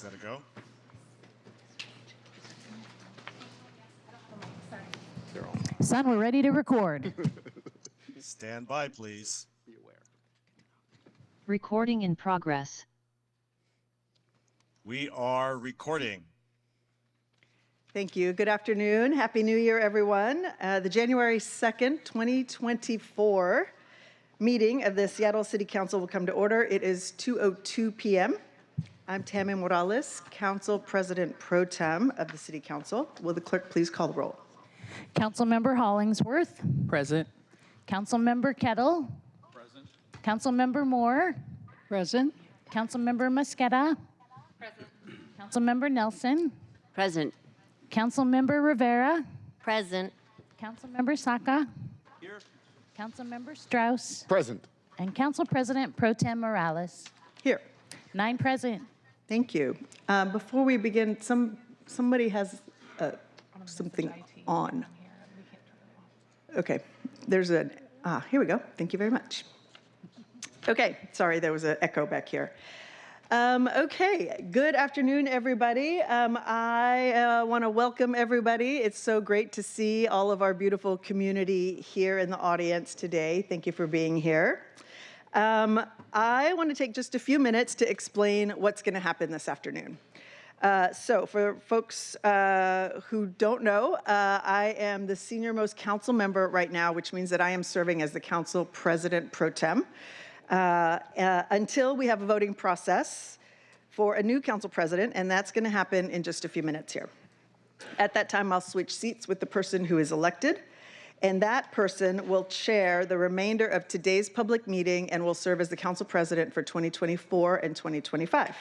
Is that a go? Son, we're ready to record. Stand by, please. Be aware. Recording in progress. We are recording. Thank you. Good afternoon. Happy New Year, everyone. The January 2nd, 2024 meeting of the Seattle City Council will come to order. It is 2:02 p.m. I'm Tammy Morales, Council President Pro Tem of the City Council. Will the clerk please call the roll? Councilmember Hollingsworth. Present. Councilmember Kettle. Present. Councilmember Moore. Present. Councilmember Mosqueda. Present. Councilmember Nelson. Present. Councilmember Rivera. Present. Councilmember Saka. Here. Councilmember Strauss. Present. And Council President Pro Tem Morales. Here. 9 present. Thank you. Before we begin, somebody has something on. Okay, there's here we go. Thank you very much. Okay, sorry, there was an echo back here. Okay, good afternoon, everybody. I want to welcome everybody. It's so great to see all of our beautiful community here in the audience today. Thank you for being here. I want to take just a few minutes to explain what's going to happen this afternoon. So for folks who don't know, I am the senior most council member right now, which means that I am serving as the council president pro tem until we have a voting process for a new council president, and that's going to happen in just a few minutes here. At that time, I'll switch seats with the person who is elected, and that person will chair the remainder of today's public meeting and will serve as the council president for 2024 and 2025.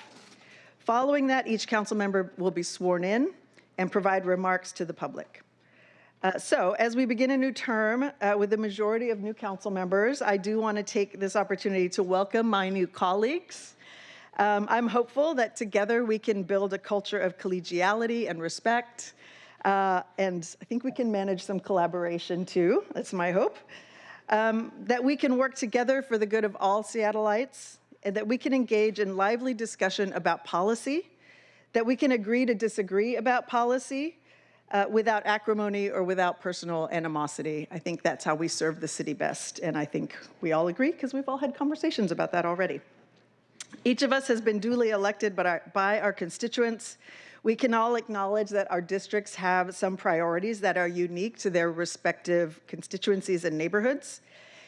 Following that, each council member will be sworn in and provide remarks to the public. So as we begin a new term with the majority of new council members, I do want to take this opportunity to welcome my new colleagues. I'm hopeful that together we can build a culture of collegiality and respect, and I think we can manage some collaboration too, that's my hope, that we can work together for the good of all Seattleites, and that we can engage in lively discussion about policy, that we can agree to disagree about policy without acrimony or without personal animosity. I think that's how we serve the city best, and I think we all agree because we've all had conversations about that already. Each of us has been duly elected by our constituents. We can all acknowledge that our districts have some priorities that are unique to their respective constituencies and neighborhoods,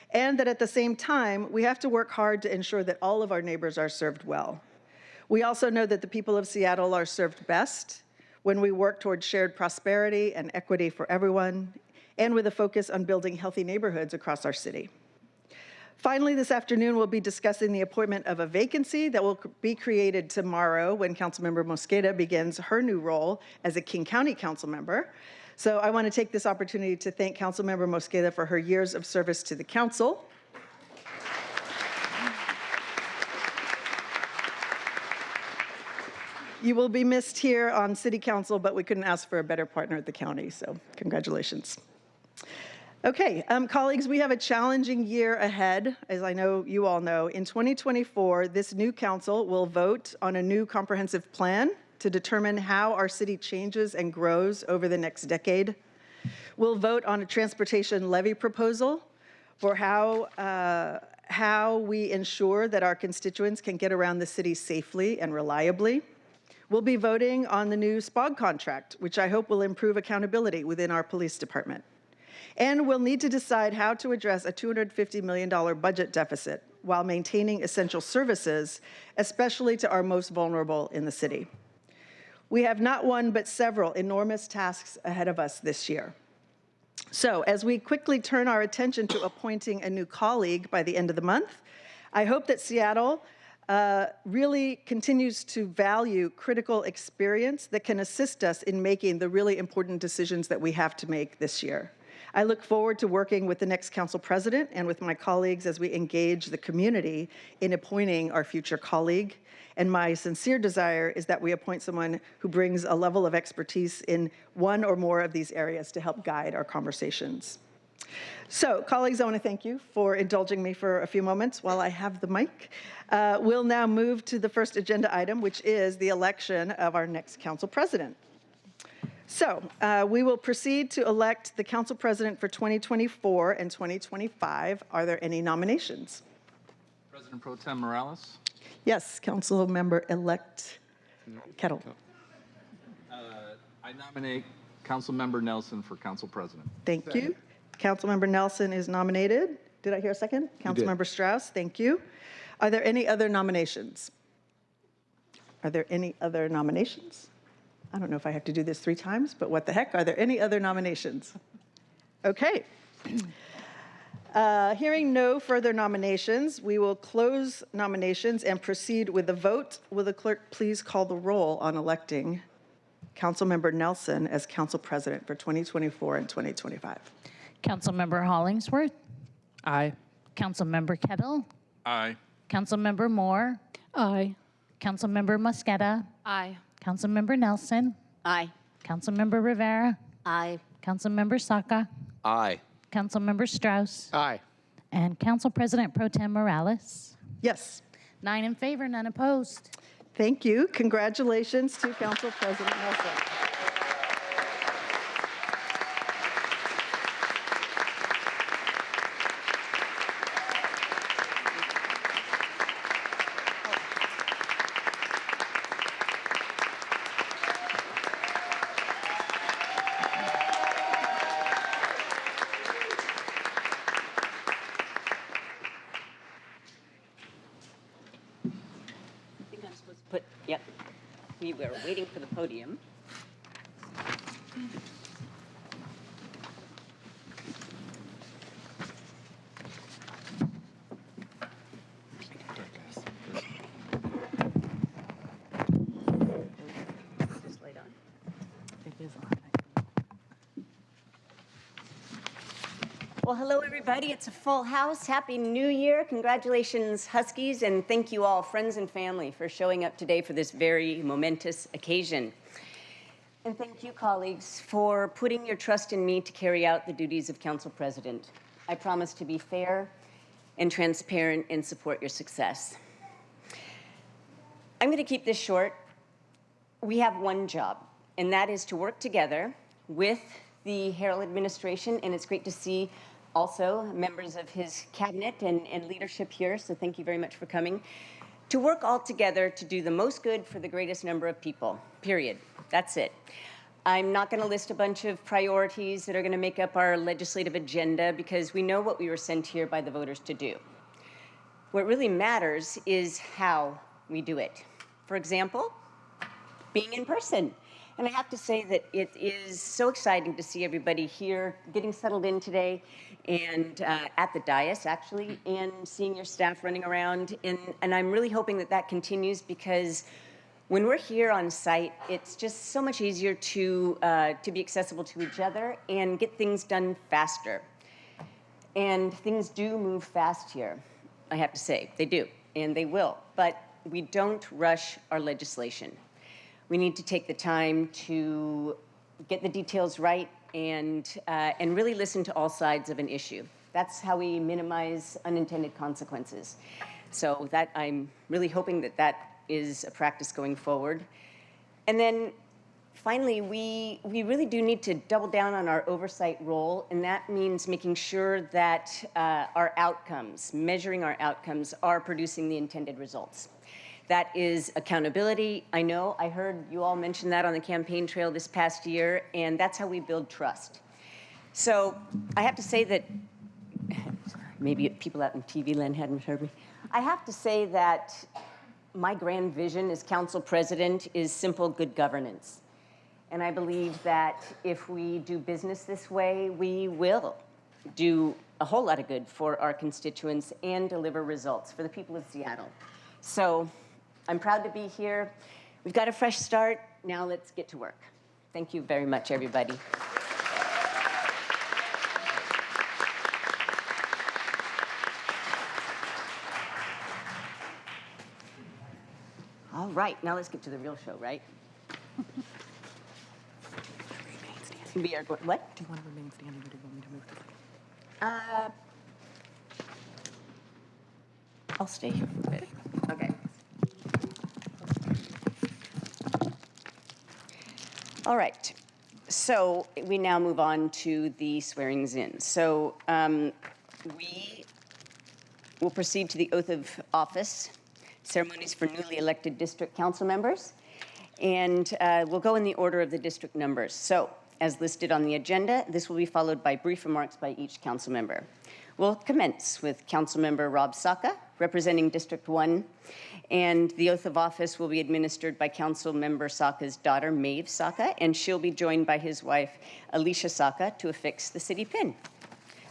and that at the same time, we have to work hard to ensure that all of our neighbors are served well. We also know that the people of Seattle are served best when we work towards shared prosperity and equity for everyone, and with a focus on building healthy neighborhoods across our city. Finally, this afternoon, we'll be discussing the appointment of a vacancy that will be created tomorrow when Councilmember Mosqueda begins her new role as a King County Council member. So I want to take this opportunity to thank Councilmember Mosqueda for her years of service to the council. You will be missed here on City Council, but we couldn't ask for a better partner at the county, so congratulations. Okay, colleagues, we have a challenging year ahead, as I know you all know. In 2024, this new council will vote on a new comprehensive plan to determine how our city changes and grows over the next decade. We'll vote on a transportation levy proposal for how we ensure that our constituents can get around the city safely and reliably. We'll be voting on the new SPOG contract, which I hope will improve accountability within our police department. And we'll need to decide how to address a $250 million budget deficit while maintaining essential services, especially to our most vulnerable in the city. We have not one, but several enormous tasks ahead of us this year. So as we quickly turn our attention to appointing a new colleague by the end of the month, I hope that Seattle really continues to value critical experience that can assist us in making the really important decisions that we have to make this year. I look forward to working with the next council president and with my colleagues as we engage the community in appointing our future colleague. And my sincere desire is that we appoint someone who brings a level of expertise in one or more of these areas to help guide our conversations. So, colleagues, I want to thank you for indulging me for a few moments while I have the mic. We'll now move to the first agenda item, which is the election of our next council president. So, we will proceed to elect the council president for 2024 and 2025. Are there any nominations? President Pro Tem Morales. Yes, Councilmember-elect Kettle. I nominate Councilmember Nelson for council president. Thank you. Councilmember Nelson is nominated. Did I hear a second? Councilmember Strauss, thank you. Are there any other nominations? Are there any other nominations? I don't know if I have to do this 3 times, but what the heck? Are there any other nominations? Okay. Hearing no further nominations, we will close nominations and proceed with the vote. Will the clerk please call the roll on electing Councilmember Nelson as council president for 2024 and 2025? Councilmember Hollingsworth. Aye. Councilmember Kettle. Aye. Councilmember Moore. Aye. Councilmember Mosqueda. Aye. Councilmember Nelson. Aye. Councilmember Rivera. Aye. Councilmember Saka. Aye. Councilmember Strauss. Aye. And Council President Pro Tem Morales. Yes. 9 in favor, none opposed. Thank you. Congratulations to Council President Nelson. I think I'm supposed to put, yep. We were waiting for the podium. Is this light on? It is on. Well, hello, everybody. It's a full house. Happy New Year. Congratulations, Huskies, and thank you all, friends and family, for showing up today for this very momentous occasion. And thank you, colleagues, for putting your trust in me to carry out the duties of Council President. I promise to be fair and transparent and support your success. I'm going to keep this short. We have one job, and that is to work together with the Herald administration, and it's great to see also members of his cabinet and leadership here, so thank you very much for coming, to work all together to do the most good for the greatest number of people, period. That's it. I'm not going to list a bunch of priorities that are going to make up our legislative agenda because we know what we were sent here by the voters to do. What really matters is how we do it. For example, being in person. And I have to say that it is so exciting to see everybody here getting settled in today and at the dais, actually, and seeing your staff running around. And I'm really hoping that that continues because when we're here on site, it's just so much easier to be accessible to each other and get things done faster. And things do move fast here, I have to say. They do, and they will. But we don't rush our legislation. We need to take the time to get the details right and really listen to all sides of an issue. That's how we minimize unintended consequences. So that I'm really hoping that that is a practice going forward. And then finally, we really do need to double down on our oversight role, and that means making sure that our outcomes, measuring our outcomes, are producing the intended results. That is accountability. I know, I heard you all mention that on the campaign trail this past year, and that's how we build trust. So I have to say that, maybe people out in TV land hadn't heard me. I have to say that my grand vision as council president is simple good governance. And I believe that if we do business this way, we will do a whole lot of good for our constituents and deliver results for the people of Seattle. So I'm proud to be here. We've got a fresh start. Now let's get to work. Thank you very much, everybody. All right, now let's get to the real show, right? We are going, what? Do you want to remain standing or do you want me to move to the I'll stay here for a bit. Okay. All right. So we now move on to the swearings in. So we will proceed to the oath of office, ceremonies for newly elected district council members. And we'll go in the order of the district numbers. So as listed on the agenda, this will be followed by brief remarks by each council member. We'll commence with Councilmember Rob Saka, representing District 1, and the oath of office will be administered by Councilmember Saka's daughter, Maeve Saka, and she'll be joined by his wife, Alicia Saka, to affix the city pin.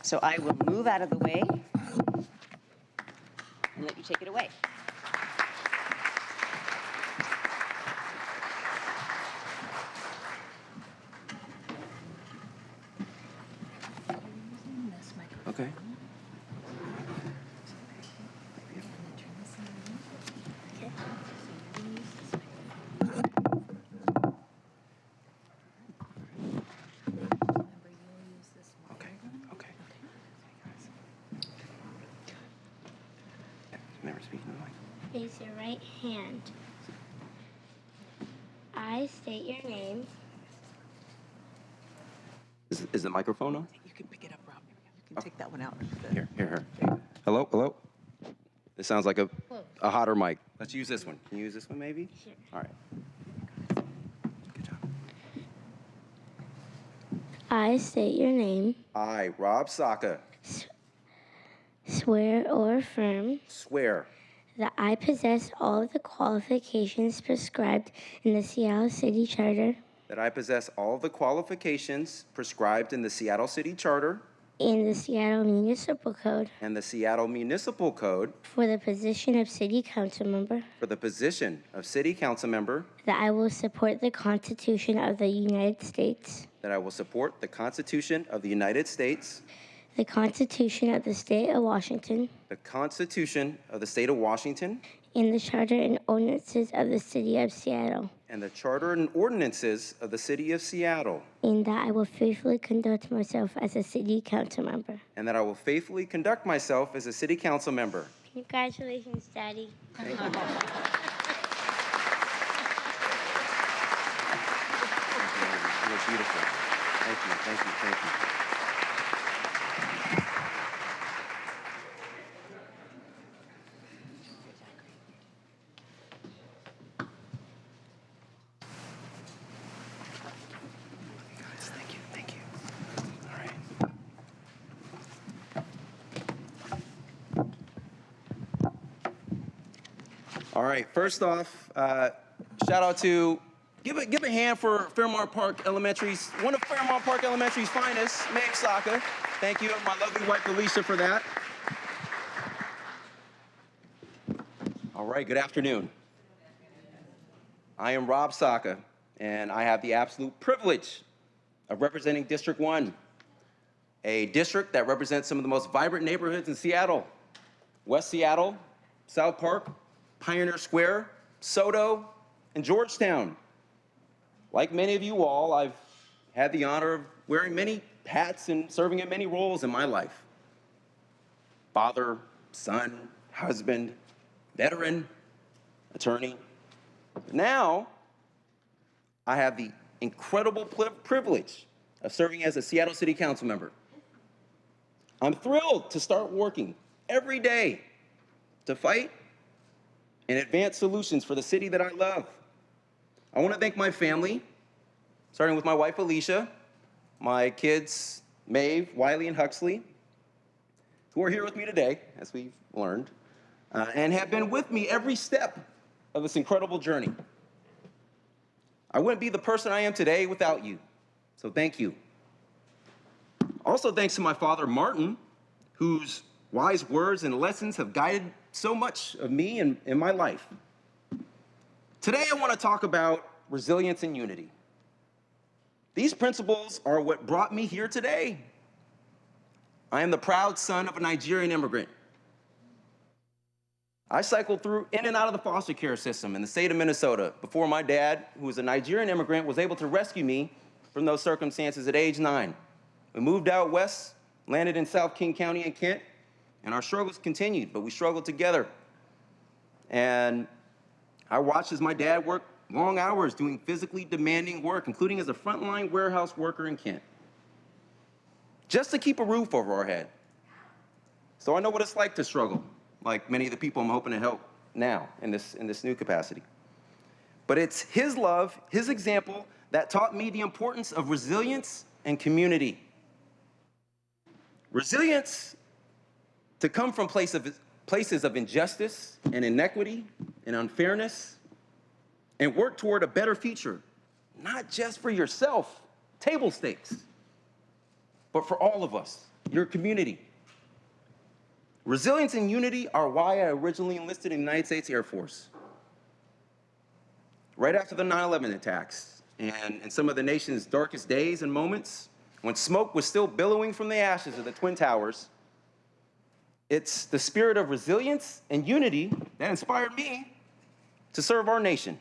So I will move out of the way and let you take it away. Okay. Never speaking to the mic. Raise your right hand. I state your name. Is the microphone on? You can pick it up, Rob. You can take that one out. Here. Hello? This sounds like a hotter mic. Let's use this one. Can you use this one maybe? Sure. All right. Good job. I state your name. I, Rob Saka, Swear or affirm swear that I possess all of the qualifications prescribed in the Seattle City Charter that I possess all the qualifications prescribed in the Seattle City Charter and the Seattle Municipal Code and the Seattle Municipal Code for the position of City Council Member, for the position of City Council Member, that I will support the Constitution of the United States, that I will support the Constitution of the United States, the Constitution of the State of Washington, the Constitution of the State of Washington, and the Charter and ordinances of the City of Seattle, and the Charter and ordinances of the City of Seattle, and that I will faithfully conduct myself as a City Council Member. and that I will faithfully conduct myself as a City Council Member. Congratulations, Daddy. Thank you. You're beautiful. Thank you. Thank you. All right. All right, first off, shout out to, give a hand for Fairmont Park Elementary's, one of Fairmont Park Elementary's finest, Maeve Saka. Thank you, my lovely wife Alicia, for that. All right, good afternoon. I am Rob Saka, and I have the absolute privilege of representing District 1, a district that represents some of the most vibrant neighborhoods in Seattle. West Seattle, South Park, Pioneer Square, Soto, and Georgetown. Like many of you all, I've had the honor of wearing many hats and serving in many roles in my life. Father, son, husband, veteran, attorney. Now, I have the incredible privilege of serving as a Seattle City Council member. I'm thrilled to start working every day to fight and advance solutions for the city that I love. I want to thank my family, starting with my wife Alicia, my kids Maeve, Wiley, and Huxley, who are here with me today, as we've learned, and have been with me every step of this incredible journey. I wouldn't be the person I am today without you, so thank you. Also, thanks to my father, Martin, whose wise words and lessons have guided so much of me and in my life. Today, I want to talk about resilience and unity. These principles are what brought me here today. I am the proud son of a Nigerian immigrant. I cycled through in and out of the foster care system in the state of Minnesota before my dad, who was a Nigerian immigrant, was able to rescue me from those circumstances at age 9. We moved out west landed in South King County in Kent, and our struggles continued, but we struggled together. And I watched as my dad worked long hours doing physically demanding work, including as a frontline warehouse worker in Kent, just to keep a roof over our head. So I know what it's like to struggle, like many of the people I'm hoping to help now in this new capacity. But it's his love, his example, that taught me the importance of resilience and community. Resilience to come from places of injustice and inequity and unfairness, and work toward a better future, not just for yourself, table stakes, but for all of us, your community. Resilience and unity are why I originally enlisted in the United States Air Force. Right after the 9/11 attacks, and in some of the nation's darkest days and moments, when smoke was still billowing from the ashes of the Twin Towers, it's the spirit of resilience and unity that inspired me to serve our nation.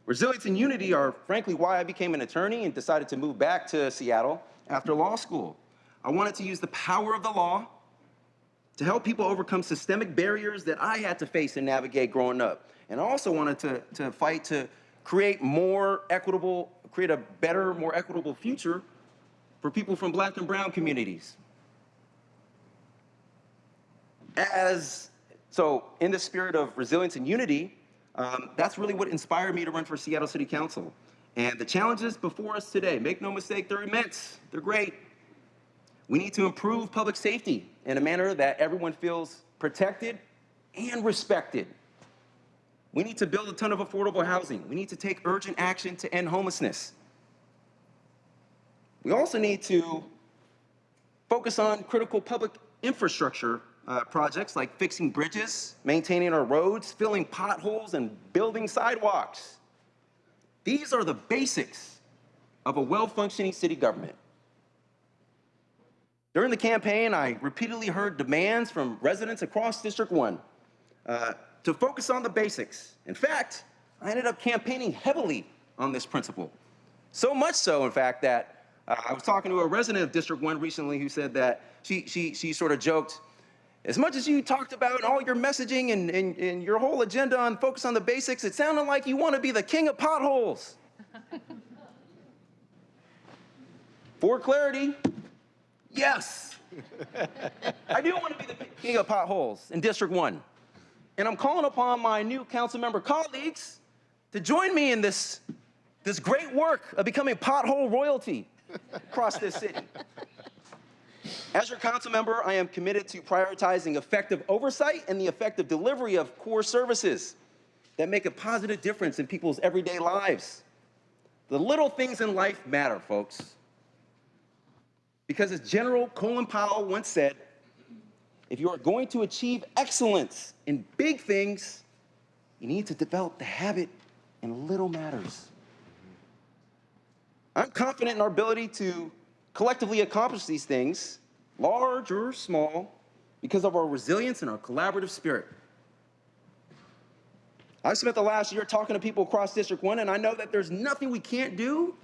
Resilience and unity are, frankly, why I became an attorney and decided to move back to Seattle after law school. I wanted to use the power of the law to help people overcome systemic barriers that I had to face and navigate growing up. And I also wanted to fight to create a better, more equitable future for people from Black and brown communities. So in the spirit of resilience and unity, that's really what inspired me to run for Seattle City Council. And the challenges before us today, make no mistake, they're immense, they're great. We need to improve public safety in a manner that everyone feels protected and respected. We need to build a ton of affordable housing. We need to take urgent action to end homelessness. We also need to focus on critical public infrastructure projects like fixing bridges, maintaining our roads, filling potholes, and building sidewalks. These are the basics of a well-functioning city government. During the campaign, I repeatedly heard demands from residents across District 1 to focus on the basics. In fact, I ended up campaigning heavily on this principle. So much so, in fact, that I was talking to a resident of District 1 recently who said that she sort of joked, as much as you talked about all your messaging and your whole agenda on focus on the basics, it sounded like you want to be the king of potholes. For clarity, yes, I do want to be the king of potholes in District 1. And I'm calling upon my new council member colleagues to join me in this great work of becoming pothole royalty across this city. As your council member, I am committed to prioritizing effective oversight and the effective delivery of core services that make a positive difference in people's everyday lives. The little things in life matter, folks. Because as General Colin Powell once said, if you are going to achieve excellence in big things, you need to develop the habit in little matters. I'm confident in our ability to collectively accomplish these things, large or small, because of our resilience and our collaborative spirit. I've spent the last year talking to people across District 1, and I know that there's nothing we can't do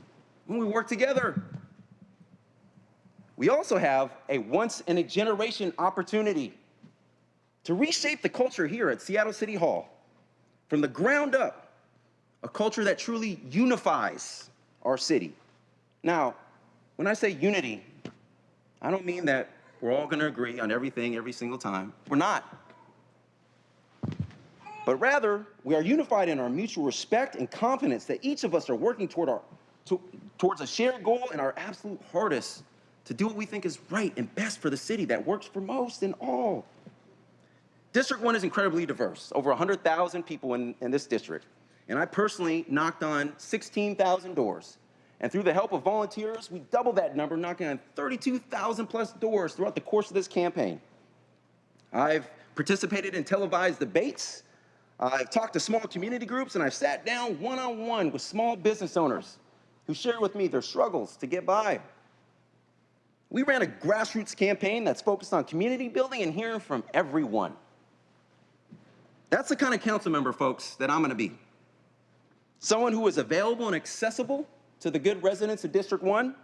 when we work together. We also have a once-in-a-generation opportunity to reshape the culture here at Seattle City Hall from the ground up, a culture that truly unifies our city. Now, when I say unity, I don't mean that we're all going to agree on everything every single time. We're not. But rather, we are unified in our mutual respect and confidence that each of us are working towards a shared goal and our absolute hardest to do what we think is right and best for the city that works for most and all. District 1 is incredibly diverse, over 100,000 people in this district. And I personally knocked on 16,000 doors. And through the help of volunteers, we doubled that number, knocking on 32,000 plus doors throughout the course of this campaign. I've participated in televised debates. I've talked to small community groups, and I've sat down one-on-one with small business owners who shared with me their struggles to get by. We ran a grassroots campaign that's focused on community building and hearing from everyone. That's the kind of council member, folks, that I'm going to be. Someone who is available and accessible to the good residents of District 1,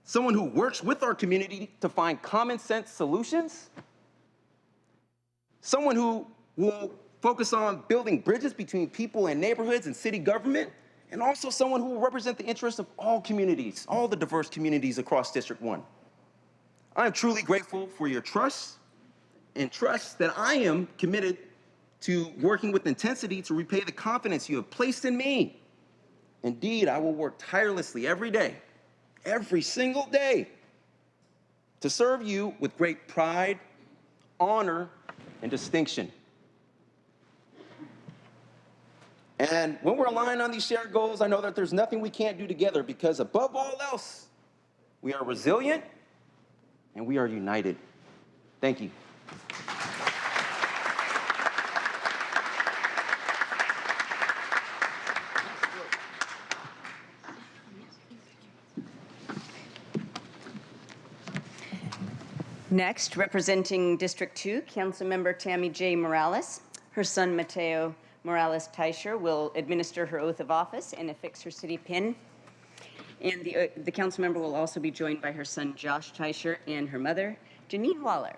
someone who works with our community to find common sense solutions, someone who will focus on building bridges between people and neighborhoods and city government, and also someone who will represent the interests of all communities, all the diverse communities across District 1. I am truly grateful for your trust and trust that I am committed to working with intensity to repay the confidence you have placed in me. Indeed, I will work tirelessly every day, every single day, to serve you with great pride, honor, and distinction. And when we're aligned on these shared goals, I know that there's nothing we can't do together because above all else, we are resilient and we are united. Thank you. Next, representing District 2, Councilmember Tammy J. Morales. Her son, Mateo Morales Teicher, will administer her oath of office and affix her city pin. And the council member will also be joined by her son, Josh Teicher, and her mother, Janine Waller.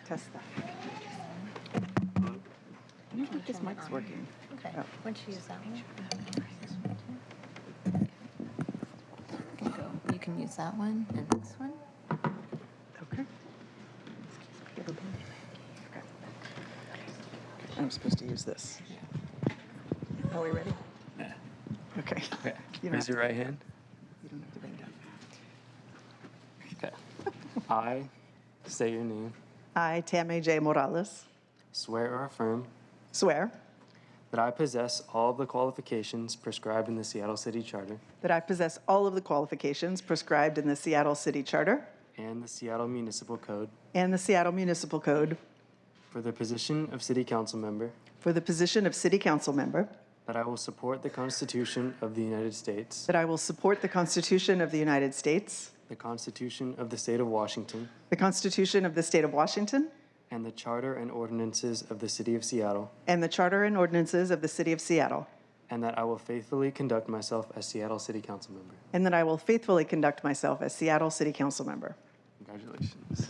Test that. I don't think this mic's working. Okay. Oh. Once you use that one. You can use that one and this one. Okay. I'm supposed to use this. Are we ready? Yeah. Okay. Okay. You don't Raise have your right hand. You don't have to bring it up. Okay. I say your name. I, Tammy J. Morales, Swear or affirm swear that I possess all of the qualifications prescribed in the Seattle City Charter that I possess all of the qualifications prescribed in the Seattle City Charter and the Seattle Municipal Code and the Seattle Municipal Code for the position of City Council Member, for the position of City Council Member, that I will support the Constitution of the United States, that I will support the Constitution of the United States, the Constitution of the State of Washington, the Constitution of the State of Washington, and the Charter and ordinances of the City of Seattle, and the Charter and ordinances of the City of Seattle, and that I will faithfully conduct myself as Seattle City Council Member. and that I will faithfully conduct myself as Seattle City Council Member. Congratulations.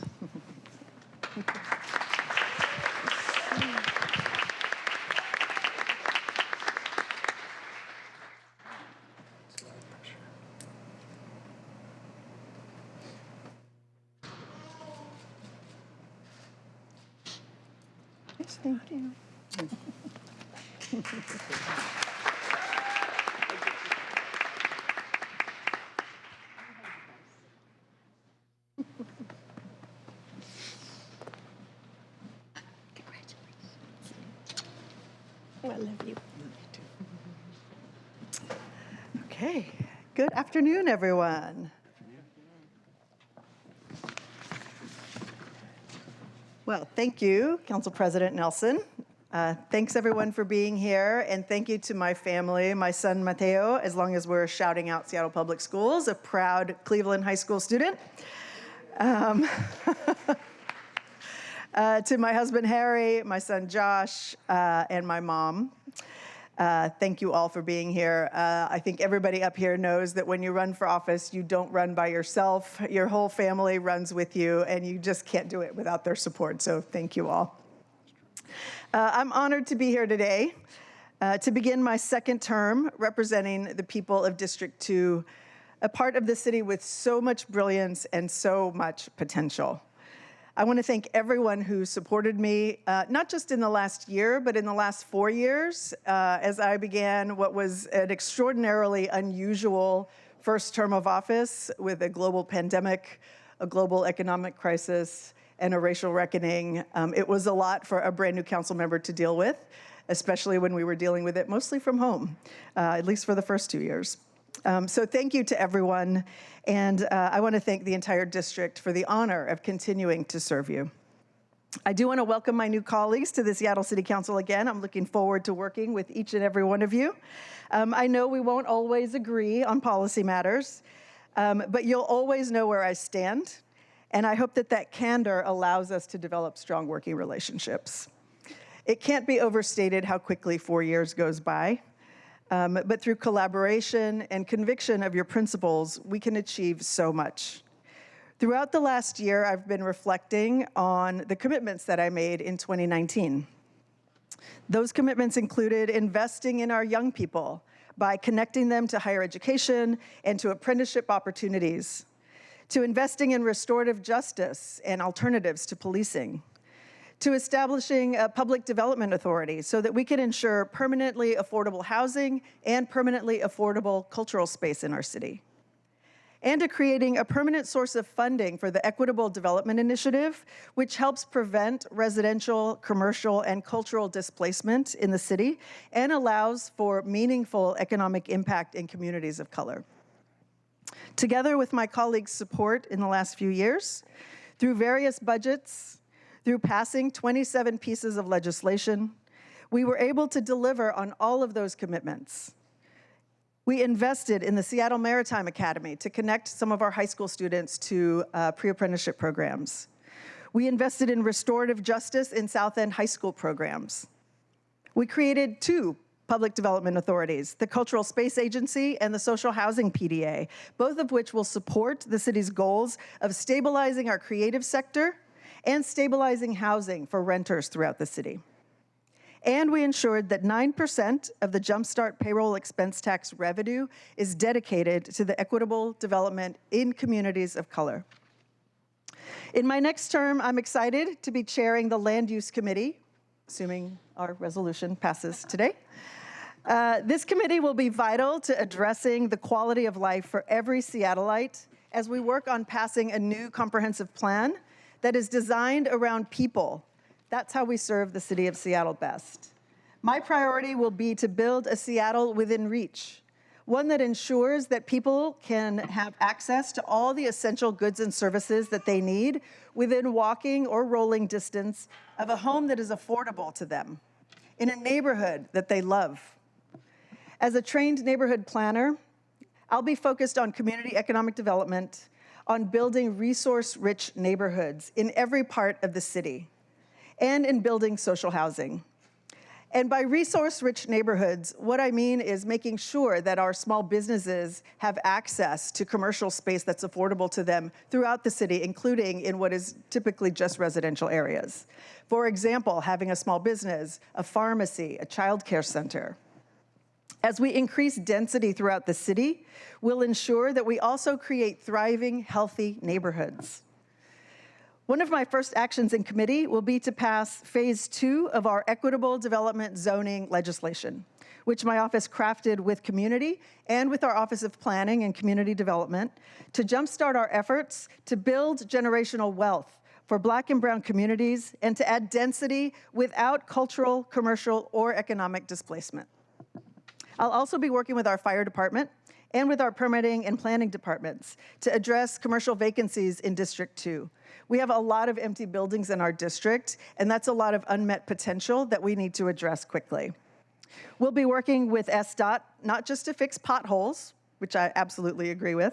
Yes, thank you. I love you. Okay. Good afternoon, everyone. Well, thank you, Council President Nelson. Thanks, everyone, for being here, and thank you to my family, my son, Mateo, as long as we're shouting out Seattle Public Schools, a proud Cleveland High School student. To my husband, Harry, my son, Josh, and my mom. Thank you all for being here. I think everybody up here knows that when you run for office, you don't run by yourself. Your whole family runs with you, and you just can't do it without their support, so thank you all. I'm honored to be here today to begin my second term representing the people of District 2, a part of the city with so much brilliance and so much potential. I want to thank everyone who supported me, not just in the last year, but in the last 4 years, as I began what was an extraordinarily unusual first term of office with a global pandemic, a global economic crisis, and a racial reckoning. It was a lot for a brand new council member to deal with, especially when we were dealing with it mostly from home, at least for the first 2 years. So thank you to everyone, and I want to thank the entire district for the honor of continuing to serve you. I do want to welcome my new colleagues to the Seattle City Council again. I'm looking forward to working with each and every one of you. I know we won't always agree on policy matters, but you'll always know where I stand, and I hope that that candor allows us to develop strong working relationships. It can't be overstated how quickly 4 years goes by, but through collaboration and conviction of your principles, we can achieve so much. Throughout the last year, I've been reflecting on the commitments that I made in 2019. Those commitments included investing in our young people by connecting them to higher education and to apprenticeship opportunities, to investing in restorative justice and alternatives to policing, to establishing a public development authority so that we can ensure permanently affordable housing and permanently affordable cultural space in our city, and to creating a permanent source of funding for the Equitable Development Initiative, which helps prevent residential, commercial, and cultural displacement in the city and allows for meaningful economic impact in communities of color. Together with my colleagues' support in the last few years, through various budgets, through passing 27 pieces of legislation, we were able to deliver on all of those commitments. We invested in the Seattle Maritime Academy to connect some of our high school students to pre-apprenticeship programs. We invested in restorative justice in South End high school programs. We created 2 public development authorities, the Cultural Space Agency and the Social Housing PDA, both of which will support the city's goals of stabilizing our creative sector and stabilizing housing for renters throughout the city. And we ensured that 9% of the Jumpstart payroll expense tax revenue is dedicated to the equitable development in communities of color. In my next term, I'm excited to be chairing the Land Use Committee, assuming our resolution passes today. This committee will be vital to addressing the quality of life for every Seattleite as we work on passing a new comprehensive plan that is designed around people. That's how we serve the city of Seattle best. My priority will be to build a Seattle within reach, one that ensures that people can have access to all the essential goods and services that they need within walking or rolling distance of a home that is affordable to them, in a neighborhood that they love. As a trained neighborhood planner, I'll be focused on community economic development, on building resource-rich neighborhoods in every part of the city, and in building social housing. And by resource-rich neighborhoods, what I mean is making sure that our small businesses have access to commercial space that's affordable to them throughout the city, including in what is typically just residential areas. For example, having a small business, a pharmacy, a childcare center. As we increase density throughout the city, we'll ensure that we also create thriving, healthy neighborhoods. One of my first actions in committee will be to pass phase 2 of our equitable development zoning legislation, which my office crafted with community and with our Office of Planning and Community Development to jumpstart our efforts to build generational wealth for Black and Brown communities and to add density without cultural, commercial, or economic displacement. I'll also be working with our fire department and with our permitting and planning departments to address commercial vacancies in District 2. We have a lot of empty buildings in our district, and that's a lot of unmet potential that we need to address quickly. We'll be working with SDOT, not just to fix potholes, which I absolutely agree with,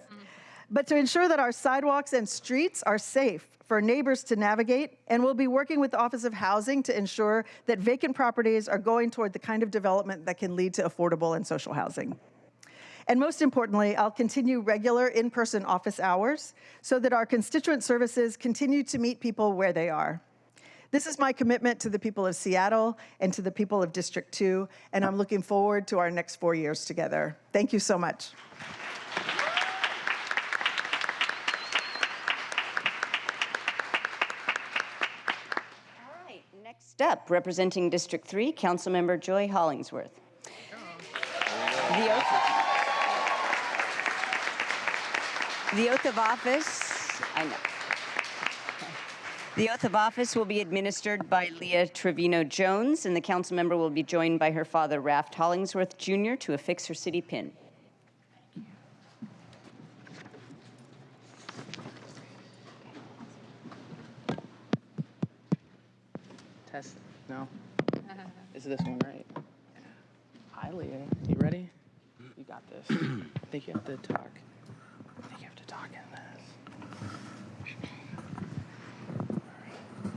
but to ensure that our sidewalks and streets are safe for neighbors to navigate, and we'll be working with the Office of Housing to ensure that vacant properties are going toward the kind of development that can lead to affordable and social housing. And most importantly, I'll continue regular in-person office hours so that our constituent services continue to meet people where they are. This is my commitment to the people of Seattle and to the people of District 2, and I'm looking forward to our next 4 years together. Thank you so much. All right, next up, representing District 3, Councilmember Joy Hollingsworth. The oath of office, I know. The oath of office will be administered by Leah Trevino Jones, and the council member will be joined by her father, Raft Hollingsworth Jr., to affix her city pin. Test. No. It's this one, right? Hi, Leah. You ready? You got this. I think you have to talk. I think you have to talk in this.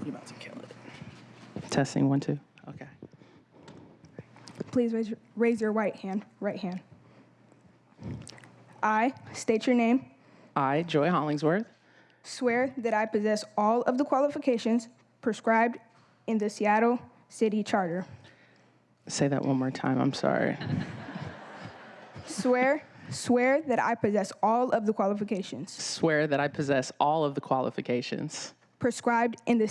You're about to kill it. Testing 1, 2. Okay. Please raise your right hand. I state your name. I, Joy Hollingsworth, Swear that I possess all of the qualifications prescribed in the Seattle City Charter. say that one more time. I'm sorry. Swear that I possess all of the qualifications Swear that I possess all of the qualifications prescribed in the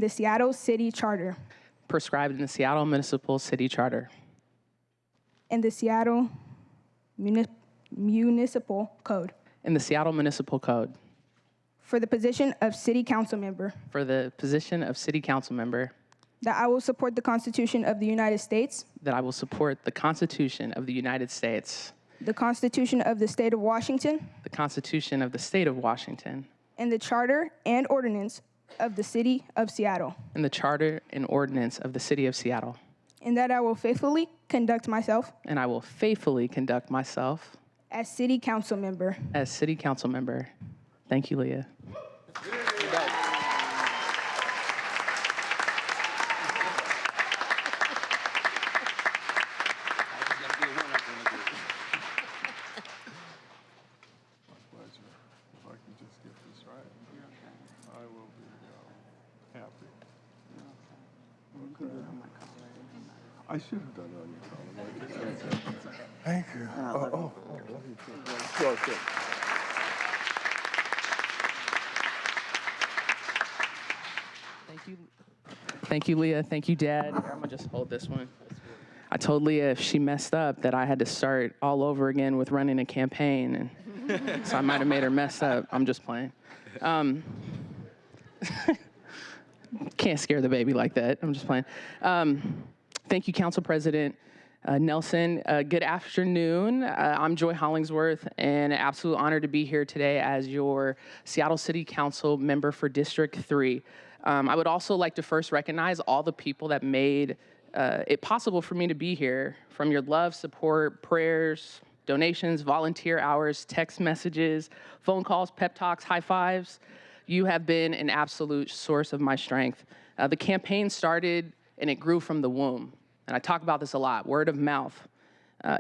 Seattle City Charter prescribed in the Seattle Municipal City Charter and the Seattle Municipal Code and the Seattle Municipal Code for the position of City Council Member, for the position of City Council Member, that I will support the Constitution of the United States, that I will support the Constitution of the United States, the Constitution of the State of Washington, the Constitution of the State of Washington, and the Charter and Ordinance of the City of Seattle, and the Charter and Ordinance of the City of Seattle, and that I will faithfully conduct myself and I will faithfully conduct myself as City Council Member. as City Council Member. Thank you, Leah. I should have done it on your collar. Thank you. Oh, Good. Thank you, Leah. Thank you, Dad. Here, I'm gonna just hold this one. I told Leah if she messed up that I had to start all over again with running a campaign, and so I might have made her mess up. I'm just playing. Can't scare the baby like that. I'm just playing. Thank you, Council President Nelson. Good afternoon. I'm Joy Hollingsworth, and an absolute honor to be here today as your Seattle City Council member for District 3. I would also like to first recognize all the people that made it possible for me to be here, from your love, support, prayers, donations, volunteer hours, text messages, phone calls, pep talks, high fives. You have been an absolute source of my strength. The campaign started and it grew from the womb. And I talk about this a lot, word of mouth.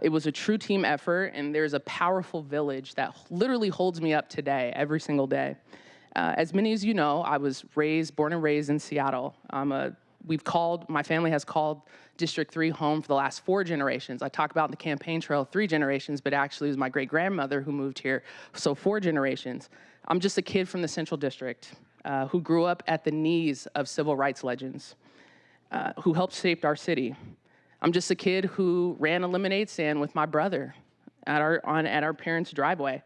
It was a true team effort, and there's a powerful village that literally holds me up today, every single day. As many as you know, I was born and raised in Seattle. My family has called District 3 home for the last 4 generations. I talk about in the campaign trail 3 generations, but actually it was my great-grandmother who moved here, so 4 generations. I'm just a kid from the Central District who grew up at the knees of civil rights legends, who helped shape our city. I'm just a kid who ran a lemonade stand with my brother at our parents' driveway,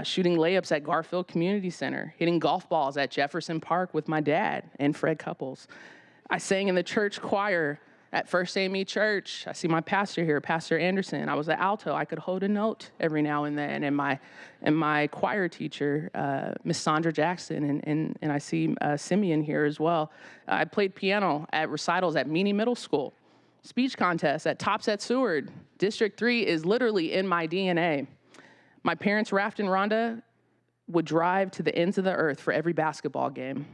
shooting layups at Garfield Community Center, hitting golf balls at Jefferson Park with my dad and Fred Couples. I sang in the church choir at First AME Church. I see my pastor here, Pastor Anderson. I was an alto. I could hold a note every now and then. And my choir teacher, Miss Sandra Jackson, and I see Simeon here as well. I played piano at recitals at Meany Middle School, speech contests at Tops at Seward. District 3 is literally in my DNA. My parents, Raft and Rhonda, would drive to the ends of the earth for every basketball game.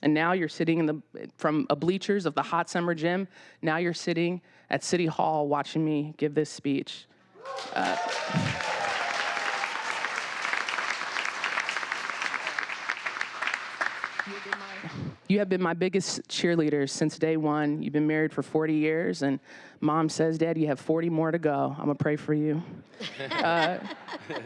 And now you're sitting from bleachers of the hot summer gym, now you're sitting at City Hall watching me give this speech. You have been my biggest cheerleaders since day one. You've been married for 40 years, and Mom says, Dad, you have 40 more to go. I'm gonna pray for you.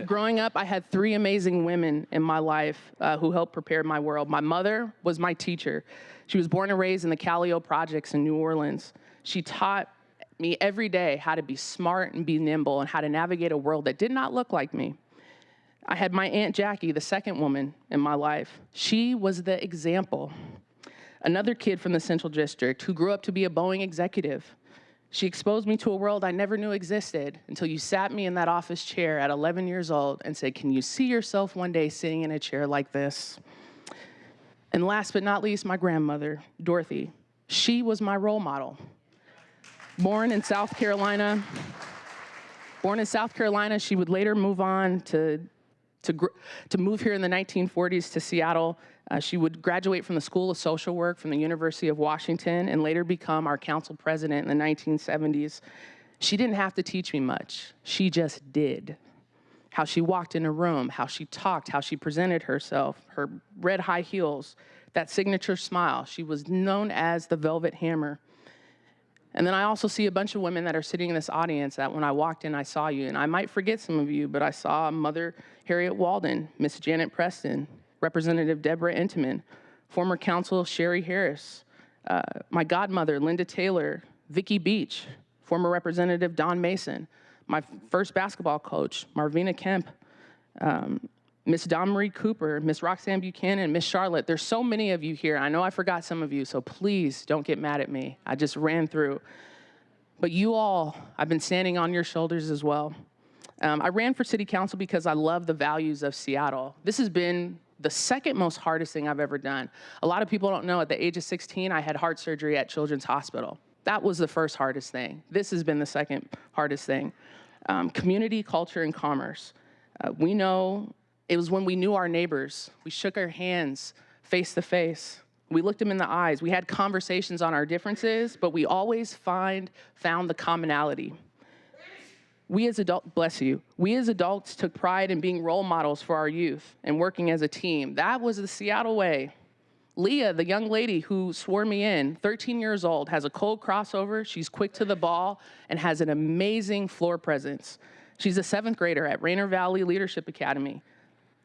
Growing up, I had 3 amazing women in my life who helped prepare my world. My mother was my teacher. She was born and raised in the Callio Projects in New Orleans. She taught me every day how to be smart and be nimble and how to navigate a world that did not look like me. I had my Aunt Jackie, the second woman in my life. She was the example. Another kid from the Central District who grew up to be a Boeing executive. She exposed me to a world I never knew existed until you sat me in that office chair at 11 years old and said, can you see yourself one day sitting in a chair like this? And last but not least, my grandmother, Dorothy. She was my role model. Born in South Carolina, she would later move on to move here in the 1940s to Seattle. She would graduate from the School of Social Work from the University of Washington and later become our council president in the 1970s. She didn't have to teach me much. She just did. How she walked in a room, how she talked, how she presented herself, her red high heels, that signature smile. She was known as the Velvet Hammer. And then I also see a bunch of women that are sitting in this audience that when I walked in, I saw you. And I might forget some of you, but I saw Mother Harriet Walden, Miss Janet Preston, Representative Deborah Intiman, former council Sherry Harris, my godmother, Linda Taylor, Vicki Beach, former Representative Don Mason, my first basketball coach, Marvina Kemp, Miss Dawn Marie Cooper, Miss Roxanne Buchanan, Miss Charlotte. There's so many of you here. I know I forgot some of you, so please don't get mad at me. I just ran through. But you all, I've been standing on your shoulders as well. I ran for city council because I love the values of Seattle. This has been the second most hardest thing I've ever done. A lot of people don't know, at the age of 16, I had heart surgery at Children's Hospital. That was the first hardest thing. This has been the second hardest thing. Community, culture, and commerce. We know it was when we knew our neighbors. We shook our hands face to face. We looked them in the eyes. We had conversations on our differences, but we always found the commonality. We as adults took pride in being role models for our youth and working as a team. That was the Seattle way. Leah, the young lady who swore me in, 13 years old, has a cold crossover, she's quick to the ball, and has an amazing floor presence. She's a 7th grader at Rainier Valley Leadership Academy.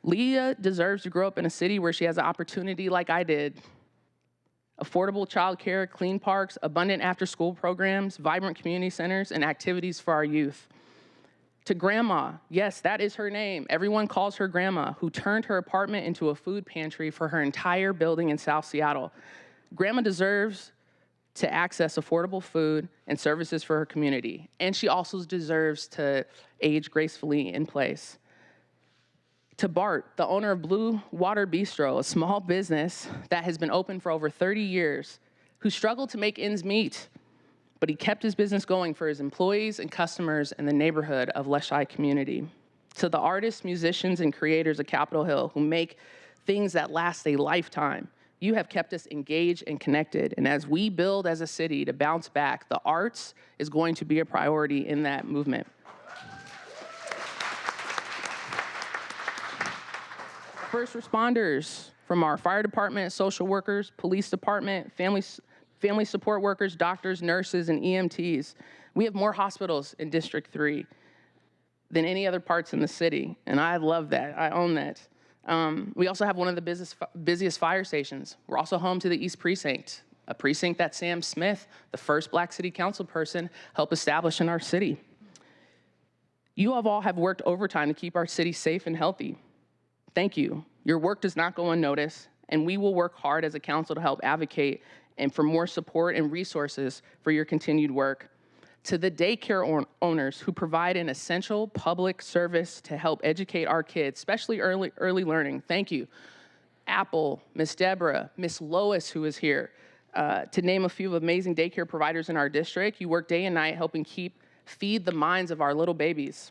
Leah deserves to grow up in a city where she has an opportunity like I did. Affordable childcare, clean parks, abundant after-school programs, vibrant community centers, and activities for our youth. To Grandma, yes, that is her name. Everyone calls her Grandma, who turned her apartment into a food pantry for her entire building in South Seattle. Grandma deserves to access affordable food and services for her community, and she also deserves to age gracefully in place. To Bart, the owner of Blue Water Bistro, a small business that has been open for over 30 years, who struggled to make ends meet, but he kept his business going for his employees and customers in the neighborhood of Leshai community. To the artists, musicians, and creators of Capitol Hill who make things that last a lifetime, you have kept us engaged and connected. And as we build as a city to bounce back, the arts is going to be a priority in that movement. First responders, from our fire department, social workers, police department, family support workers, doctors, nurses, and EMTs. We have more hospitals in District 3 than any other parts in the city, and I love that. I own that. We also have one of the busiest fire stations. We're also home to the East Precinct, a precinct that Sam Smith, the first Black city council person, helped establish in our city. You all have worked overtime to keep our city safe and healthy. Thank you. Your work does not go unnoticed, and we will work hard as a council to help advocate and for more support and resources for your continued work. To the daycare owners who provide an essential public service to help educate our kids, especially early learning, thank you. Apple, Miss Deborah, Miss Lois, who is here, to name a few of amazing daycare providers in our district. You work day and night helping feed the minds of our little babies.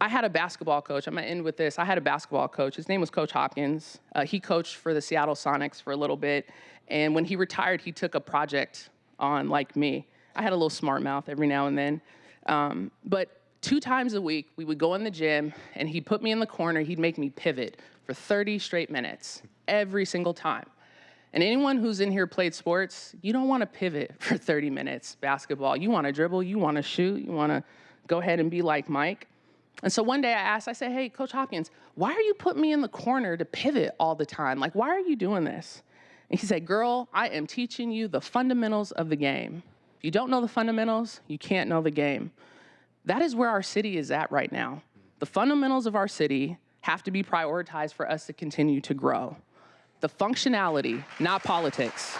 I had a basketball coach. I'm gonna end with this. I had a basketball coach. His name was Coach Hopkins. He coached for the Seattle Sonics for a little bit. And when he retired, he took a project on like me. I had a little smart mouth every now and then. But 2 times a week, we would go in the gym and he'd put me in the corner. He'd make me pivot for 30 straight minutes every single time. And anyone who's in here played sports, you don't wanna pivot for 30 minutes basketball. You wanna dribble, you wanna shoot, you wanna go ahead and be like Mike. And so one day I said, hey, Coach Hopkins, why are you putting me in the corner to pivot all the time? Like, why are you doing this? And he said, girl, I am teaching you the fundamentals of the game. If you don't know the fundamentals, you can't know the game. That is where our city is at right now. The fundamentals of our city have to be prioritized for us to continue to grow. The functionality, not politics.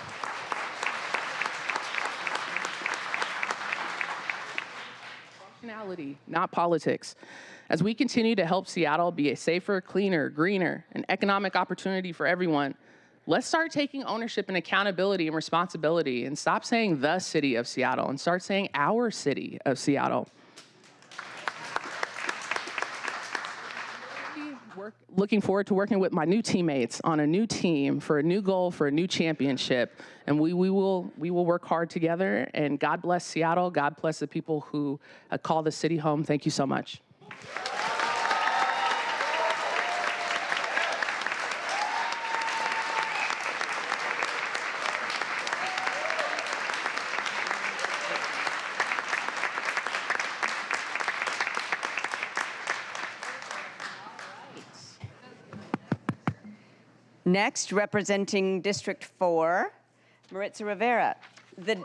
Functionality, not politics. As we continue to help Seattle be a safer, cleaner, greener, and economic opportunity for everyone, Let's start taking ownership and accountability and responsibility and stop saying the city of Seattle and start saying our city of Seattle. Looking forward to working with my new teammates on a new team for a new goal, for a new championship. And we will work hard together. And God bless Seattle. God bless the people who call the city home. Thank you so much. Next, representing District 4, Maritza Rivera. The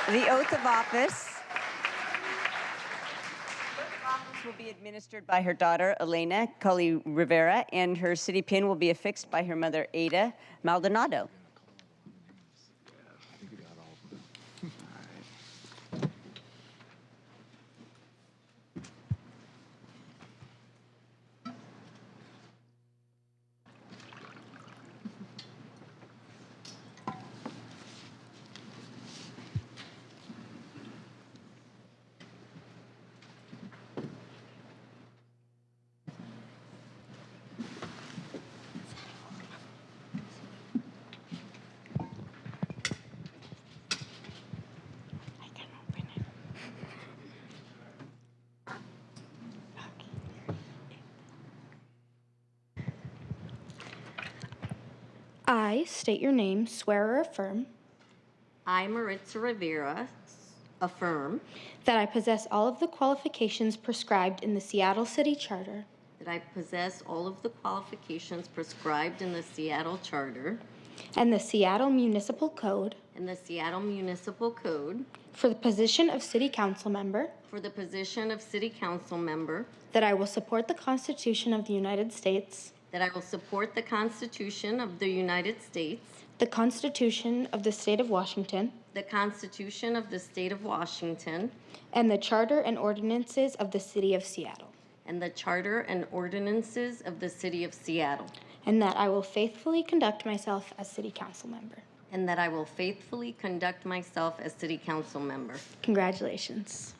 oath of office will be administered by her daughter, Elena Cully Rivera, and her city pin will be affixed by her mother, Ada Maldonado. I state your name, swear or affirm I, Maritza Rivera, affirm that I possess all of the qualifications prescribed in the Seattle City Charter that I possess all of the qualifications prescribed in the Seattle Charter and the Seattle Municipal Code and the Seattle Municipal Code for the position of City Council Member, for the position of City Council Member, that I will support the Constitution of the United States, that I will support the Constitution of the United States, the Constitution of the State of Washington, the Constitution of the State of Washington, and the Charter and ordinances of the City of Seattle, and the Charter and ordinances of the City of Seattle, and that I will faithfully conduct myself as City Council Member. and that I will faithfully conduct myself as City Council Member. Congratulations.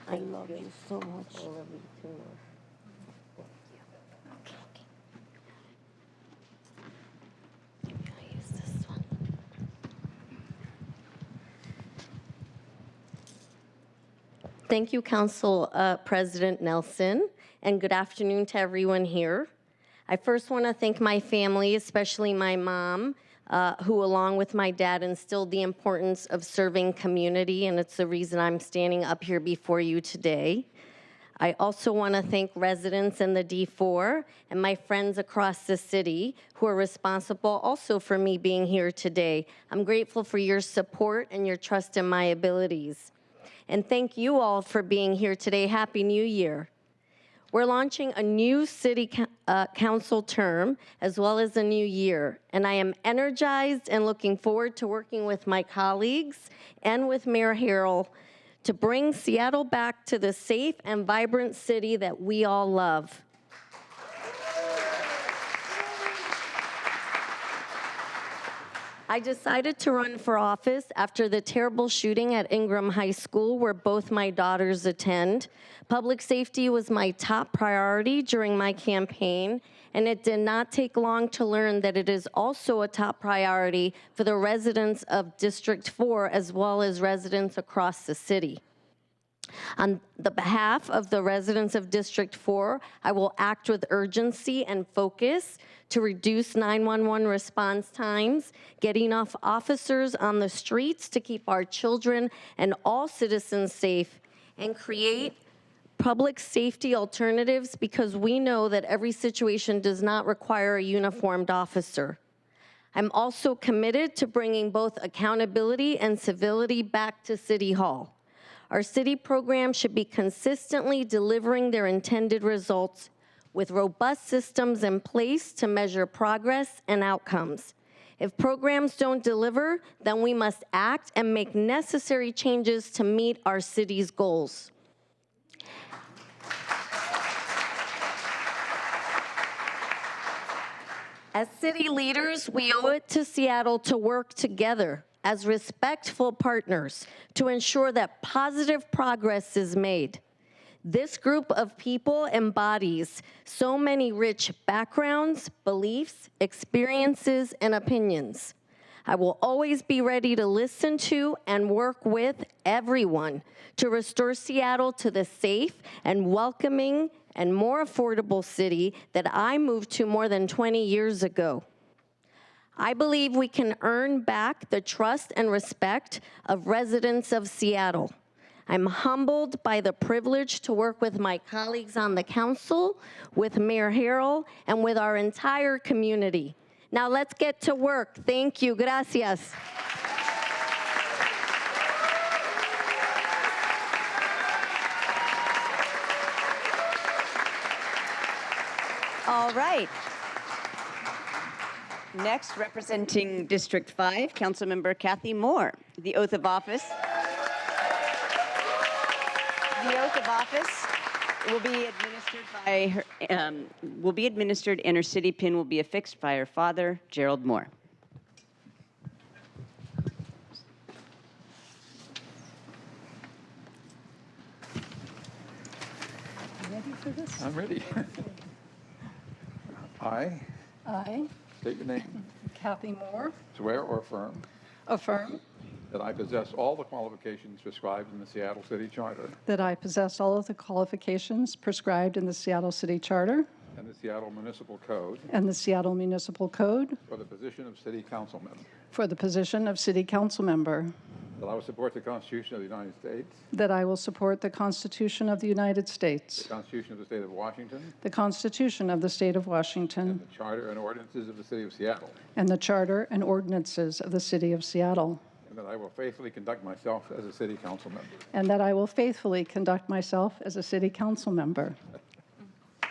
I love you so much. I love you too. Thank you, Council President Nelson, and good afternoon to everyone here. I first want to thank my family, especially my mom, who along with my dad instilled the importance of serving community, and it's the reason I'm standing up here before you today. I also want to thank residents in the D4 and my friends across the city who are responsible also for me being here today. I'm grateful for your support and your trust in my abilities. And thank you all for being here today. Happy New Year. We're launching a new city council term as well as a new year, and I am energized and looking forward to working with my colleagues and with Mayor Harrell to bring Seattle back to the safe and vibrant city that we all love. I decided to run for office after the terrible shooting at Ingram High School, where both my daughters attend. Public safety was my top priority during my campaign, and it did not take long to learn that it is also a top priority for the residents of District 4 as well as residents across the city. On the behalf of the residents of District 4, I will act with urgency and focus to reduce 911 response times, get enough officers on the streets to keep our children and all citizens safe, and create public safety alternatives because we know that every situation does not require a uniformed officer. I'm also committed to bringing both accountability and civility back to City Hall. Our city programs should be consistently delivering their intended results. with robust systems in place to measure progress and outcomes. If programs don't deliver, then we must act and make necessary changes to meet our city's goals. As city leaders, we owe it to Seattle to work together as respectful partners to ensure that positive progress is made. This group of people embodies so many rich backgrounds, beliefs, experiences, and opinions. I will always be ready to listen to and work with everyone to restore Seattle to the safe and welcoming and more affordable city that I moved to more than 20 years ago. I believe we can earn back the trust and respect of residents of Seattle. I'm humbled by the privilege to work with my colleagues on the council, with Mayor Harrell, and with our entire community. Now let's get to work. Thank you. Gracias. All right. Next, representing District 5, Councilmember Cathy Moore. The oath of office. The oath of office will be administered by her, and her city pin will be affixed by her father, Gerald Moore. Ready for this? I'm ready. I I, state your name. Cathy Moore, Swear or affirm affirm that I possess all the qualifications prescribed in the Seattle City Charter that I possess all of the qualifications prescribed in the Seattle City Charter and the Seattle Municipal Code and the Seattle Municipal Code for the position of City Council Member, for the position of City Council Member, that I will support the Constitution of the United States, that I will support the Constitution of the United the States, Constitution of the State of Washington, the Constitution of the State of Washington, and the Charter and ordinances of the City of Seattle, and the Charter and ordinances of the City of Seattle, and that I will faithfully conduct myself as a City Council Member. and that I will faithfully conduct myself as a City Council Member. I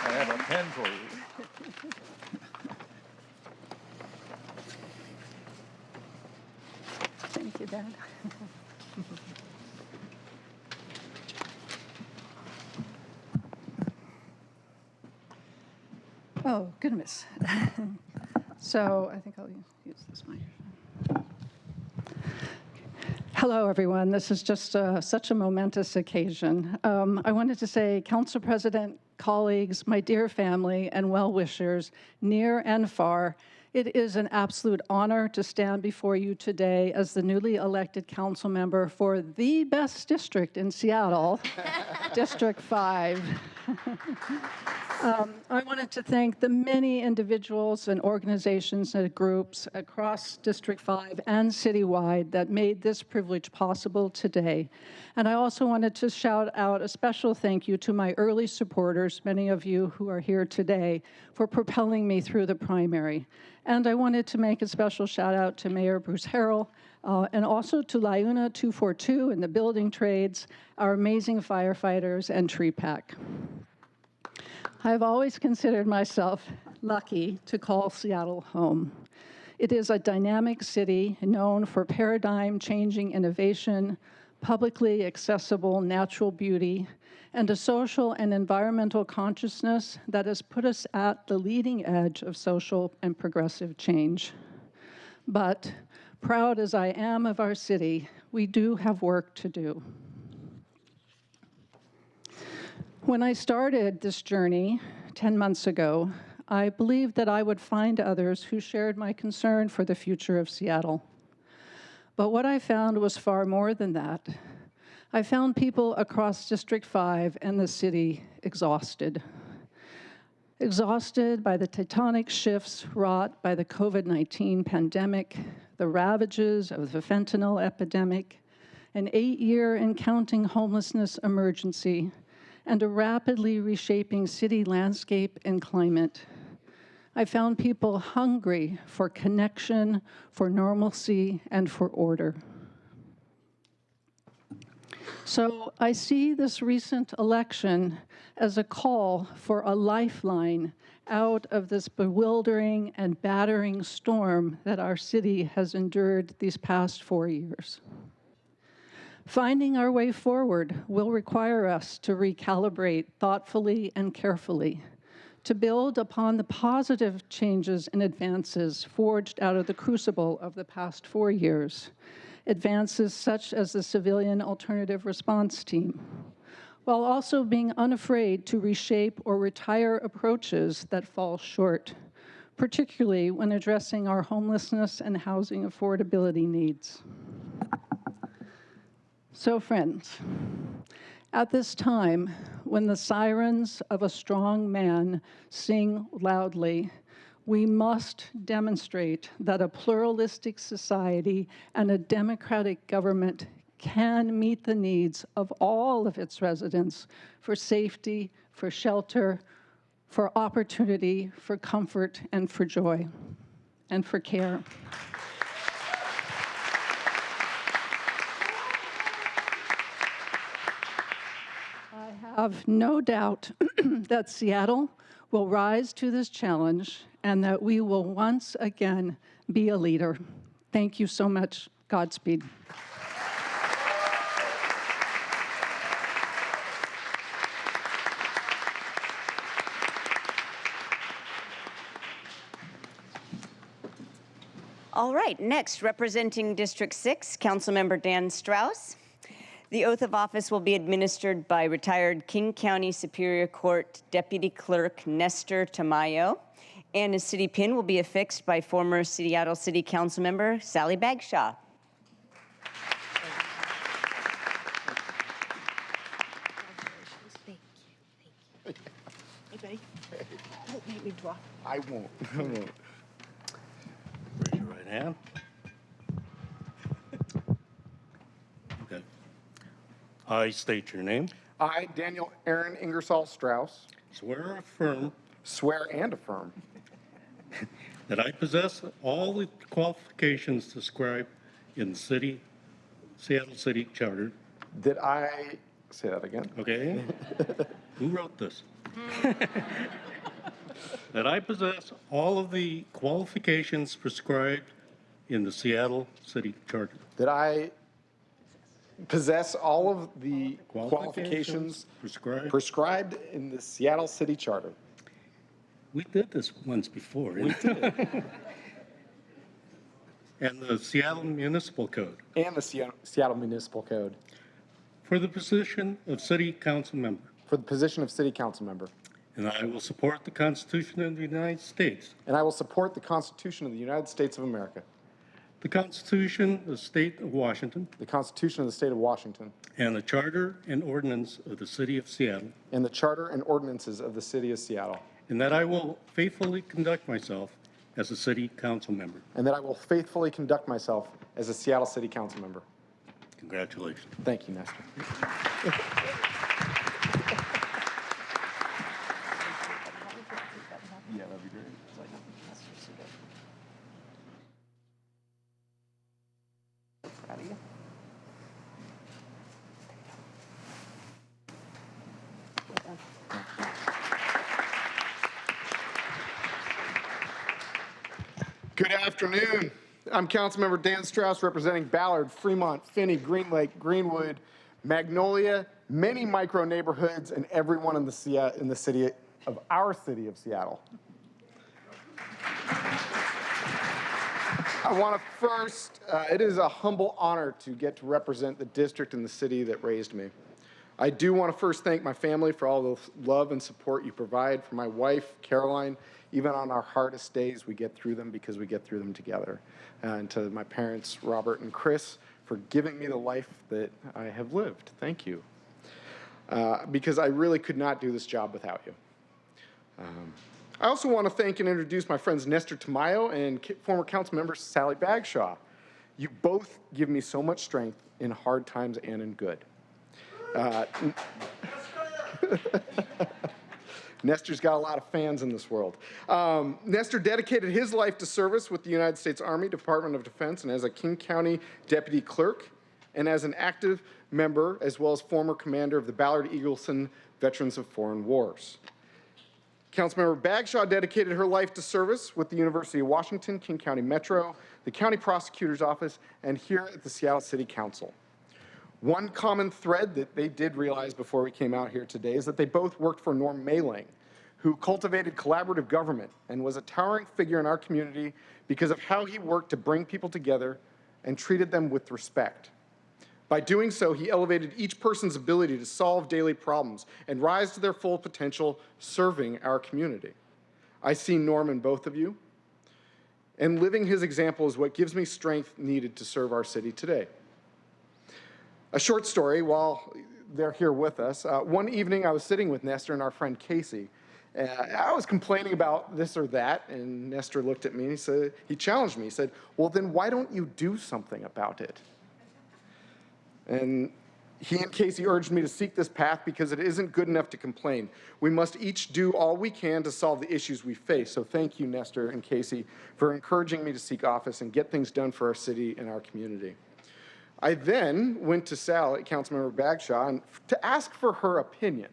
have a pen for you. Thank you, Dad. Oh, goodness. So I think I'll use this microphone. Hello, everyone. This is just such a momentous occasion. I wanted to say, Council President, colleagues, my dear family, and well-wishers, near and far, it is an absolute honor to stand before you today as the newly elected council member for the best district in Seattle, District 5. I wanted to thank the many individuals and organizations and groups across District 5 and citywide that made this privilege possible today. And I also wanted to shout out a special thank you to my early supporters, many of you who are here today, for propelling me through the primary. And I wanted to make a special shout out to Mayor Bruce Harrell, and also to Liuna 242 and the building trades, our amazing firefighters and tree pack. I've always considered myself lucky to call Seattle home. It is a dynamic city known for paradigm-changing innovation, publicly accessible natural beauty, and a social and environmental consciousness that has put us at the leading edge of social and progressive change. But proud as I am of our city, we do have work to do. When I started this journey 10 months ago, I believed that I would find others who shared my concern for the future of Seattle. But what I found was far more than that. I found people across District 5 and the city exhausted. Exhausted by the tectonic shifts wrought by the COVID-19 pandemic, the ravages of the fentanyl epidemic, an 8-year and counting homelessness emergency, and a rapidly reshaping city landscape and climate. I found people hungry for connection, for normalcy, and for order. So I see this recent election as a call for a lifeline out of this bewildering and battering storm that our city has endured these past 4 years. Finding our way forward will require us to recalibrate thoughtfully and carefully, to build upon the positive changes and advances forged out of the crucible of the past 4 years, advances such as the Civilian Alternative Response Team, while also being unafraid to reshape or retire approaches that fall short, particularly when addressing our homelessness and housing affordability needs. So friends, at this time, when the sirens of a strong man sing loudly, we must demonstrate that a pluralistic society and a democratic government can meet the needs of all of its residents for safety, for shelter, for opportunity, for comfort, and for joy, and for care. I have no doubt that Seattle will rise to this challenge and that we will once again be a leader. Thank you so much. Godspeed. All right, next, representing District 6, Councilmember Dan Strauss. The oath of office will be administered by retired King County Superior Court Deputy Clerk Nestor Tamayo, and his city pin will be affixed by former Seattle City Councilmember Sally Bagshaw. Hey, buddy. Don't make me drop. I won't. I won't. Raise your right hand. Okay. I state your name. I, Daniel Aaron Ingersoll Strauss, Swear and affirm that I possess all the qualifications described in the Seattle City Charter. that I, say that again. Okay? Who wrote this? That I possess all of the qualifications prescribed in the Seattle City Charter. That I possess all of the qualifications prescribed in the Seattle City Charter. We did this once before. We did. And the Seattle Municipal Code. And the Seattle Municipal Code. For the position of City Council Member. For the position of City Council Member. And I will support the Constitution of the United States. And I will support the Constitution of the United States of America. The Constitution of the State of Washington. The Constitution of the State of Washington. And the Charter and Ordinance of the City of Seattle. And the Charter and Ordinances of the City of Seattle. And that I will faithfully conduct myself as a City Council Member. And that I will faithfully conduct myself as a Seattle City Council Member. Congratulations. Thank you, Nestor. Yeah, that'd be great. Proud of you. Good afternoon. I'm Councilmember Dan Strauss, representing Ballard, Fremont, Finney, Green Lake, Greenwood, Magnolia, many micro neighborhoods, and everyone in the city of our city of Seattle. I want to first, it is a humble honor to get to represent the district and the city that raised me. I do want to first thank my family for all the love and support you provide, for my wife, Caroline. Even on our hardest days, we get through them because we get through them together. And to my parents, Robert and Chris, for giving me the life that I have lived. Thank you. Because I really could not do this job without you. I also want to thank and introduce my friends Nestor Tamayo and former council member Sally Bagshaw. You both give me so much strength in hard times and in good. Nestor's got a lot of fans in this world. Nestor dedicated his life to service with the United States Army, Department of Defense, and as a King County Deputy Clerk. and as an active member, as well as former commander of the Ballard Eagleson Veterans of Foreign Wars. Councilmember Bagshaw dedicated her life to service with the University of Washington, King County Metro, the County Prosecutor's Office, and here at the Seattle City Council. One common thread that they did realize before we came out here today is that they both worked for Norm Mailing, who cultivated collaborative government and was a towering figure in our community because of how he worked to bring people together and treated them with respect. By doing so, he elevated each person's ability to solve daily problems and rise to their full potential, serving our community. I see Norm in both of you, and living his example is what gives me strength needed to serve our city today. A short story while they're here with us. One evening I was sitting with Nestor and our friend Casey. I was complaining about this or that, and Nestor looked at me and he challenged me. He said, well, then why don't you do something about it? And he and Casey urged me to seek this path because it isn't good enough to complain. We must each do all we can to solve the issues we face. So thank you, Nestor and Casey, for encouraging me to seek office and get things done for our city and our community. I then went to Sally, Councilmember Bagshaw, to ask for her opinion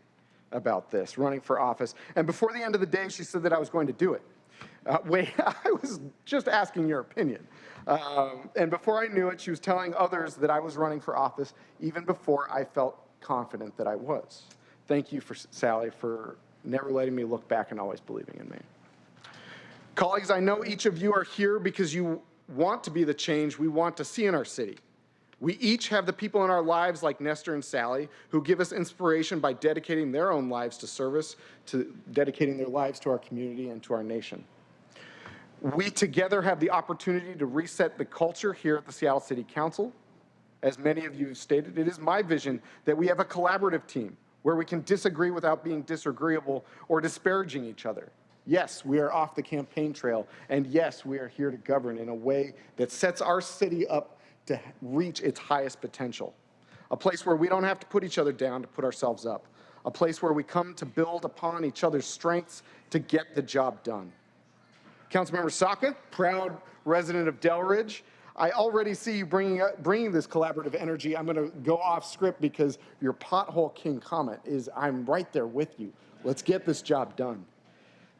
about this, running for office. And before the end of the day, she said that I was going to do it. Wait, I was just asking your opinion. And before I knew it, she was telling others that I was running for office even before I felt confident that I was. Thank you, Sally, for never letting me look back and always believing in me. Colleagues, I know each of you are here because you want to be the change we want to see in our city. We each have the people in our lives like Nestor and Sally who give us inspiration by dedicating their own lives to service, to dedicating their lives to our community and to our nation. We together have the opportunity to reset the culture here at the Seattle City Council. As many of you have stated, it is my vision that we have a collaborative team where we can disagree without being disagreeable or disparaging each other. Yes, we are off the campaign trail, and yes, we are here to govern in a way that sets our city up to reach its highest potential. A place where we don't have to put each other down to put ourselves up. A place where we come to build upon each other's strengths to get the job done. Councilmember Saka, proud resident of Delridge, I already see you bringing this collaborative energy. I'm going to go off script because your pothole king comment is, I'm right there with you. Let's get this job done.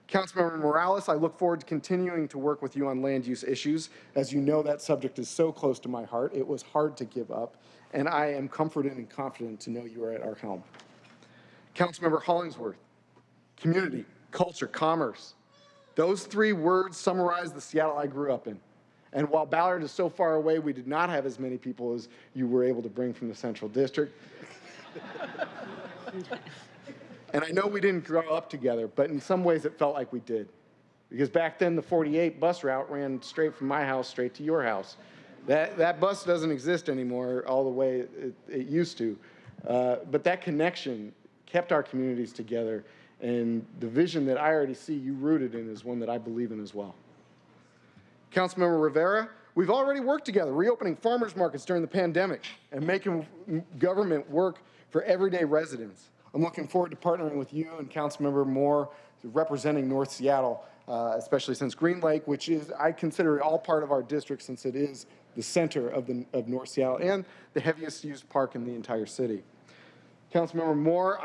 Councilmember Morales, I look forward to continuing to work with you on land use issues. As you know, that subject is so close to my heart. It was hard to give up, and I am comforted and confident to know you are at our helm. Councilmember Hollingsworth, community, culture, commerce. Those three words summarize the Seattle I grew up in. And while Ballard is so far away, we did not have as many people as you were able to bring from the Central District. And I know we didn't grow up together, but in some ways it felt like we did. Because back then the 48 bus route ran straight from my house straight to your house. That bus doesn't exist anymore all the way it used to. But that connection kept our communities together. And the vision that I already see you rooted in is one that I believe in as well. Councilmember Rivera, we've already worked together, reopening farmers markets during the pandemic and making government work for everyday residents. I'm looking forward to partnering with you and Councilmember Moore representing North Seattle, especially since Green Lake, which is, I consider it all part of our district since it is the center of North Seattle and the heaviest used park in the entire city. Councilmember Moore,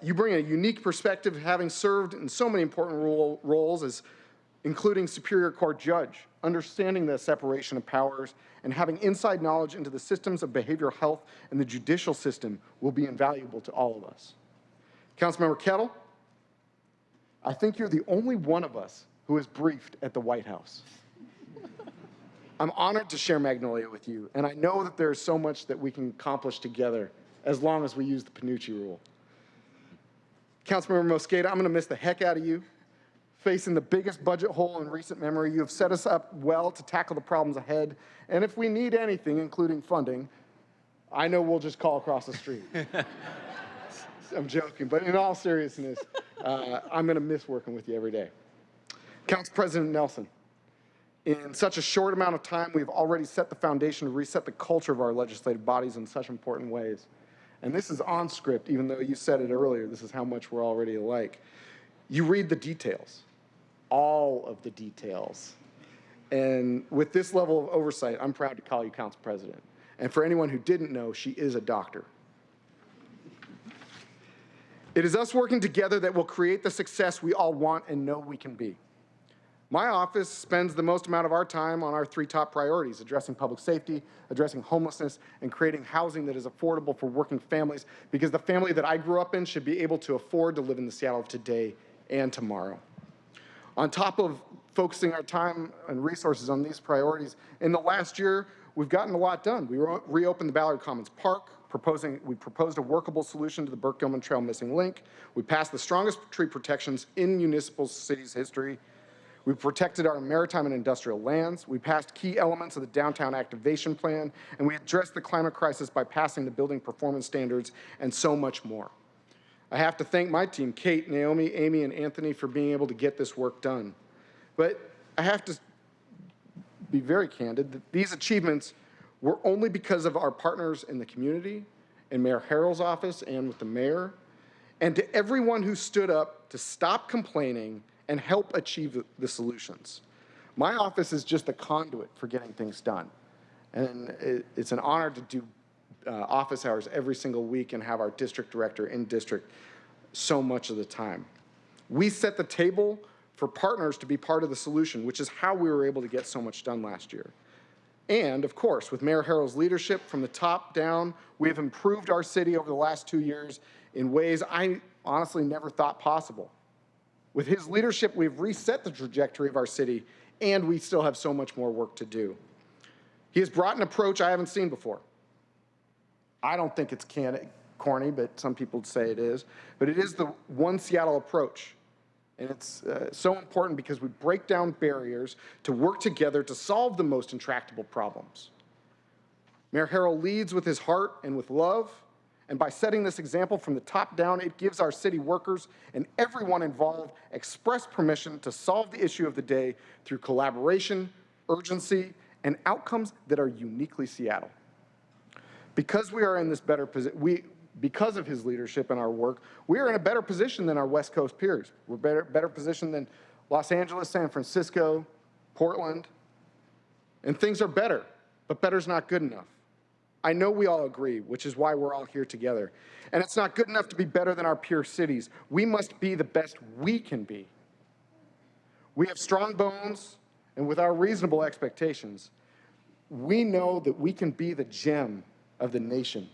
you bring a unique perspective, having served in so many important roles as including Superior Court judge, understanding the separation of powers, and having inside knowledge into the systems of behavioral health and the judicial system will be invaluable to all of us. Councilmember Kettle, I think you're the only one of us who is briefed at the White House. I'm honored to share Magnolia with you, and I know that there's so much that we can accomplish together as long as we use the Panucci rule. Councilmember Mosqueda, I'm going to miss the heck out of you. Facing the biggest budget hole in recent memory, you have set us up well to tackle the problems ahead. And if we need anything, including funding, I know we'll just call across the street. I'm joking, but in all seriousness, I'm going to miss working with you every day. Council President Nelson, in such a short amount of time, we've already set the foundation to reset the culture of our legislative bodies in such important ways. And this is on script, even though you said it earlier, this is how much we're already alike. You read the details. All of the details. And with this level of oversight, I'm proud to call you Council President. And for anyone who didn't know, she is a doctor. It is us working together that will create the success we all want and know we can be. My office spends the most amount of our time on our 3 top priorities: addressing public safety, addressing homelessness, and creating housing that is affordable for working families, because the family that I grew up in should be able to afford to live in the Seattle of today and tomorrow. On top of focusing our time and resources on these priorities, in the last year, we've gotten a lot done. We reopened the Ballard Commons Park. We proposed a workable solution to the Burke-Gilman Trail missing link. We passed the strongest tree protections in municipal cities' history. We protected our maritime and industrial lands. We passed key elements of the downtown activation plan, and we addressed the climate crisis by passing the building performance standards, and so much more. I have to thank my team, Kate, Naomi, Amy, and Anthony, for being able to get this work done. But I have to be very candid that these achievements were only because of our partners in the community, in Mayor Harrell's office, and with the mayor, and to everyone who stood up to stop complaining and help achieve the solutions. My office is just a conduit for getting things done. And it's an honor to do office hours every single week and have our district director in district so much of the time. We set the table for partners to be part of the solution, which is how we were able to get so much done last year. And of course, with Mayor Harrell's leadership from the top down, we have improved our city over the last 2 years in ways I honestly never thought possible. With his leadership, we've reset the trajectory of our city, and we still have so much more work to do. He has brought an approach I haven't seen before. I don't think it's corny, but some people say it is. But it is the One Seattle approach. And it's so important because we break down barriers to work together to solve the most intractable problems. Mayor Harrell leads with his heart and with love. And by setting this example from the top down, it gives our city workers and everyone involved express permission to solve the issue of the day through collaboration, urgency, and outcomes that are uniquely Seattle. Because we are in this better position, because of his leadership and our work, we are in a better position than our West Coast peers. We're better positioned than Los Angeles, San Francisco, Portland, and things are better, but better's not good enough. I know we all agree, which is why we're all here together. And it's not good enough to be better than our peer cities. We must be the best we can be. We have strong bones, and with our reasonable expectations, we know that we can be the gem of the nation,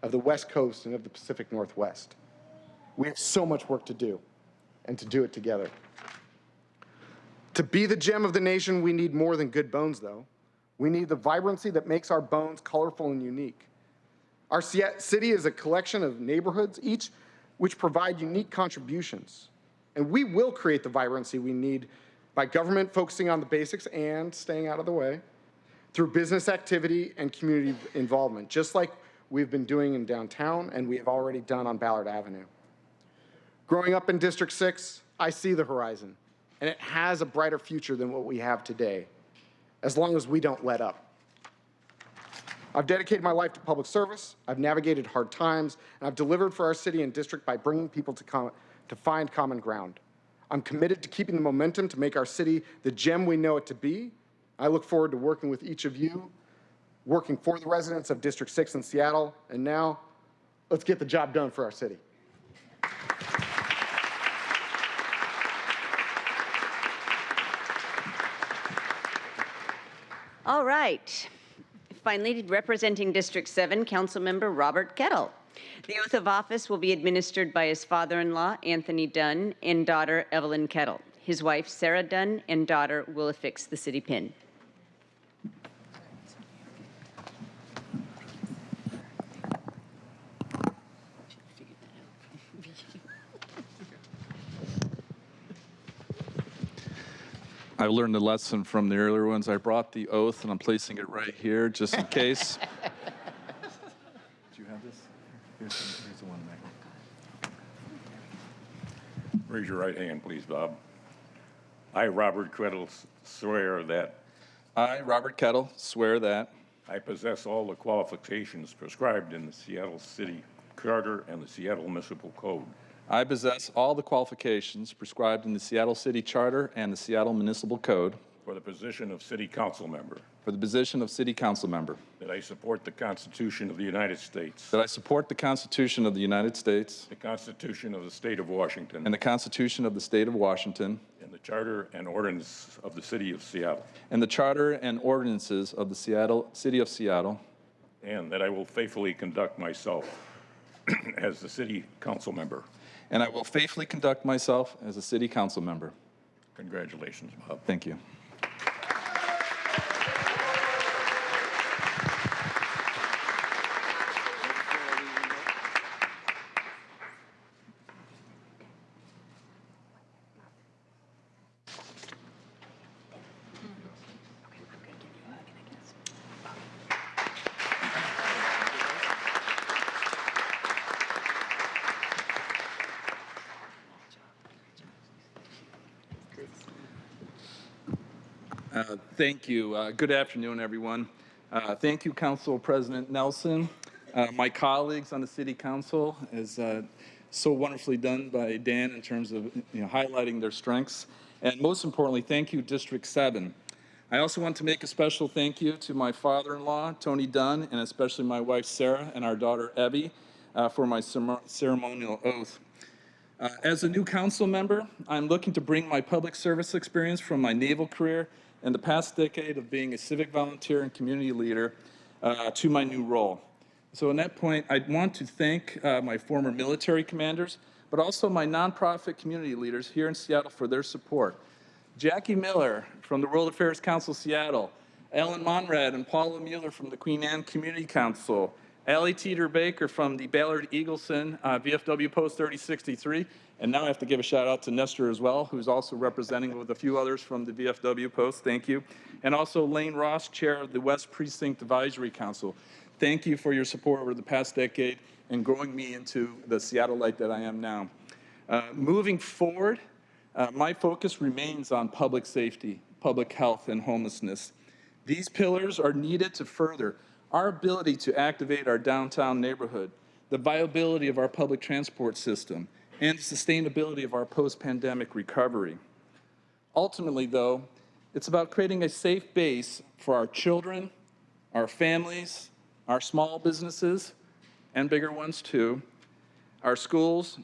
of the West Coast and of the Pacific Northwest. We have so much work to do, and to do it together. To be the gem of the nation, we need more than good bones, though. We need the vibrancy that makes our bones colorful and unique. Our city is a collection of neighborhoods, each which provide unique contributions. And we will create the vibrancy we need by government focusing on the basics and staying out of the way, through business activity and community involvement, just like we've been doing in downtown and we have already done on Ballard Avenue. Growing up in District 6, I see the horizon, and it has a brighter future than what we have today, as long as we don't let up. I've dedicated my life to public service, I've navigated hard times, and I've delivered for our city and district by bringing people to find common ground. I'm committed to keeping the momentum to make our city the gem we know it to be. I look forward to working with each of you, working for the residents of District 6 in Seattle, and now, let's get the job done for our city. All right. Finally, representing District 7, Councilmember Robert Kettle. The oath of office will be administered by his father-in-law, Anthony Dunn, and daughter, Evelyn Kettle. His wife, Sarah Dunn, and daughter will affix the city pin. I learned a lesson from the earlier ones. I brought the oath, and I'm placing it right here, just in case. Do you have this? Here's the one back. Raise your right hand, please, Bob. I, Robert Kettle, swear that I, Robert Kettle, swear that I possess all the qualifications prescribed in the Seattle City Charter and the Seattle Municipal Code. I possess all the qualifications prescribed in the Seattle City Charter and the Seattle Municipal Code. for the position of City Council Member, for the position of City Council Member, that I support the Constitution of the United States, that I support the Constitution of the United States, the Constitution of the State of Washington, and the Constitution of the State of Washington, and the Charter and ordinance of the City of Seattle, and the Charter and ordinances of the City of Seattle, and that I will faithfully conduct myself as the City Council Member. and I will faithfully conduct myself as a City Council Member. Congratulations, Bob. Thank you. Thank you. Good afternoon, everyone. Thank you, Council President Nelson. My colleagues on the City Council, as so wonderfully done by Dan in terms of highlighting their strengths. And most importantly, thank you, District 7. I also want to make a special thank you to my father-in-law, Tony Dunn, and especially my wife, Sarah, and our daughter, Evie, for my ceremonial oath. As a new council member, I'm looking to bring my public service experience from my naval career and the past decade of being a civic volunteer and community leader to my new role. So on that point, I want to thank my former military commanders, but also my nonprofit community leaders here in Seattle for their support. Jackie Miller from the World Affairs Council Seattle, Ellen Monrad and Paula Mueller from the Queen Anne Community Council, Allie Teeter Baker from the Ballard Eagleson VFW Post 3063, and now I have to give a shout out to Nestor as well, who's also representing with a few others from the VFW Post, thank you. And also Lane Ross, Chair of the West Precinct Advisory Council. Thank you for your support over the past decade and growing me into the Seattleite that I am now. Moving forward, my focus remains on public safety, public health, and homelessness. These pillars are needed to further our ability to activate our downtown neighborhood, the viability of our public transport system, and the sustainability of our post-pandemic recovery. Ultimately, though, it's about creating a safe base for our children, our families, our small businesses, and bigger ones too, our schools,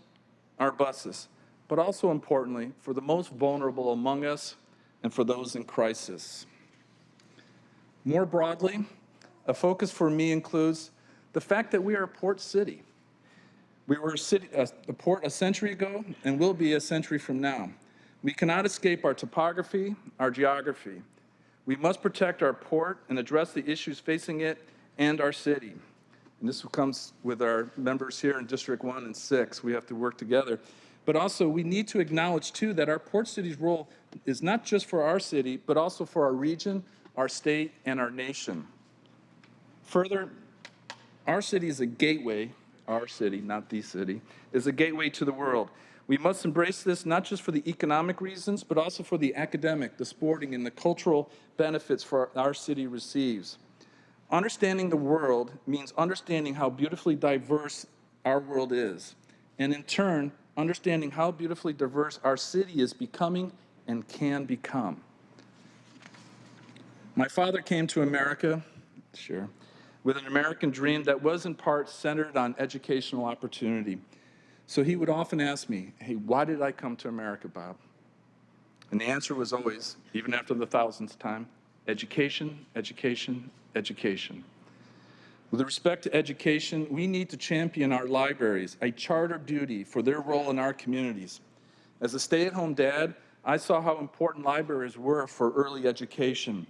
our buses, but also importantly, for the most vulnerable among us and for those in crisis. More broadly, a focus for me includes the fact that we are a port city. We were a port a century ago and will be a century from now. We cannot escape our topography, our geography. We must protect our port and address the issues facing it and our city. And this comes with our members here in District 1 and 6. We have to work together. But also, we need to acknowledge, too, that our port city's role is not just for our city, but also for our region, our state, and our nation. Further, our city is a gateway, our city, not the city, is a gateway to the world. We must embrace this not just for the economic reasons, but also for the academic, the sporting, and the cultural benefits our city receives. Understanding the world means understanding how beautifully diverse our world is, and in turn, understanding how beautifully diverse our city is becoming and can become. My father came to America, with an American dream that was in part centered on educational opportunity. So he would often ask me, hey, why did I come to America, Bob? And the answer was always, even after the thousandth time, education, education, education. With respect to education, we need to champion our libraries, a charter duty for their role in our communities. As a stay-at-home dad, I saw how important libraries were for early education,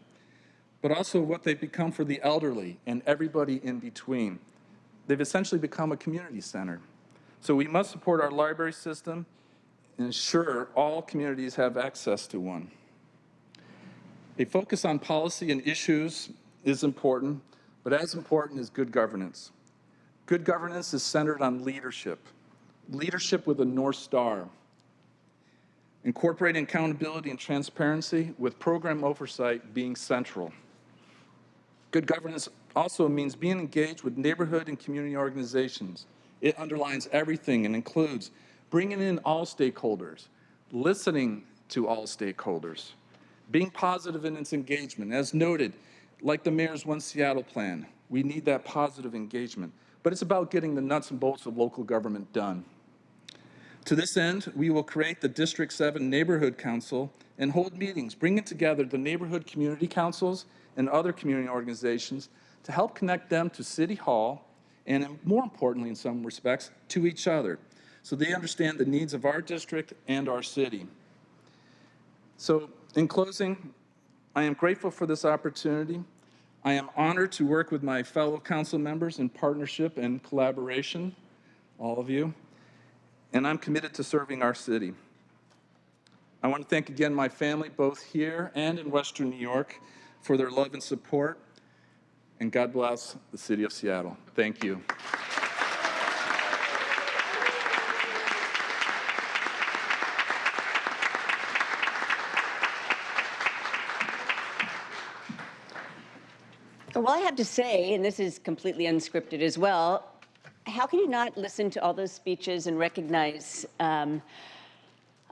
but also what they've become for the elderly and everybody in between. They've essentially become a community center. So we must support our library system and ensure all communities have access to one. A focus on policy and issues is important, but as important is good governance. Good governance is centered on leadership with a North Star, incorporating accountability and transparency with program oversight being central. Good governance also means being engaged with neighborhood and community organizations. It underlines everything and includes bringing in all stakeholders, listening to all stakeholders, Being positive in its engagement. As noted, like the Mayor's One Seattle plan, we need that positive engagement. But it's about getting the nuts and bolts of local government done. To this end, we will create the District 7 Neighborhood Council and hold meetings, bringing together the neighborhood community councils and other community organizations to help connect them to City Hall and, more importantly, in some respects, to each other, so they understand the needs of our district and our city. So, in closing, I am grateful for this opportunity. I am honored to work with my fellow council members in partnership and collaboration, all of you, and I'm committed to serving our city. I want to thank again my family, both here and in Western New York, for their love and support, and God bless the city of Seattle. Thank you. Well, I have to say, and this is completely unscripted as well, how can you not listen to all those speeches and recognize, I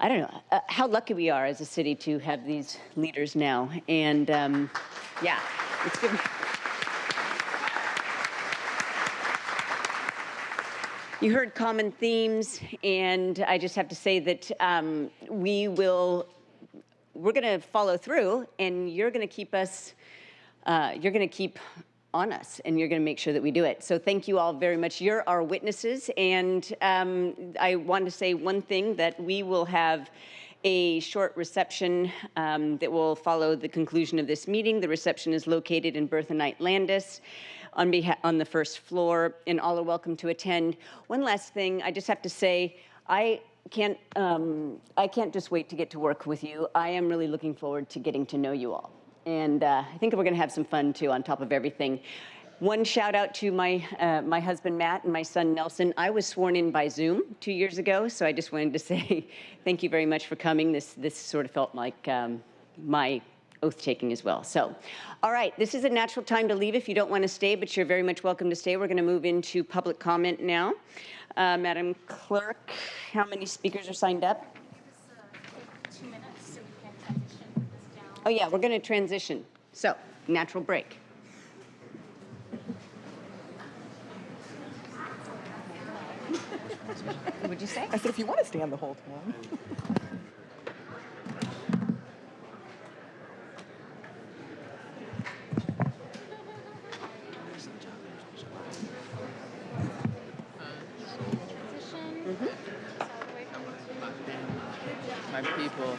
don't know, how lucky we are as a city to have these leaders now. And yeah, it's good. You heard common themes, and I just have to say that we're going to follow through, and you're going to keep us, you're going to keep on us, and you're going to make sure that we do it. So thank you all very much. You're our witnesses, and I want to say one thing, that we will have a short reception that will follow the conclusion of this meeting. The reception is located in Bertha Knight Landis on the first floor, and all are welcome to attend. One last thing, I just have to say, I can't just wait to get to work with you. I am really looking forward to getting to know you all. And I think we're going to have some fun, too, on top of everything. One shout out to my husband, Matt, and my son, Nelson. I was sworn in by Zoom 2 years ago, so I just wanted to say thank you very much for coming. This sort of felt like my oath-taking as well. So, all right, this is a natural time to leave if you don't want to stay, but you're very much welcome to stay. We're going to move into public comment now. Madam Clerk, how many speakers are signed up? 2 minutes so we can transition this down. Oh, yeah, we're going to transition. So, natural break. What'd you say? I said, if you want to stand the whole time. My people.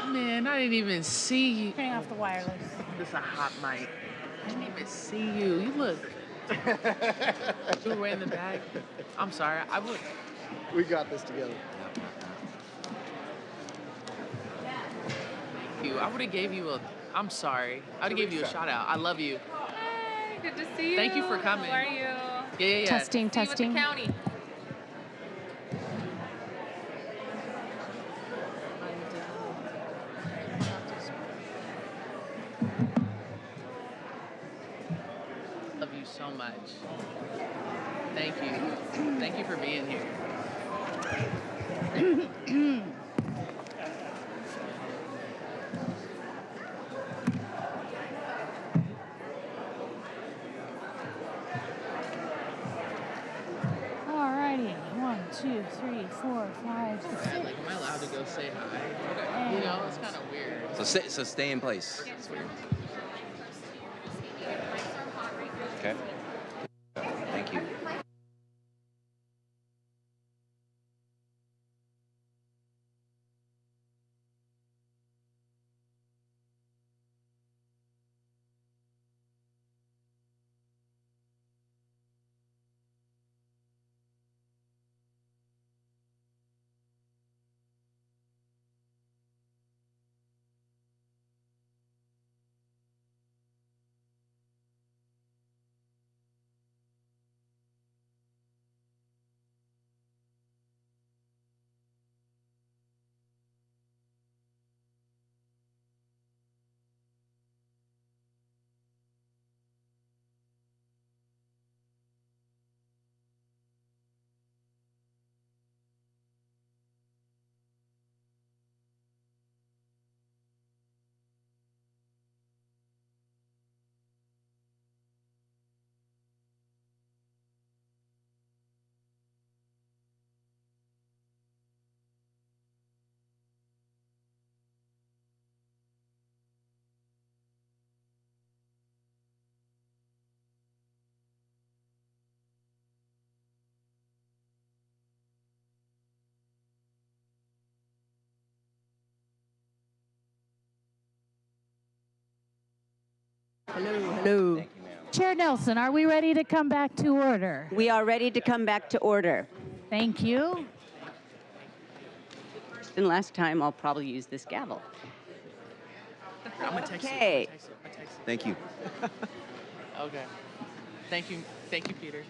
Man, I didn't even see you. Turning off the wireless. This is a hot mic. I didn't even see you. You look. You were in the back. I'm sorry. I would. We got this together. I would have gave you a. I'm sorry. I would have gave you a shout out. I love you. Hey, good to see you. Thank you for coming. How are you? Yeah. Testing. See you at the county. Love you so much. Thank you. Thank you for being here. Alrighty. 1, 2, 3, 4, 5, 6. Like, am I allowed to go say hi? You know, it's kind of weird. So stay in place. It's weird. Okay. Thank you. Hello. Chair Nelson, are we ready to come back to order? We are ready to come back to order. Thank you. And last time, I'll probably use this gavel. I'm gonna text Okay. you. I'm gonna text you. Thank you. Okay. Thank you, Peter.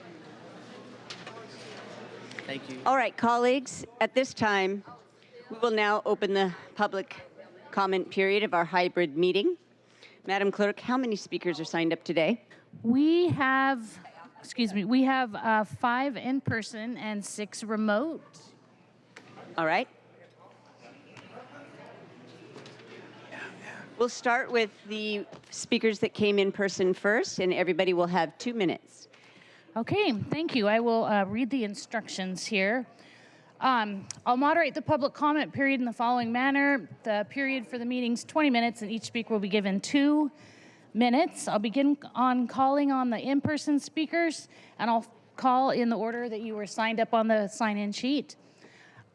Thank you. All right, colleagues, at this time, we will now open the public comment period of our hybrid meeting. Madam Clerk, how many speakers are signed up today? We have 5 in person and 6 remote. All right. We'll start with the speakers that came in person first, and everybody will have 2 minutes. Okay, thank you. I will read the instructions here. I'll moderate the public comment period in the following manner. The period for the meeting's 20 minutes, and each speaker will be given 2 minutes. I'll begin on calling on the in-person speakers, and I'll call in the order that you were signed up on the sign-in sheet.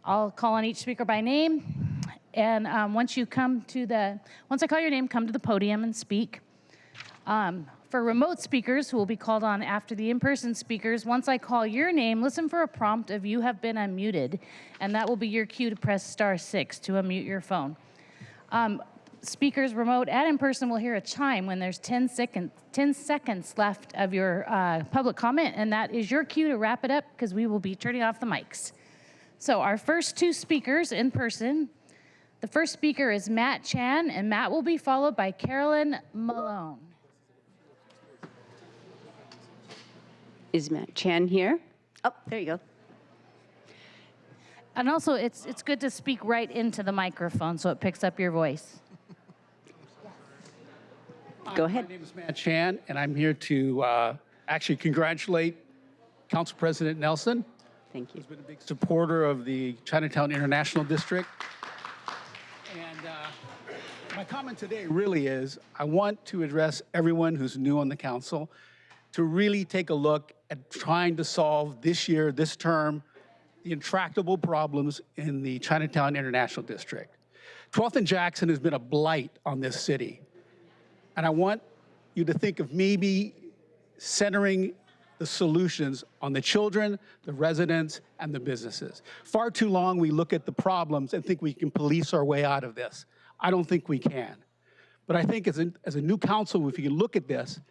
I'll call on each speaker by name, and once I call your name, come to the podium and speak. For remote speakers who will be called on after the in-person speakers, once I call your name, listen for a prompt of you have been unmuted, and that will be your cue to press *6 to unmute your phone. Speakers remote and in person will hear a chime when there's 10 seconds left of your public comment, and that is your cue to wrap it up because we will be turning off the mics. So our first 2 speakers in person, the first speaker is Matt Chan, and Matt will be followed by Carolyn Malone. Is Matt Chan here? Oh, there you go. And also, it's good to speak right into the microphone so it picks up your voice. Go ahead. My name is Matt Chan, and I'm here to actually congratulate Council President Nelson. Thank you. He's been a big supporter of the Chinatown International District. And my comment today really is I want to address everyone who's new on the council to really take a look at trying to solve this year, this term, the intractable problems in the Chinatown International District. 12th and Jackson has been a blight on this city. And I want you to think of maybe centering the solutions on the children, the residents, and the businesses. Far too long we look at the problems and think we can police our way out of this. I don't think we can. But I think as a new council, if you can look at this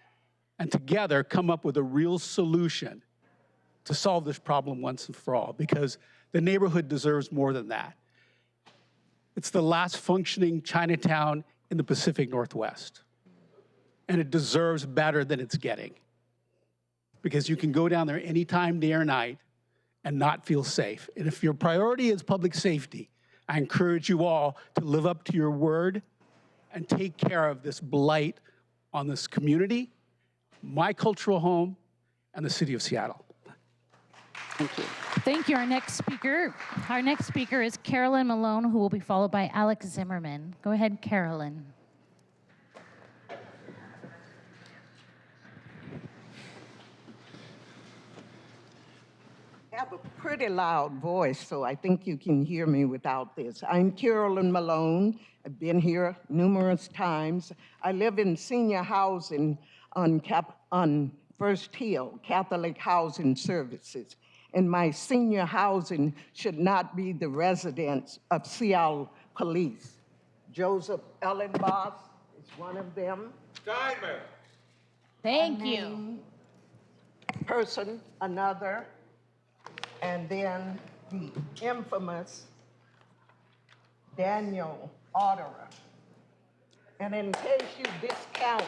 and together come up with a real solution to solve this problem once and for all, because the neighborhood deserves more than that. It's the last functioning Chinatown in the Pacific Northwest. And it deserves better than it's getting. Because you can go down there anytime, day or night, and not feel safe. And if your priority is public safety, I encourage you all to live up to your word and take care of this blight on this community, my cultural home, and the city of Seattle. Thank you. Thank you. Our next speaker is Carolyn Malone, who will be followed by Alex Zimmerman. Go ahead, Carolyn. I have a pretty loud voice, so I think you can hear me without this. I'm Carolyn Malone. I've been here numerous times. I live in senior housing on First Hill, Catholic Housing Services. And my senior housing should not be the residence of Seattle Police. Joseph Ellenboss is one of them. Diamond. Thank you. Person, another. And then the infamous Daniel Otterer. And in case you discount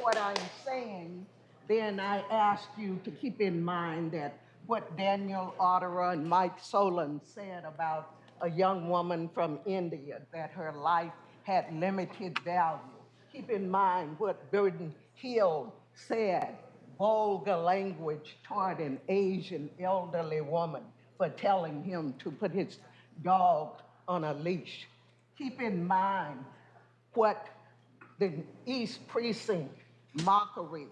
what I'm saying, then I ask you to keep in mind that what Daniel Otterer and Mike Solon said about a young woman from India, that her life had limited value. Keep in mind what Burden Hill said, vulgar language toward an Asian elderly woman for telling him to put his dog on a leash. Keep in mind what the East Precinct mockery,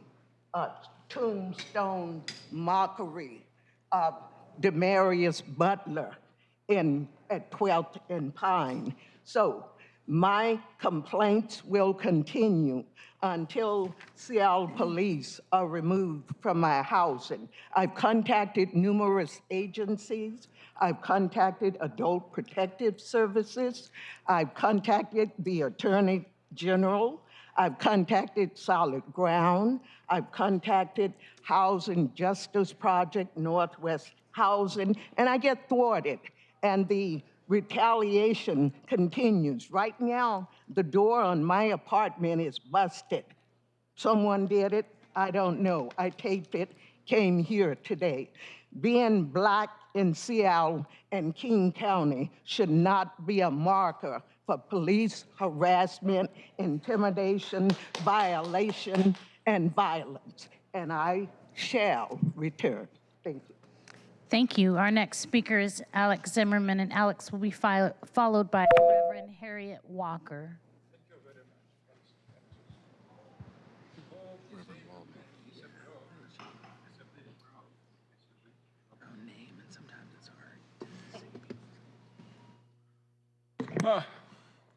tombstone mockery of Demarius Butler at 12th and Pine. So My complaints will continue until Seattle police are removed from my housing. I've contacted numerous agencies. I've contacted Adult Protective Services. I've contacted the Attorney General. I've contacted Solid Ground. I've contacted Housing Justice Project, Northwest Housing, and I get thwarted. And the retaliation continues. Right now, the door on my apartment is busted. Someone did it, I don't know. I taped it, came here today. Being Black in Seattle and King County should not be a marker for police harassment, intimidation, violation, and violence. And I shall return. Thank you. Thank you. Our next speaker is Alex Zimmerman, and Alex will be followed by Reverend Harriet Walker.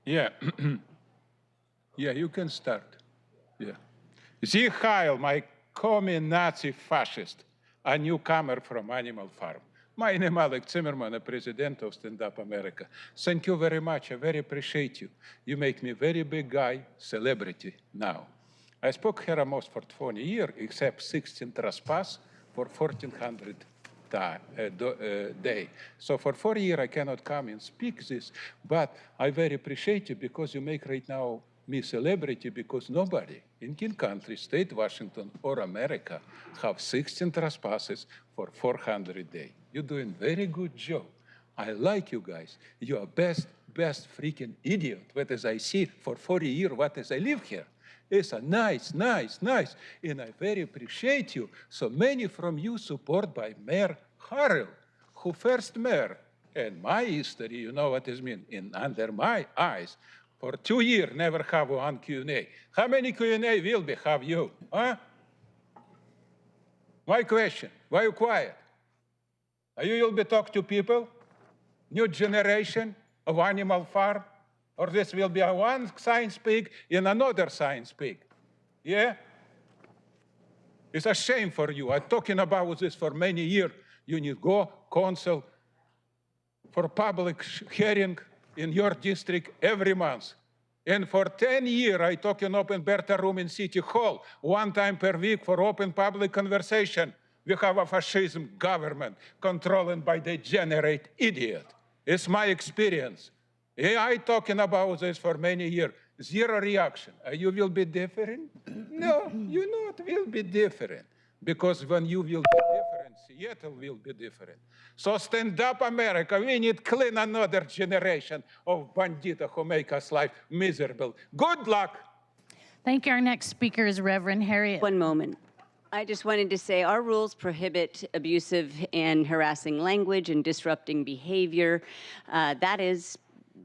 Yeah. Yeah, you can start. Yeah. Sie Heil, my commie Nazi fascist, a newcomer from Animal Farm. My name is Alex Zimmerman, a president of Stand Up America. Thank you very much. I very appreciate you. You make me very big guy, celebrity now. I spoke here almost for 20 years, except 16 trespass for 1,400 day. So for 4 years, I cannot come and speak this, but I very appreciate you because you make right now me celebrity because nobody in King Country, State Washington, or America have 16 trespasses for 400 days. You're doing very good job. I like you guys. You are best freaking idiot. What as I see for 40 years, what as I live here. It's a nice. And I very appreciate you. So many from you support by Mayor Harrell, who first mayor. And my history, you know what it means, under my eyes, for 2 years, never have one Q&A. How many Q&A will be have you, huh? My question, why you quiet? Are you will be talk to people, new generation of Animal Farm, or this will be a one science pig and another science pig, yeah? It's a shame for you. I'm talking about this for many years. You need go council for public hearing in your district every month. And for 10 years, I talk in open Bertha room in City Hall, 1 time per week for open public conversation. We have a fascism government controlled by degenerate idiot. It's my experience. I talking about this for many years. Zero reaction. You will be different? No, you not will be different. Because when you will be different, Seattle will be different. So stand up, America. We need clean another generation of bandita who make us life miserable. Good luck. Thank you. Our next speaker is Reverend Harriet. One moment. I just wanted to say our rules prohibit abusive and harassing language and disrupting behavior.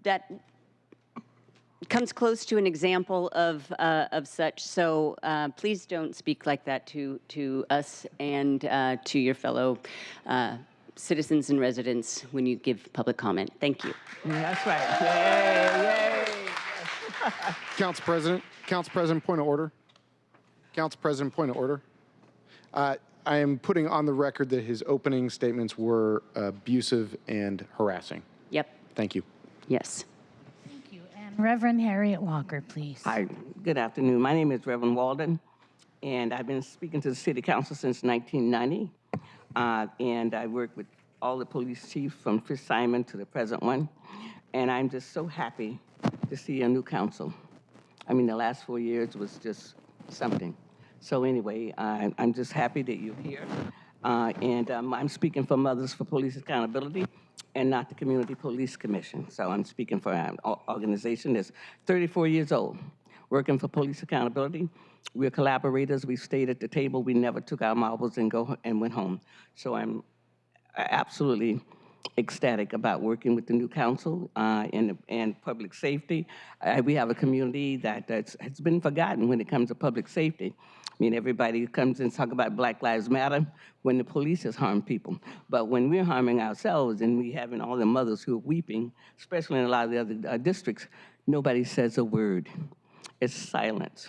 That comes close to an example of such. So please don't speak like that to us and to your fellow citizens and residents when you give public comment. Thank you. That's right. Yay, yay. Council President, point of order. Council President, point of order. I am putting on the record that his opening statements were abusive and harassing. Yep. Thank you. Yes. Thank you. And Reverend Harriet Walker, please. Hi, good afternoon. My name is Reverend Walden, and I've been speaking to the City Council since 1990. And I work with all the police chiefs from Fish Simon to the present one. And I'm just so happy to see a new council. I mean, the last 4 years was just something. So anyway, I'm just happy that you're here. And I'm speaking for Mothers for Police Accountability and not the Community Police Commission. So I'm speaking for an organization that's 34 years old, working for police accountability. We're collaborators. We stayed at the table. We never took our marbles and went home. So I'm absolutely ecstatic about working with the new council and public safety. We have a community that's been forgotten when it comes to public safety. I mean, everybody comes and talk about Black Lives Matter when the police has harmed people. But when we're harming ourselves and we having all the mothers who are weeping, especially in a lot of the other districts, Nobody says a word. It's silence.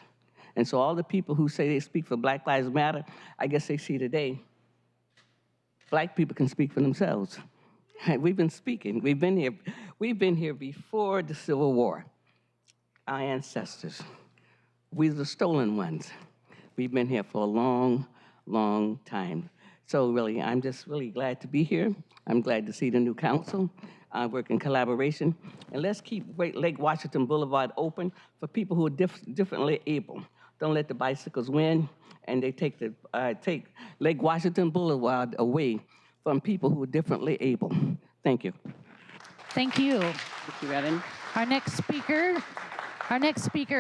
And so all the people who say they speak for Black Lives Matter, I guess they see today, Black people can speak for themselves. We've been speaking. We've been here before the Civil War. Our ancestors. We're the stolen ones. We've been here for a long, long time. So really, I'm just really glad to be here. I'm glad to see the new council. Work in collaboration. And let's keep Lake Washington Boulevard open for people who are differently able. Don't let the bicycles win, and they take Lake Washington Boulevard away from people who are differently able. Thank you. Thank you. Thank you, Evan. Our next speaker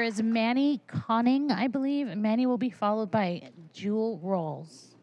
is Manny Conning, I believe. Manny will be followed by Jewel Rolls.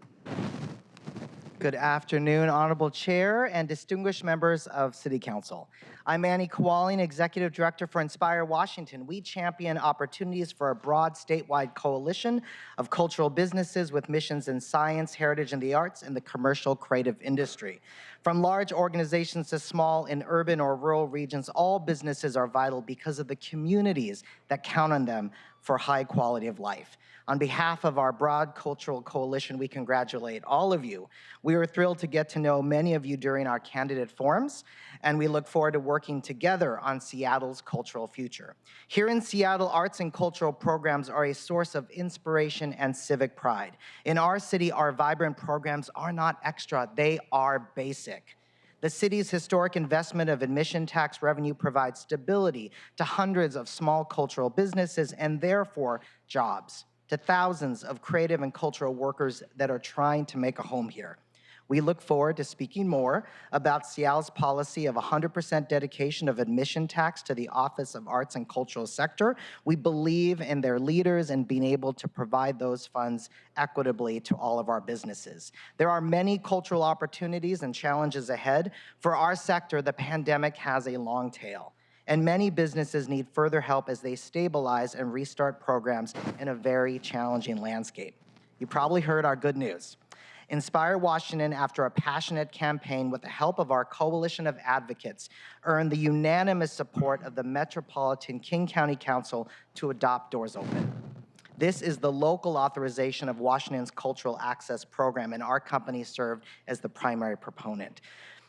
Good afternoon, Honorable Chair and distinguished members of City Council. I'm Manny Kowalin, Executive Director for Inspire Washington. We champion opportunities for a broad statewide coalition of cultural businesses with missions in science, heritage, and the arts, and the commercial creative industry. From large organizations to small in urban or rural regions, all businesses are vital because of the communities that count on them for high quality of life. On behalf of our broad cultural coalition, we congratulate all of you. We were thrilled to get to know many of you during our candidate forums, and we look forward to working together on Seattle's cultural future. Here in Seattle, arts and cultural programs are a source of inspiration and civic pride. In our city, our vibrant programs are not extra, they are basic. The city's historic investment of admission tax revenue provides stability to hundreds of small cultural businesses and therefore jobs to thousands of creative and cultural workers that are trying to make a home here. We look forward to speaking more about Seattle's policy of 100% dedication of admission tax to the Office of Arts and Cultural Sector. We believe in their leaders and being able to provide those funds equitably to all of our businesses. There are many cultural opportunities and challenges ahead. For our sector, the pandemic has a long tail, and many businesses need further help as they stabilize and restart programs in a very challenging landscape. You probably heard our good news. Inspire Washington, after a passionate campaign with the help of our coalition of advocates, earned the unanimous support of the Metropolitan King County Council to adopt Doors Open. This is the local authorization of Washington's Cultural Access Program, and our company served as the primary proponent.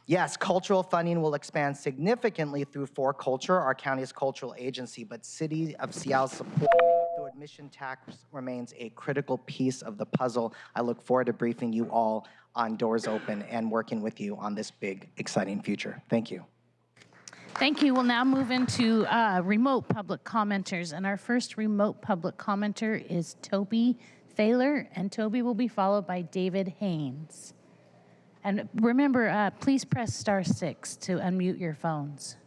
Yes, cultural funding will expand significantly through For Culture, our county's cultural agency, but City of Seattle's support through admission tax remains a critical piece of the puzzle. I look forward to briefing you all on Doors Open and working with you on this big, exciting future. Thank you. Thank you. We'll now move into remote public commenters, and our first remote public commenter is Toby Thaler, and Toby will be followed by David Haynes. And remember, please press *6 to unmute your phones.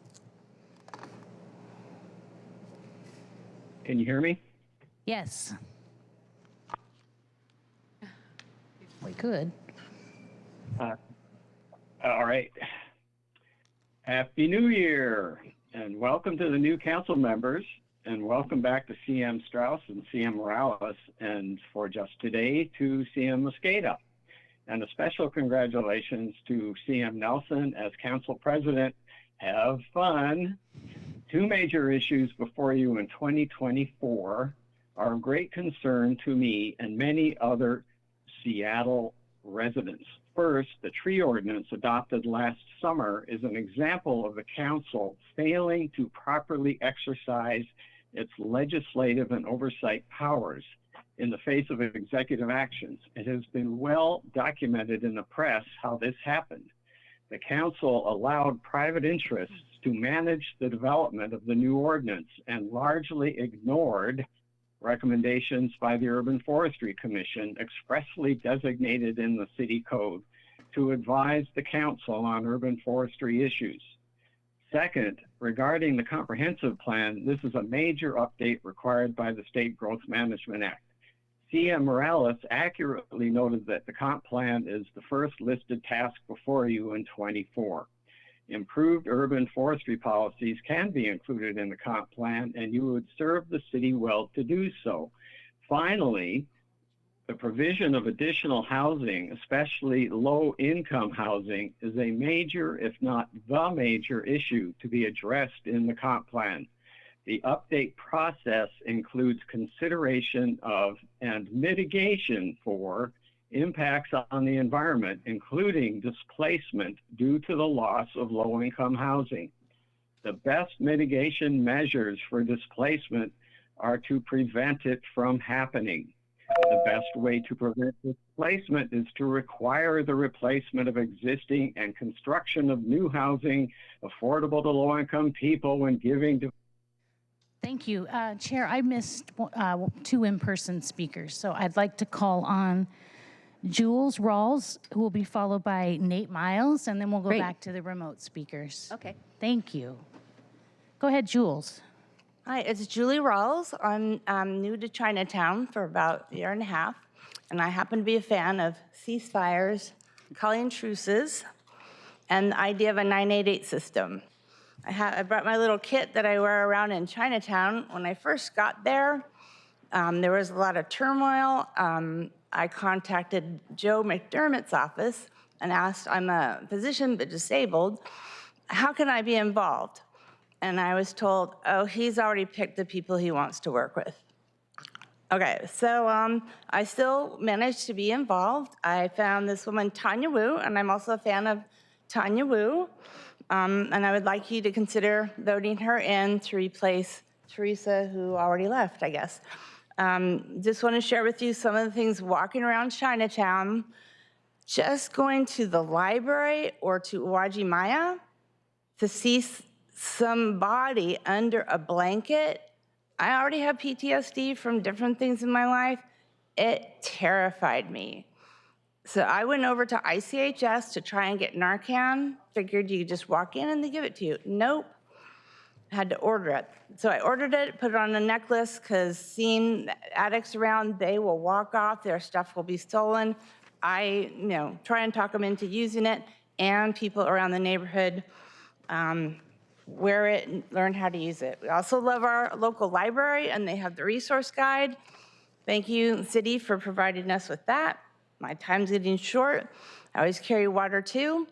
Can you hear me? Yes. We could. All right. Happy New Year, and welcome to the new council members, and welcome back to CM Strauss and CM Morales, and for just today to CM Mosqueda. And a special congratulations to CM Nelson as council president. Have fun. Two major issues before you in 2024 are of great concern to me and many other Seattle residents. First, the tree ordinance adopted last summer is an example of the council failing to properly exercise its legislative and oversight powers in the face of executive actions. It has been well documented in the press how this happened. The council allowed private interests to manage the development of the new ordinance and largely ignored recommendations by the Urban Forestry Commission expressly designated in the city code to advise the council on urban forestry issues. Second, regarding the comprehensive plan, this is a major update required by the State Growth Management Act. CM Morales accurately noted that the comp plan is the first listed task before you in 24. Improved urban forestry policies can be included in the comp plan, and you would serve the city well to do so. Finally, the provision of additional housing, especially low-income housing, is a major, if not the major issue to be addressed in the comp plan. The update process includes consideration of and mitigation for impacts on the environment, including displacement due to the loss of low-income housing. The best mitigation measures for displacement are to prevent it from happening. The best way to prevent displacement is to require the replacement of existing and construction of new housing affordable to low-income people when giving to. Thank you. Chair, I missed 2 in-person speakers, so I'd like to call on Jules Rawls, who will be followed by Nate Miles, and then we'll go back to the remote speakers. Okay. Thank you. Go ahead, Jules. Hi, it's Julie Rawls. I'm new to Chinatown for about a year and a half, and I happen to be a fan of ceasefires, calling truces, and the idea of a 988 system. I brought my little kit that I wear around in Chinatown. When I first got there, there was a lot of turmoil. I contacted Joe McDermott's office and asked, I'm a physician but disabled, how can I be involved? And I was told, oh, he's already picked the people he wants to work with. Okay, so I still managed to be involved. I found this woman, Tanya Wu, and I'm also a fan of Tanya Wu. And I would like you to consider voting her in to replace Teresa, who already left, I guess. Just want to share with you some of the things walking around Chinatown, just going to the library or to Uwajimaya to see somebody under a blanket. I already have PTSD from different things in my life. It terrified me. So I went over to ICHS to try and get Narcan. Figured you could just walk in and they give it to you. Nope. Had to order it. So I ordered it, put it on a necklace, because seeing addicts around, they will walk off, their stuff will be stolen. I, try and talk them into using it, and people around the neighborhood wear it and learn how to use it. We also love our local library, and they have the resource guide. Thank you, City, for providing us with that. My time's getting short. I always carry water too.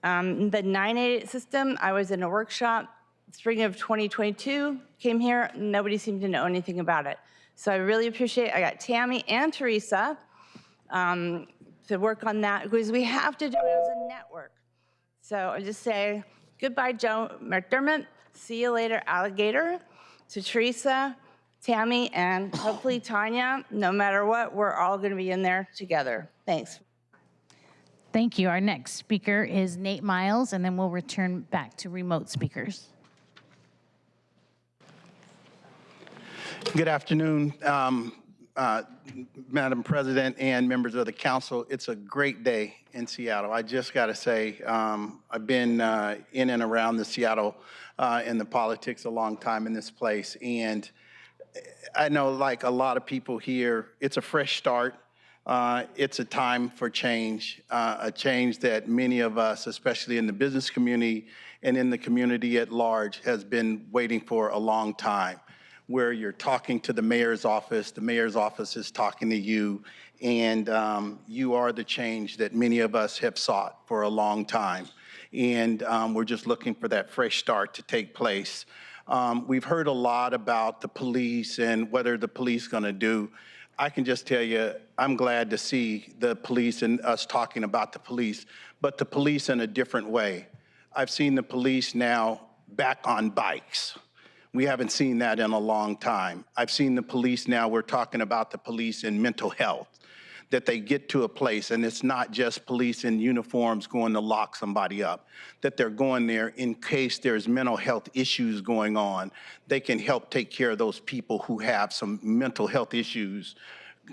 The 988 system, I was in a workshop spring of 2022, came here, nobody seemed to know anything about it. So I really appreciate, I got Tammy and Teresa to work on that, because we have to do it as a network. So I just say, goodbye, Joe McDermott. See you later, alligator. To Teresa, Tammy, and hopefully Tanya, no matter what, we're all gonna be in there together. Thanks. Thank you. Our next speaker is Nate Miles, and then we'll return back to remote speakers. Good afternoon, Madam President and members of the council. It's a great day in Seattle. I just got to say, I've been in and around the Seattle in the politics a long time in this place, and I know, like a lot of people here, it's a fresh start. It's a time for change, a change that many of us, especially in the business community and in the community at large, has been waiting for a long time, where you're talking to the mayor's office is talking to you, and you are the change that many of us have sought for a long time. And we're just looking for that fresh start to take place. We've heard a lot about the police and whether the police gonna do. I can just tell you, I'm glad to see the police and us talking about the police, but the police in a different way. I've seen the police now back on bikes. We haven't seen that in a long time. I've seen the police now, we're talking about the police in mental health, that they get to a place, and it's not just police in uniforms going to lock somebody up, that they're going there in case there's mental health issues going on. They can help take care of those people who have some mental health issues.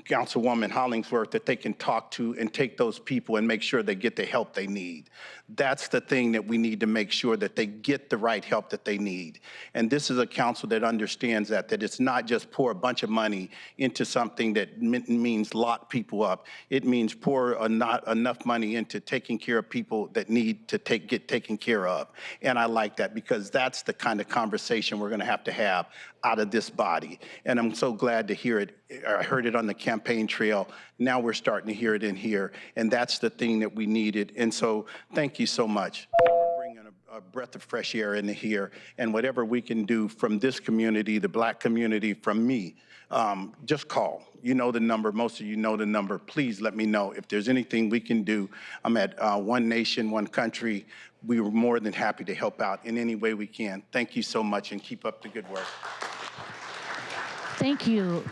Councilwoman Hollingsworth, that they can talk to and take those people and make sure they get the help they need. That's the thing that we need to make sure that they get the right help that they need. And this is a council that understands that it's not just pour a bunch of money into something that means lock people up. It means pour not enough money into taking care of people that need to get taken care of. And I like that, because that's the kind of conversation we're gonna have to have out of this body. And I'm so glad to hear it. I heard it on the campaign trail. Now we're starting to hear it in here. And that's the thing that we needed. And so thank you so much for bringing a breath of fresh air in here, and whatever we can do from this community, the Black community, from me, just call. You know the number. Most of you know the number. Please let me know if there's anything we can do. I'm at One Nation, One Country. We were more than happy to help out in any way we can. Thank you so much, and keep up the good work. Thank you.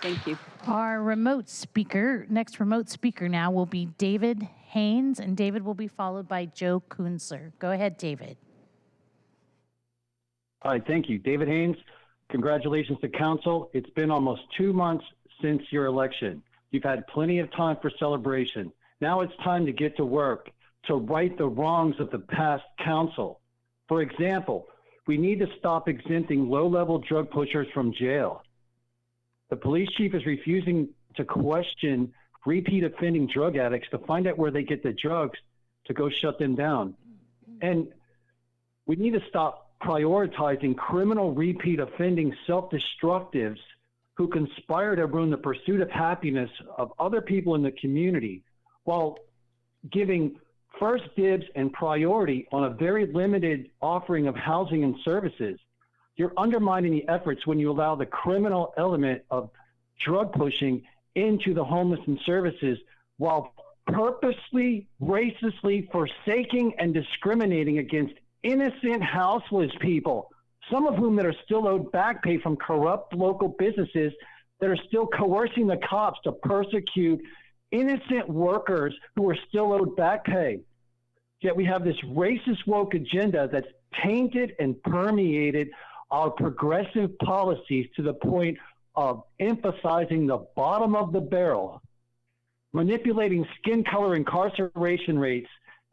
Thank you. Our next remote speaker now will be David Haynes, and David will be followed by Joe Kunzler. Go ahead, David. Hi, thank you. David Haynes, congratulations to council. It's been almost 2 months since your election. You've had plenty of time for celebration. Now it's time to get to work to right the wrongs of the past council. For example, we need to stop exempting low-level drug pushers from jail. The police chief is refusing to question repeat offending drug addicts to find out where they get the drugs to go shut them down. And we need to stop prioritizing criminal repeat offending self-destructives who conspire to ruin the pursuit of happiness of other people in the community while giving first dibs and priority on a very limited offering of housing and services. You're undermining the efforts when you allow the criminal element of drug pushing into the homeless and services while purposely, racistly forsaking and discriminating against innocent houseless people, some of whom that are still owed back pay from corrupt local businesses that are still coercing the cops to persecute innocent workers who are still owed back pay. Yet we have this racist woke agenda that's tainted and permeated our progressive policies to the point of emphasizing the bottom of the barrel, manipulating skin color incarceration rates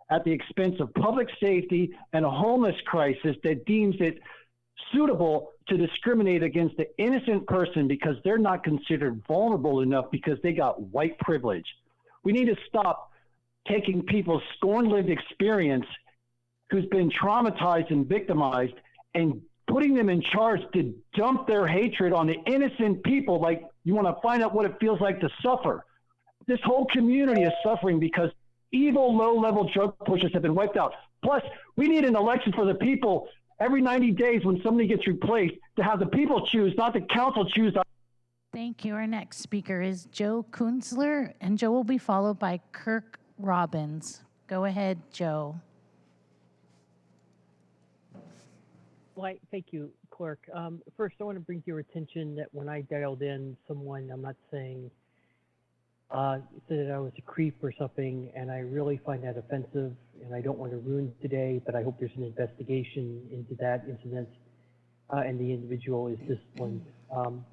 at the expense of public safety and a homeless crisis that deems it suitable to discriminate against the innocent person because they're not considered vulnerable enough because they got white privilege. We need to stop taking people's scorn-lived experience who's been traumatized and victimized and putting them in charge to dump their hatred on the innocent people like you want to find out what it feels like to suffer. This whole community is suffering because evil low-level drug pushers have been wiped out. Plus, we need an election for the people every 90 days when somebody gets replaced to have the people choose, not the council choose. Thank you. Our next speaker is Joe Kunzler, and Joe will be followed by Kirk Robbins. Go ahead, Joe. Well, thank you, Clerk. First, I want to bring to your attention that when I dialed in, someone, I'm not saying, said that I was a creep or something, and I really find that offensive, and I don't want to ruin today, but I hope there's an investigation into that incident, and the individual is disciplined.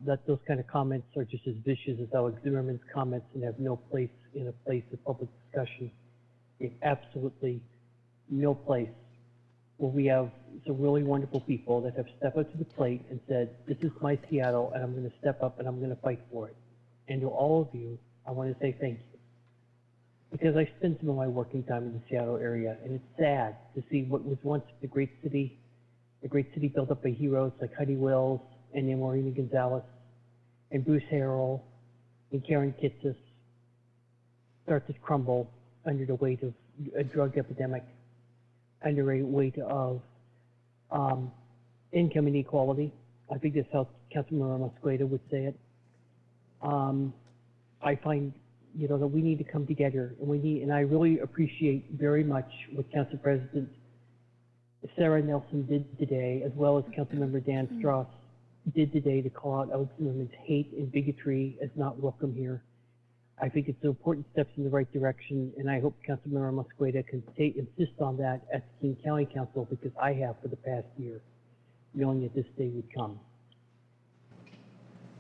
That those kind of comments are just as vicious as Alex Zimmerman's comments and have no place in a place of public discussion. It's absolutely no place where we have some really wonderful people that have stepped up to the plate and said, this is my Seattle, and I'm going to step up and I'm going to fight for it. And to all of you, I want to say thank you. Because I spend some of my working time in the Seattle area, and it's sad to see what was once the great city built up by heroes like Heidi Wells and Morena Gonzalez and Bruce Harrell and Karen Kitsis start to crumble under the weight of a drug epidemic, under a weight of income inequality. I think that's how Councilmember Mosqueda would say it. I find, that we need to come together, and I really appreciate very much what Council President Sarah Nelson did today, as well as Councilmember Dan Strauss did today to call out Alex Zimmerman's hate and bigotry as not welcome here. I think it's important steps in the right direction, and I hope Councilmember Mosqueda can insist on that at the King County Council, because I have for the past year, knowing that this day would come.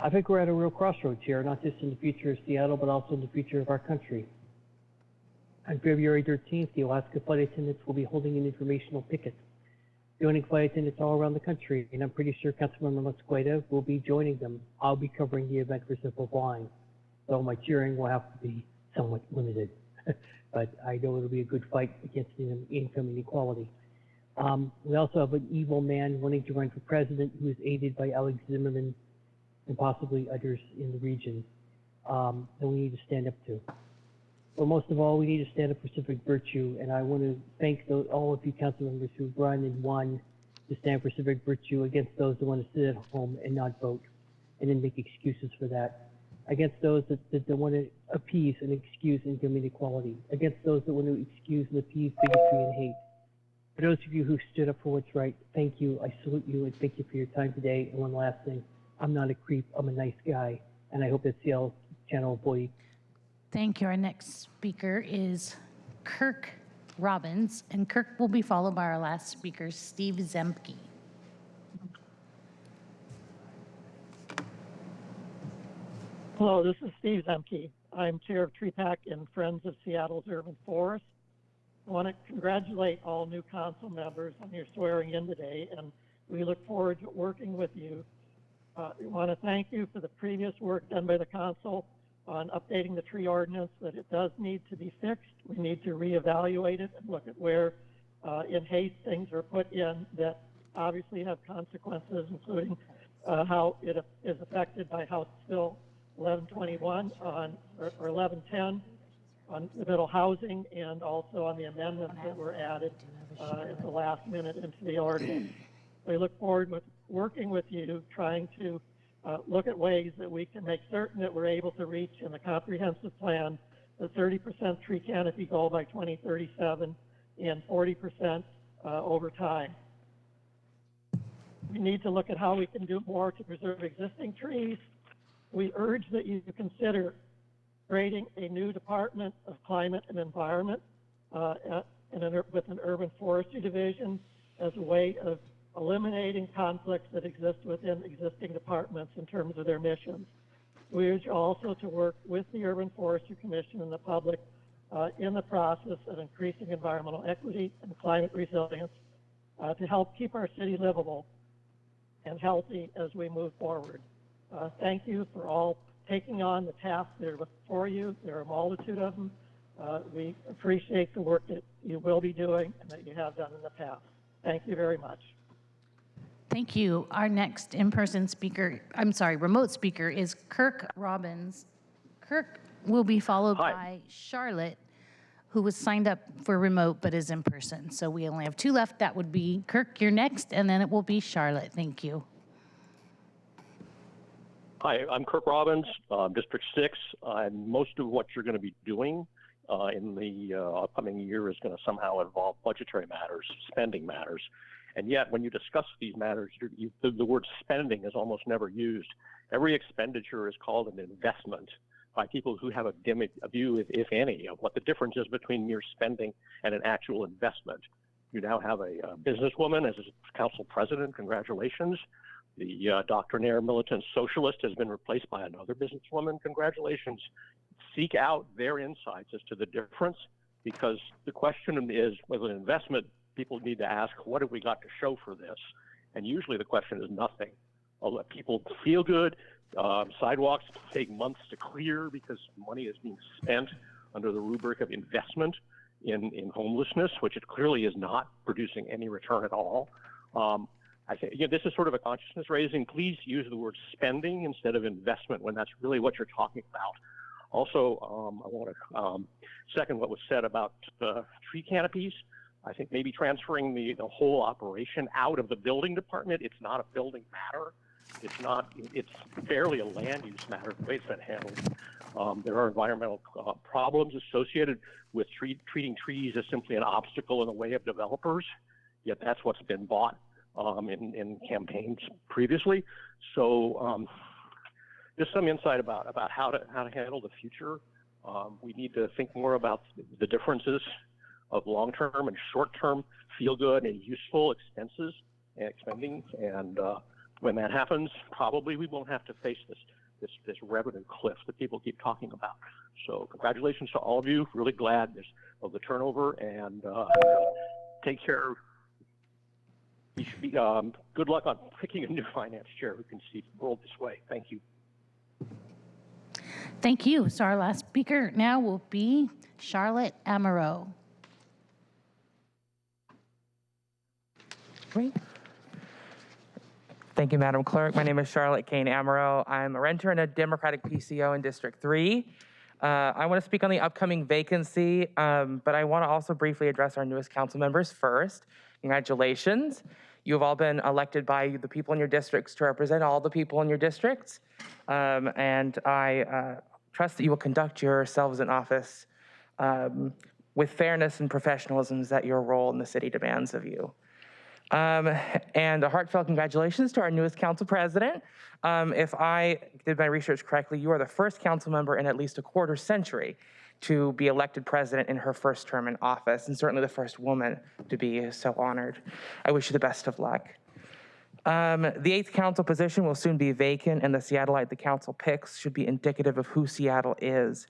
I think we're at a real crossroads here, not just in the future of Seattle, but also in the future of our country. On February 13th, the Alaska flight attendants will be holding an informational picket, joining flight attendants all around the country, and I'm pretty sure Councilmember Mosqueda will be joining them. I'll be covering the event for Simple Flying, so my cheering will have to be somewhat limited, but I know it'll be a good fight against income inequality. We also have an evil man wanting to run for president who is aided by Alex Zimmerman and possibly others in the region that we need to stand up to. But most of all, we need to stand up for civic virtue. And I want to thank all of you council members who've run and won to stand for civic virtue against those that want to sit at home and not vote and then make excuses for that. Against those that want to appease and excuse income inequality. Against those that want to excuse and appease bigotry and hate. For those of you who stood up for what's right, thank you. I salute you and thank you for your time today. And one last thing, I'm not a creep, I'm a nice guy. And I hope that Seattle channel employee. Thank you. Our next speaker is Kirk Robbins, and Kirk will be followed by our last speaker, Steve Zemke. Hello, this is Steve Zemke. I'm chair of TreePack and Friends of Seattle's Urban Forest. I want to congratulate all new council members on your swearing in today, and we look forward to working with you. We want to thank you for the previous work done by the council on updating the tree ordinance, that it does need to be fixed. We need to reevaluate it and look at where in haste things are put in that obviously have consequences, including how it is affected by House Bill 1121 or 1110 on the middle housing, and also on the amendments that were added at the last minute into the ordinance. We look forward with working with you, trying to look at ways that we can make certain that we're able to reach in the comprehensive plan the 30% tree canopy goal by 2037 and 40% over time. We need to look at how we can do more to preserve existing trees. We urge that you consider creating a new Department of Climate and Environment with an urban forestry division as a way of eliminating conflicts that exist within existing departments in terms of their missions. We urge also to work with the Urban Forestry Commission and the public in the process of increasing environmental equity and climate resilience to help keep our city livable and healthy as we move forward. Thank you for all taking on the tasks that are before you. There are a multitude of them. We appreciate the work that you will be doing and that you have done in the past. Thank you very much. Thank you. Our next remote speaker is Kirk Robbins. Kirk will be followed by Charlotte, who was signed up for remote but is in person. So we only have two left. That would be Kirk, you're next, and then it will be Charlotte. Thank you. Hi, I'm Kirk Robbins, District 6. Most of what you're going to be doing in the upcoming year is going to somehow involve budgetary matters, spending matters. And yet, when you discuss these matters, the word spending is almost never used. Every expenditure is called an investment by people who have a dim view, if any, of what the difference is between mere spending and an actual investment. You now have a businesswoman as a council president. Congratulations. The doctrinaire militant socialist has been replaced by another businesswoman. Congratulations. Seek out their insights as to the difference, because the question is, with an investment, people need to ask, what have we got to show for this? And usually the question is nothing. I'll let people feel good. Sidewalks take months to clear because money is being spent under the rubric of investment in homelessness, which it clearly is not producing any return at all. I think this is sort of a consciousness raising. Please use the word spending instead of investment when that's really what you're talking about. Also, I want to second what was said about tree canopies. I think maybe transferring the whole operation out of the building department. It's not a building matter. It's barely a land use matter the way it's been handled. There are environmental problems associated with treating trees as simply an obstacle in the way of developers, yet that's what's been bought in campaigns previously. So just some insight about how to handle the future. We need to think more about the differences of long-term and short-term feel-good and useful expenses and expending. And when that happens, probably we won't have to face this revenue cliff that people keep talking about. So congratulations to all of you. Really glad of the turnover, and take care. Good luck on picking a new finance chair who can see the world this way. Thank you. Thank you. So our last speaker now will be Charlotte Amaro. Great. Thank you, Madam Clerk. My name is Charlotte Kane Amaro. I'm a renter and a Democratic PCO in District 3. I want to speak on the upcoming vacancy, but I want to also briefly address our newest council members first. Congratulations. You have all been elected by the people in your districts to represent all the people in your districts. And I trust that you will conduct yourselves in office with fairness and professionalism that your role in the city demands of you. And a heartfelt congratulations to our newest council president. If I did my research correctly, you are the first council member in at least a quarter century to be elected president in her first term in office, and certainly the first woman to be so honored. I wish you the best of luck. The 8th council position will soon be vacant, and the Seattleite the council picks should be indicative of who Seattle is.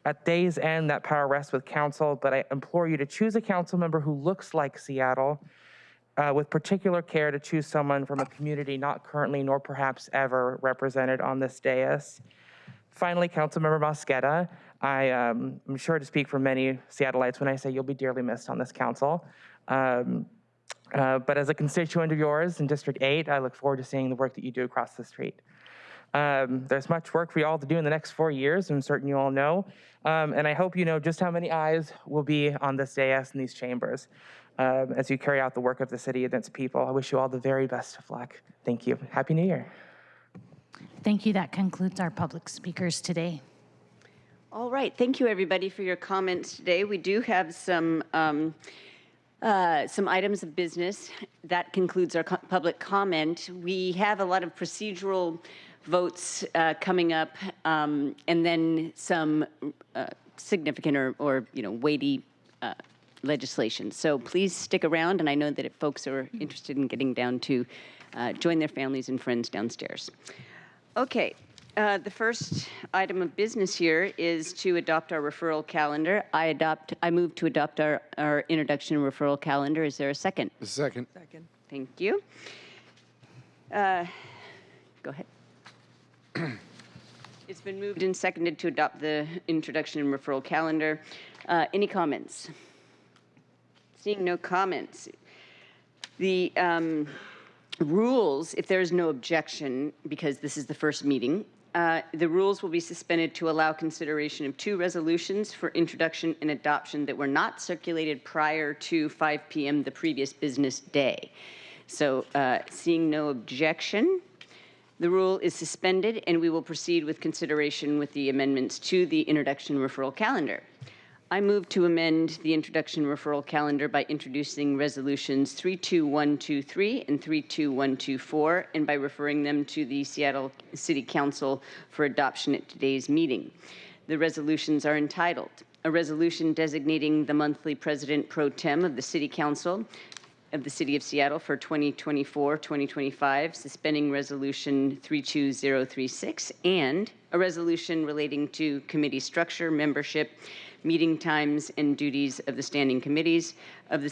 At day's end, that power rests with council, but I implore you to choose a council member who looks like Seattle, with particular care to choose someone from a community not currently nor perhaps ever represented on this dais. Finally, Councilmember Mosqueda, I am sure to speak for many Seattleites when I say you'll be dearly missed on this council. But as a constituent of yours in District 8, I look forward to seeing the work that you do across the street. There's much work for you all to do in the next 4 years, I'm certain you all know. And I hope you know just how many eyes will be on this dais in these chambers as you carry out the work of the city and its people. I wish you all the very best of luck. Thank you. Happy New Year. Thank you. That concludes our public speakers today. All right. Thank you, everybody, for your comments today. We do have some items of business. That concludes our public comment. We have a lot of procedural votes coming up, and then some significant or weighty legislation. So please stick around, and I know that if folks are interested in getting down to join their families and friends downstairs. Okay. The first item of business here is to adopt our referral calendar. I move to adopt our introduction and referral calendar. Is there a second? A second. Second. Thank you. Go ahead. It's been moved and seconded to adopt the introduction and referral calendar. Any comments? Seeing no comments. The rules, if there is no objection, because this is the first meeting, the rules will be suspended to allow consideration of 2 resolutions for introduction and adoption that were not circulated prior to 5 p.m. the previous business day. So seeing no objection, the rule is suspended, and we will proceed with consideration with the amendments to the introduction referral calendar. I move to amend the introduction referral calendar by introducing resolutions 32123 and 32124, and by referring them to the Seattle City Council for adoption at today's meeting. The resolutions are entitled, a resolution designating the monthly president pro tem of the City Council of the City of Seattle for 2024-2025, suspending Resolution 32036, and a resolution relating to committee structure, membership, meeting times, and duties of the standing committees of the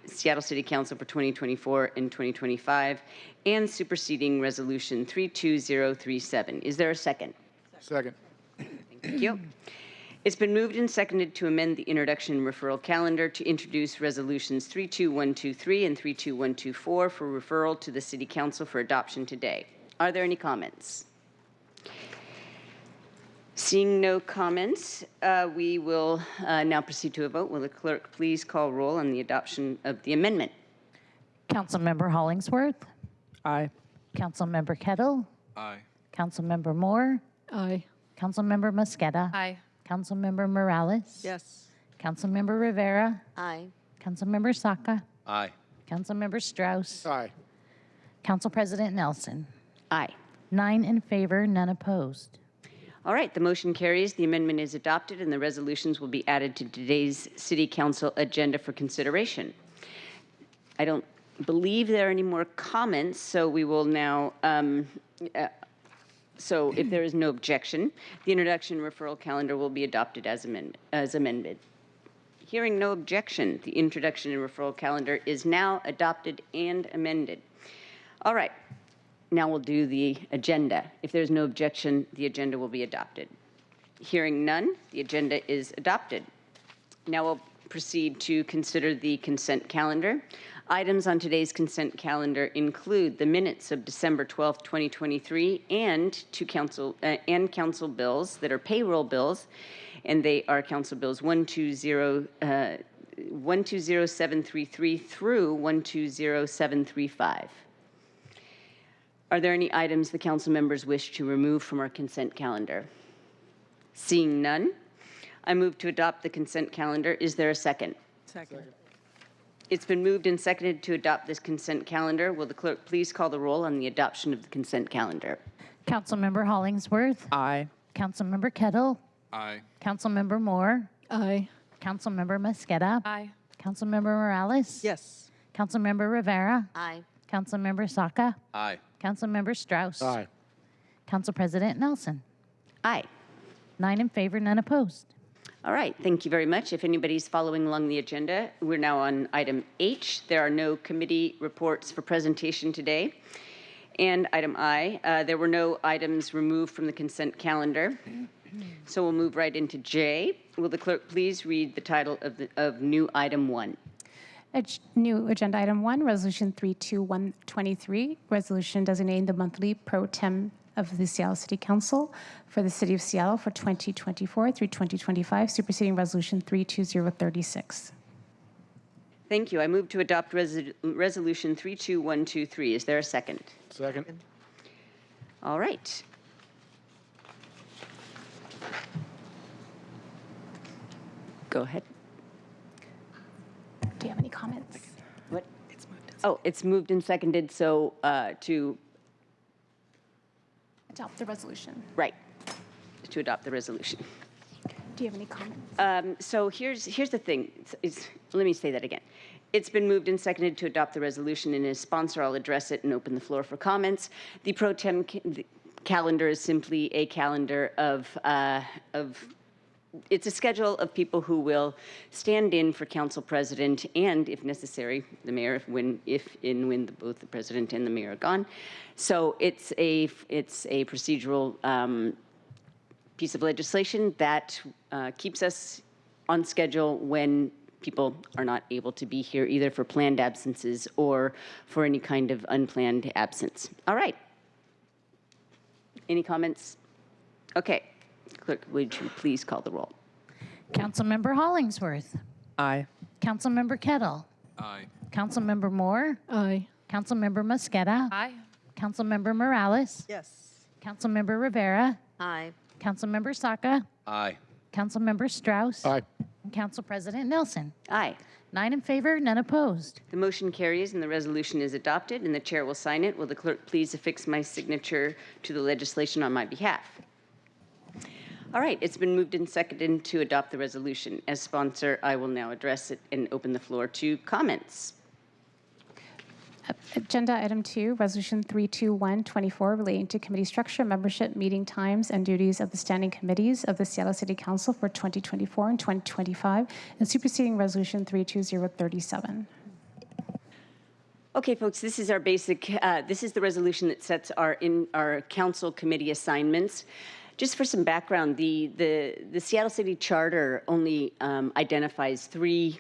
Seattle City Council for 2024 and 2025, and superseding Resolution 32037. Is there a second? Second. Thank you. It's been moved and seconded to amend the introduction referral calendar to introduce resolutions 32123 and 32124 for referral to the City Council for adoption today. Are there any comments? Seeing no comments, we will now proceed to a vote. Will the clerk please call roll on the adoption of the amendment? Councilmember Hollingsworth? Aye. Councilmember Kettle? Aye. Councilmember Moore? Aye. Councilmember Mosqueda? Aye. Councilmember Morales? Yes. Councilmember Rivera? Aye. Councilmember Saka? Aye. Councilmember Strauss? Aye. Council President Nelson? Aye. 9 in favor, none opposed. All right, the motion carries. The amendment is adopted, and the resolutions will be added to today's City Council agenda for consideration. I don't believe there are any more comments, so we will now, so if there is no objection, the introduction referral calendar will be adopted as amended. Hearing no objection, the introduction and referral calendar is now adopted and amended. All right. Now we'll do the agenda. If there's no objection, the agenda will be adopted. Hearing none, the agenda is adopted. Now we'll proceed to consider the consent calendar. Items on today's consent calendar include the minutes of December 12th, 2023, and council bills that are payroll bills, and they are council bills 120733 through 120735. Are there any items the council members wish to remove from our consent calendar? Seeing none, I move to adopt the consent calendar. Is there a second? Second. It's been moved and seconded to adopt this consent calendar. Will the clerk please call the roll on the adoption of the consent calendar? Councilmember Hollingsworth. Aye. Councilmember Kettle. Aye. Councilmember Moore. Aye. Councilmember Mosqueda. Aye. Councilmember Morales. Yes. Councilmember Rivera. Aye. Councilmember Saka. Aye. Councilmember Strauss. Aye. Council President Nelson. Aye. 9 in favor, none opposed. All right, thank you very much. If anybody's following along the agenda, we're now on item H. There are no committee reports for presentation today. And item I, there were no items removed from the consent calendar. So we'll move right into J. Will the clerk please read the title of new item 1? New agenda item 1, resolution 32123, resolution designating the monthly pro-tem of the Seattle City Council for the City of Seattle for 2024 through 2025, superseding resolution 32036. Thank you. I move to adopt resolution 32123. Is there a second? Second. All right. Go ahead. Do you have any comments? What? It's moved and seconded, so to Adopt the resolution. right, to adopt the resolution. Do you have any comments? So here's the thing. Let me say that again. It's been moved and seconded to adopt the resolution, and as sponsor, I'll address it and open the floor for comments. The pro tem calendar is simply a calendar of it's a schedule of people who will stand in for council president and, if necessary, the mayor, when both the president and the mayor are gone. So it's a procedural piece of legislation that keeps us on schedule when people are not able to be here, either for planned absences or for any kind of unplanned absence. All right. Any comments? Okay. Clerk, would you please call the roll? Councilmember Hollingsworth. Aye. Councilmember Kettle. Aye. Councilmember Moore. Aye. Councilmember Mosqueda. Aye. Councilmember Morales. Yes. Councilmember Rivera. Aye. Councilmember Saka. Aye. Councilmember Strauss. Aye. And Council President Nelson. Aye. 9 in favor, none opposed. The motion carries and the resolution is adopted, and the chair will sign it. Will the clerk please affix my signature to the legislation on my behalf? All right, it's been moved and seconded to adopt the resolution. As sponsor, I will now address it and open the floor to comments. Agenda item 2, resolution 32124, relating to committee structure, membership, meeting times, and duties of the standing committees of the Seattle City Council for 2024 and 2025, and superseding resolution 32037. Okay, folks, this is our basic, this is the resolution that sets our council committee assignments. Just for some background, the Seattle City Charter only identifies 3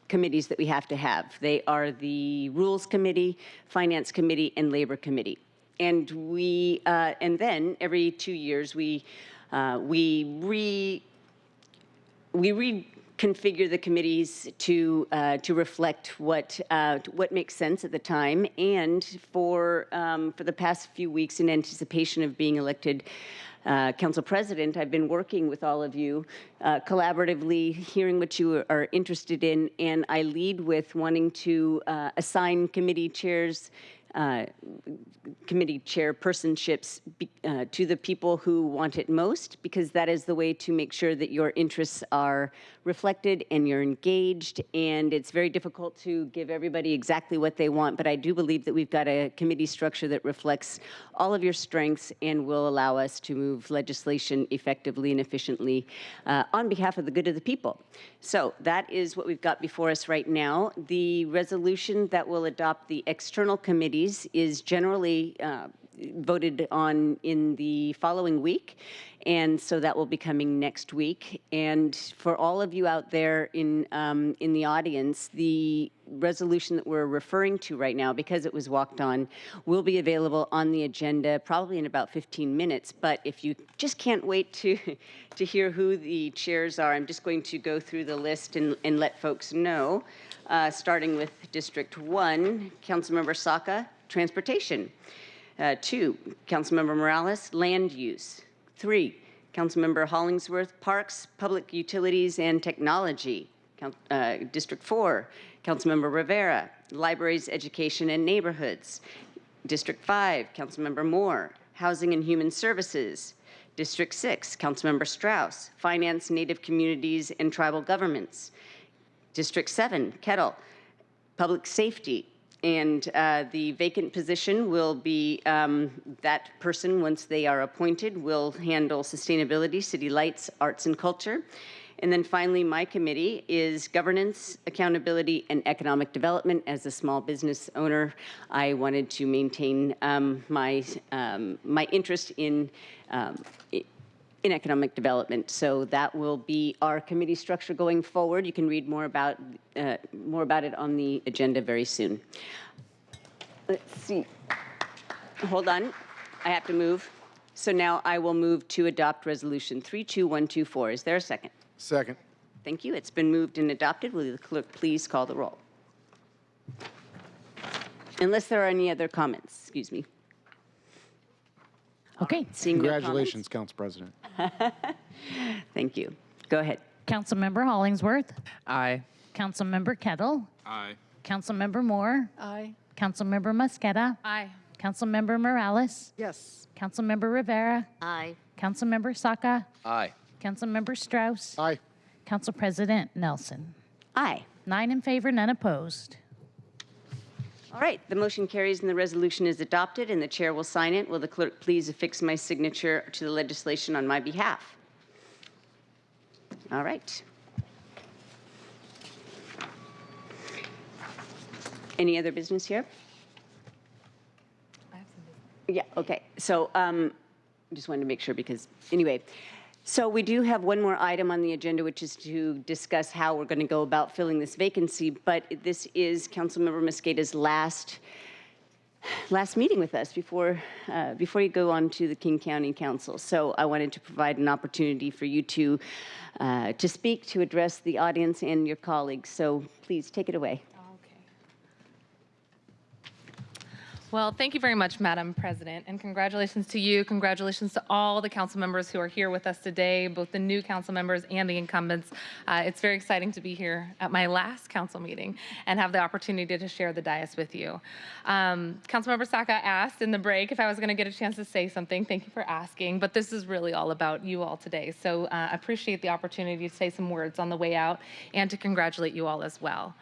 committees that we have to have. They are the Rules Committee, Finance Committee, and Labor Committee. And and then every 2 years we reconfigure the committees to reflect what makes sense at the time. And for the past few weeks, in anticipation of being elected Council President, I've been working with all of you collaboratively, hearing what you are interested in, and I lead with wanting to assign committee chairs, committee chairpersonships to the people who want it most, because that is the way to make sure that your interests are reflected and you're engaged. And it's very difficult to give everybody exactly what they want, but I do believe that we've got a committee structure that reflects all of your strengths and will allow us to move legislation effectively and efficiently on behalf of the good of the people. So that is what we've got before us right now. The resolution that will adopt the external committees is generally voted on in the following week. And so that will be coming next week. And for all of you out there in the audience, the resolution that we're referring to right now, because it was walked on, will be available on the agenda probably in about 15 minutes. But if you just can't wait to hear who the chairs are, I'm just going to go through the list and let folks know, starting with District 1, Councilmember Saka, Transportation. 2, Councilmember Morales, Land Use. 3, Councilmember Hollingsworth, Parks, Public Utilities, and Technology. District 4, Councilmember Rivera, Libraries, Education, and Neighborhoods. District 5, Councilmember Moore, Housing and Human Services. District 6, Councilmember Strauss, Finance, Native Communities, and Tribal Governments. District 7, Kettle, Public Safety. And the vacant position will be, that person, once they are appointed, will handle sustainability, city lights, arts and culture. And then finally, my committee is governance, accountability, and economic development. As a small business owner, I wanted to maintain my interest in economic development. So that will be our committee structure going forward. You can read more about it on the agenda very soon. Let's see. Hold on. I have to move. So now I will move to adopt Resolution 32124. Is there a second? Second. Thank you. It's been moved and adopted. Will the clerk please call the roll? Unless there are any other comments. Excuse me. Okay. Seeing Congratulations, Council President. Thank you. Go ahead. Councilmember Hollingsworth. Aye. Councilmember Kettle. Aye. Councilmember Moore. Aye. Councilmember Mosqueda. Aye. Councilmember Morales. Yes. Councilmember Rivera. Aye. Councilmember Saka. Aye. Councilmember Strauss. Aye. Council President Nelson. Aye. 9 in favor, none opposed. All right, the motion carries and the resolution is adopted and the chair will sign it. Will the clerk please affix my signature to the legislation on my behalf? All right. Any other business here? Yeah, okay. So just wanted to make sure because, anyway. So we do have one more item on the agenda, which is to discuss how we're going to go about filling this vacancy. But this is Councilmember Mosqueda's last meeting with us before you go on to the King County Council. So I wanted to provide an opportunity for you to speak, to address the audience and your colleagues. So please take it away. Well, thank you very much, Madam President, and congratulations to you. Congratulations to all the council members who are here with us today, both the new council members and the incumbents. It's very exciting to be here at my last council meeting and have the opportunity to share the dais with you. Councilmember Saka asked in the break if I was going to get a chance to say something. Thank you for asking, but this is really all about you all today. So I appreciate the opportunity to say some words on the way out and to congratulate you all as well.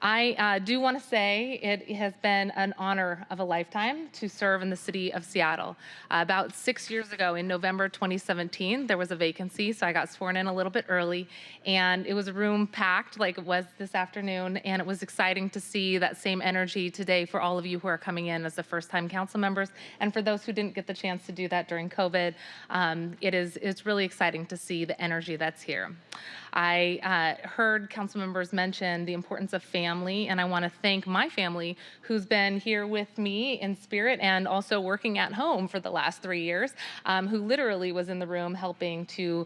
I do want to say it has been an honor of a lifetime to serve in the city of Seattle. About 6 years ago in November 2017, there was a vacancy, so I got sworn in a little bit early, and it was a room packed like it was this afternoon, and it was exciting to see that same energy today for all of you who are coming in as the first-time council members, and for those who didn't get the chance to do that during COVID, it's really exciting to see the energy that's here. I heard council members mention the importance of family, and I want to thank my family who's been here with me in spirit and also working at home for the last 3 years, who literally was in the room helping to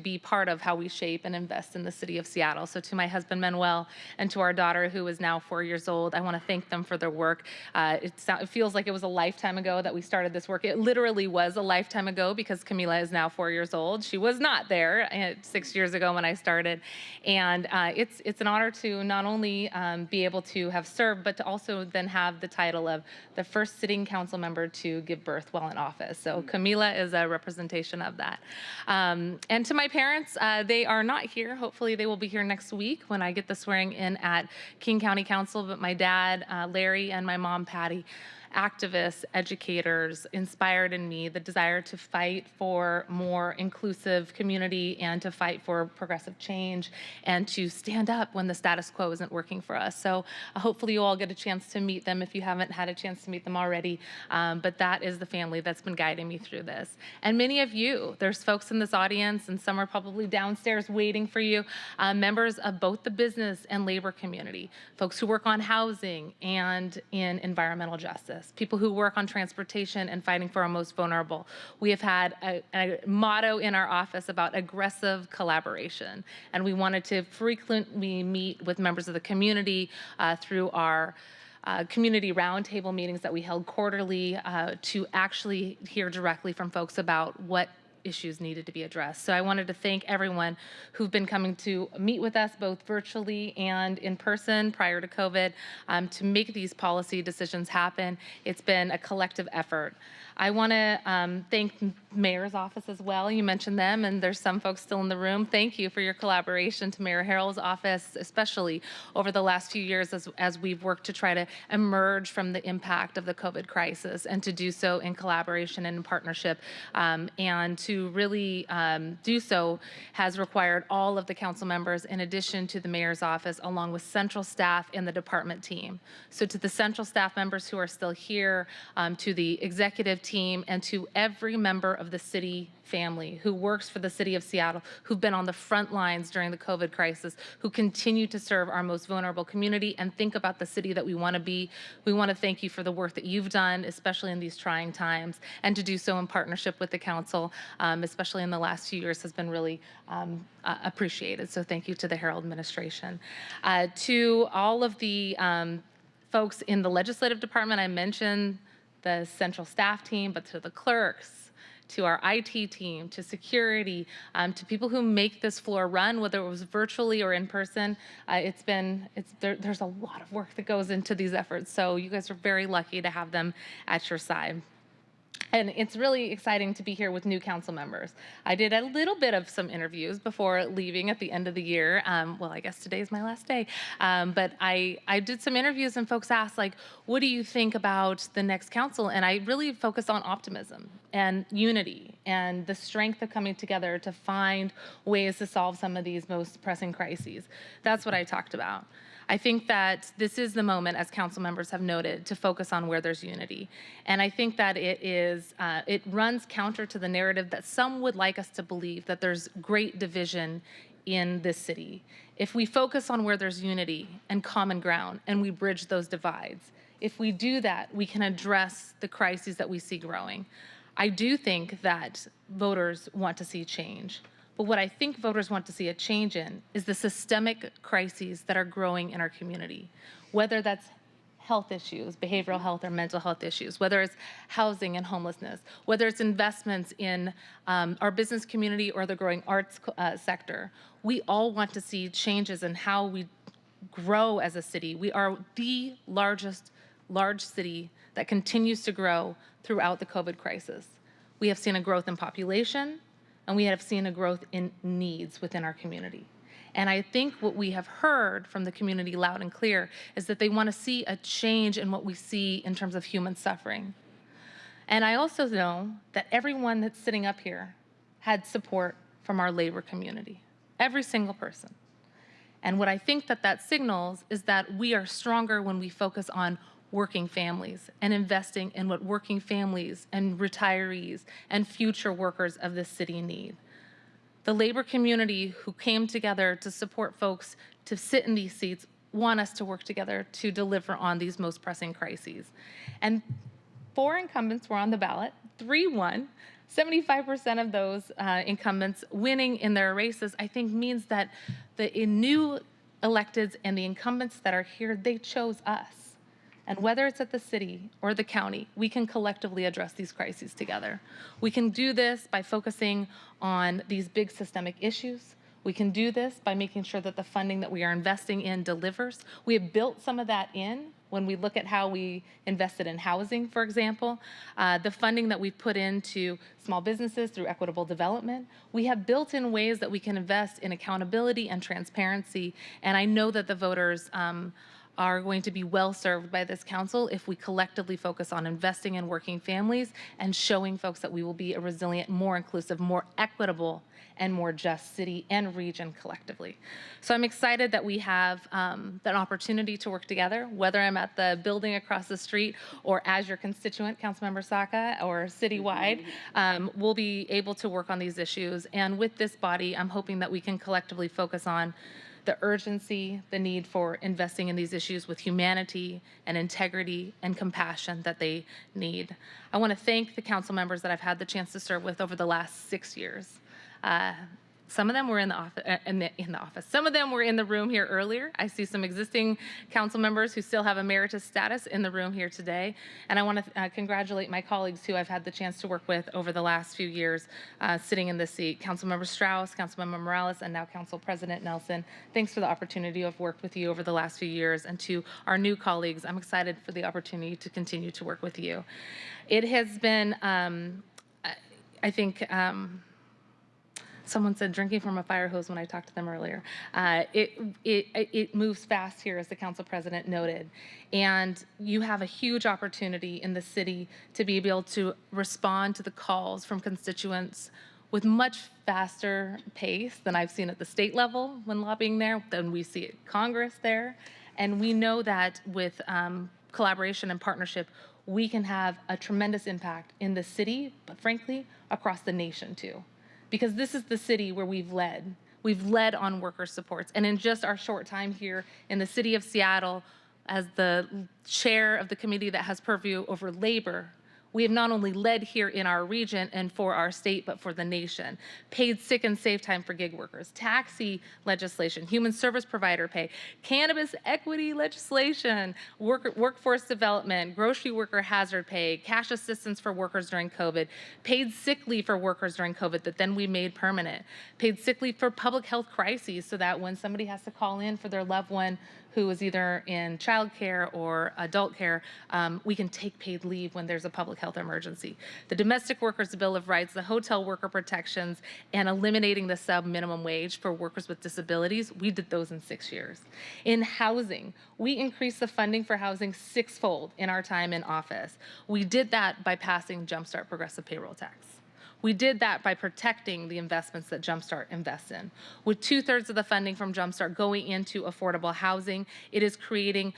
be part of how we shape and invest in the city of Seattle. So to my husband, Manuel, and to our daughter, who is now 4 years old, I want to thank them for their work. It feels like it was a lifetime ago that we started this work. It literally was a lifetime ago because Camila is now 4 years old. She was not there 6 years ago when I started. And it's an honor to not only be able to have served, but to also then have the title of the first sitting council member to give birth while in office. So Camila is a representation of that. And to my parents, they are not here. Hopefully they will be here next week when I get the swearing in at King County Council. But my dad, Larry, and my mom, Patty, activists, educators inspired in me the desire to fight for more inclusive community and to fight for progressive change and to stand up when the status quo isn't working for us. So hopefully you all get a chance to meet them if you haven't had a chance to meet them already. But that is the family that's been guiding me through this. And many of you, there's folks in this audience and some are probably downstairs waiting for you, members of both the business and labor community, folks who work on housing and in environmental justice, people who work on transportation and fighting for our most vulnerable. We have had a motto in our office about aggressive collaboration, and we wanted to frequently meet with members of the community through our community roundtable meetings that we held quarterly to actually hear directly from folks about what issues needed to be addressed. So I wanted to thank everyone who've been coming to meet with us both virtually and in person prior to COVID to make these policy decisions happen. It's been a collective effort. I want to thank Mayor's office as well. You mentioned them, and there's some folks still in the room. Thank you for your collaboration to Mayor Harrell's office, especially over the last few years as we've worked to try to emerge from the impact of the COVID crisis and to do so in collaboration and in partnership. And to really do so has required all of the council members, in addition to the mayor's office, along with central staff and the department team. So to the central staff members who are still here, to the executive team, and to every member of the city family who works for the city of Seattle, who've been on the front lines during the COVID crisis, who continue to serve our most vulnerable community and think about the city that we want to be. We want to thank you for the work that you've done, especially in these trying times, and to do so in partnership with the council, especially in the last few years, has been really appreciated. So thank you to the Herald administration. To all of the folks in the legislative department, I mentioned the central staff team, but to the clerks, to our IT team, to security, to people who make this floor run, whether it was virtually or in person. There's a lot of work that goes into these efforts. So you guys are very lucky to have them at your side. And it's really exciting to be here with new council members. I did a little bit of some interviews before leaving at the end of the year. Well, I guess today's my last day. But I did some interviews and folks asked, like, what do you think about the next council? And I really focused on optimism and unity and the strength of coming together to find ways to solve some of these most pressing crises. That's what I talked about. I think that this is the moment, as council members have noted, to focus on where there's unity. And I think that it runs counter to the narrative that some would like us to believe that there's great division in this city. If we focus on where there's unity and common ground and we bridge those divides, if we do that, we can address the crises that we see growing. I do think that voters want to see change. But what I think voters want to see a change in is the systemic crises that are growing in our community, whether that's health issues, behavioral health or mental health issues, whether it's housing and homelessness, whether it's investments in our business community or the growing arts sector. We all want to see changes in how we grow as a city. We are the largest large city that continues to grow throughout the COVID crisis. We have seen a growth in population, and we have seen a growth in needs within our community. And I think what we have heard from the community loud and clear is that they want to see a change in what we see in terms of human suffering. And I also know that everyone that's sitting up here had support from our labor community, every single person. And what I think that that signals is that we are stronger when we focus on working families and investing in what working families and retirees and future workers of this city need. The labor community who came together to support folks to sit in these seats want us to work together to deliver on these most pressing crises. And 4 incumbents were on the ballot, 3 won. 75% of those incumbents winning in their races, I think, means that the new electeds and the incumbents that are here, they chose us. And whether it's at the city or the county, we can collectively address these crises together. We can do this by focusing on these big systemic issues. We can do this by making sure that the funding that we are investing in delivers. We have built some of that in when we look at how we invested in housing, for example. The funding that we've put into small businesses through equitable development. We have built in ways that we can invest in accountability and transparency. And I know that the voters are going to be well served by this council if we collectively focus on investing in working families and showing folks that we will be a resilient, more inclusive, more equitable, and more just city and region collectively. So I'm excited that we have that opportunity to work together, whether I'm at the building across the street or as your constituent, Councilmember Saka, or citywide, we'll be able to work on these issues. And with this body, I'm hoping that we can collectively focus on the urgency, the need for investing in these issues with humanity and integrity and compassion that they need. I want to thank the council members that I've had the chance to serve with over the last 6 years. Some of them were in the office. Some of them were in the room here earlier. I see some existing council members who still have emeritus status in the room here today. And I want to congratulate my colleagues who I've had the chance to work with over the last few years sitting in this seat. Councilmember Strauss, Councilmember Morales, and now Council President Nelson. Thanks for the opportunity to have worked with you over the last few years. And to our new colleagues, I'm excited for the opportunity to continue to work with you. It has been, I think, someone said drinking from a fire hose when I talked to them earlier. It moves fast here, as the council president noted. And you have a huge opportunity in the city to be able to respond to the calls from constituents with much faster pace than I've seen at the state level when lobbying there, than we see at Congress there. And we know that with collaboration and partnership, we can have a tremendous impact in the city, but frankly, across the nation too. Because this is the city where we've led. We've led on worker supports. And in just our short time here in the city of Seattle, as the chair of the committee that has purview over labor, we have not only led here in our region and for our state, but for the nation. Paid sick and safe time for gig workers, taxi legislation, human service provider pay, cannabis equity legislation, workforce development, grocery worker hazard pay, cash assistance for workers during COVID, paid sick leave for workers during COVID that then we made permanent, paid sick leave for public health crises so that when somebody has to call in for their loved one who is either in child care or adult care, we can take paid leave when there's a public health emergency. The Domestic Workers Bill of Rights, the hotel worker protections, and eliminating the sub-minimum wage for workers with disabilities, we did those in 6 years. In housing, we increased the funding for housing 6-fold in our time in office. We did that by passing Jumpstart progressive payroll tax. We did that by protecting the investments that Jumpstart invests in. With 2/3 of the funding from Jumpstart going into affordable housing, it is creating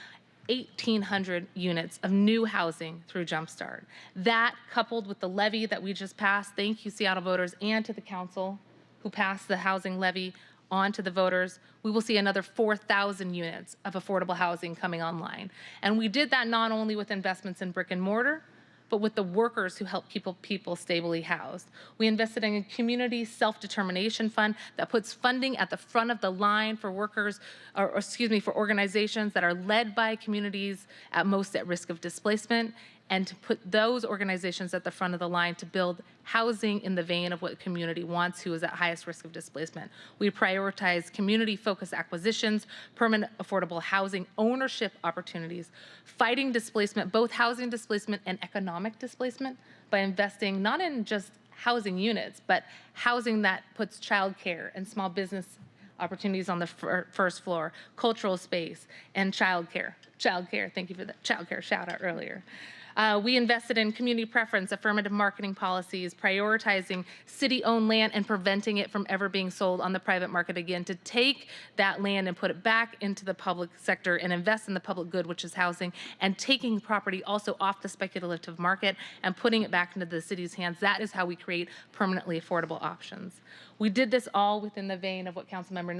1,800 units of new housing through Jumpstart. That, coupled with the levy that we just passed, thank you, Seattle voters, and to the council who passed the housing levy on to the voters, we will see another 4,000 units of affordable housing coming online. And we did that not only with investments in brick and mortar, but with the workers who help people stably housed. We invested in a community self-determination fund that puts funding at the front of the line for workers, for organizations that are led by communities most at risk of displacement, and to put those organizations at the front of the line to build housing in the vein of what the community wants, who is at highest risk of displacement. We prioritize community-focused acquisitions, permanent affordable housing ownership opportunities, fighting displacement, both housing displacement and economic displacement, by investing not in just housing units, but housing that puts childcare and small business opportunities on the first floor, cultural space, and childcare. Childcare, thank you for that childcare shout out earlier. We invested in community preference, affirmative marketing policies, prioritizing city-owned land and preventing it from ever being sold on the private market again, to take that land and put it back into the public sector and invest in the public good, which is housing, and taking property also off the speculative market and putting it back into the city's hands. That is how we create permanently affordable options. We did this all within the vein of what Councilmember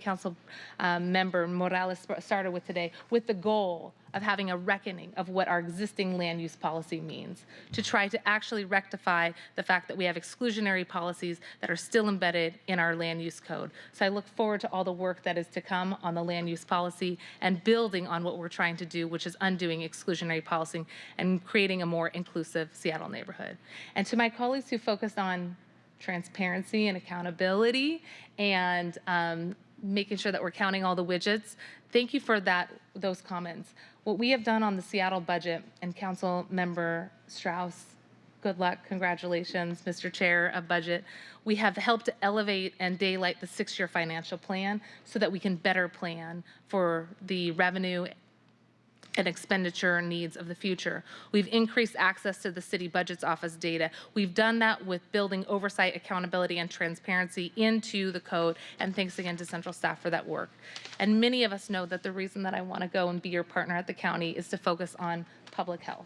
Councilmember Morales started with today, with the goal of having a reckoning of what our existing land use policy means, to try to actually rectify the fact that we have exclusionary policies that are still embedded in our land use code. So I look forward to all the work that is to come on the land use policy and building on what we're trying to do, which is undoing exclusionary policy and creating a more inclusive Seattle neighborhood. And to my colleagues who focused on transparency and accountability and making sure that we're counting all the widgets, thank you for those comments. What we have done on the Seattle budget, and Councilmember Strauss Good luck. Congratulations, Mr. Chair of Budget. We have helped to elevate and daylight the 6-year financial plan so that we can better plan for the revenue and expenditure needs of the future. We've increased access to the city budget's office data. We've done that with building oversight, accountability, and transparency into the code, and thanks again to central staff for that work. And many of us know that the reason that I want to go and be your partner at the county is to focus on public health.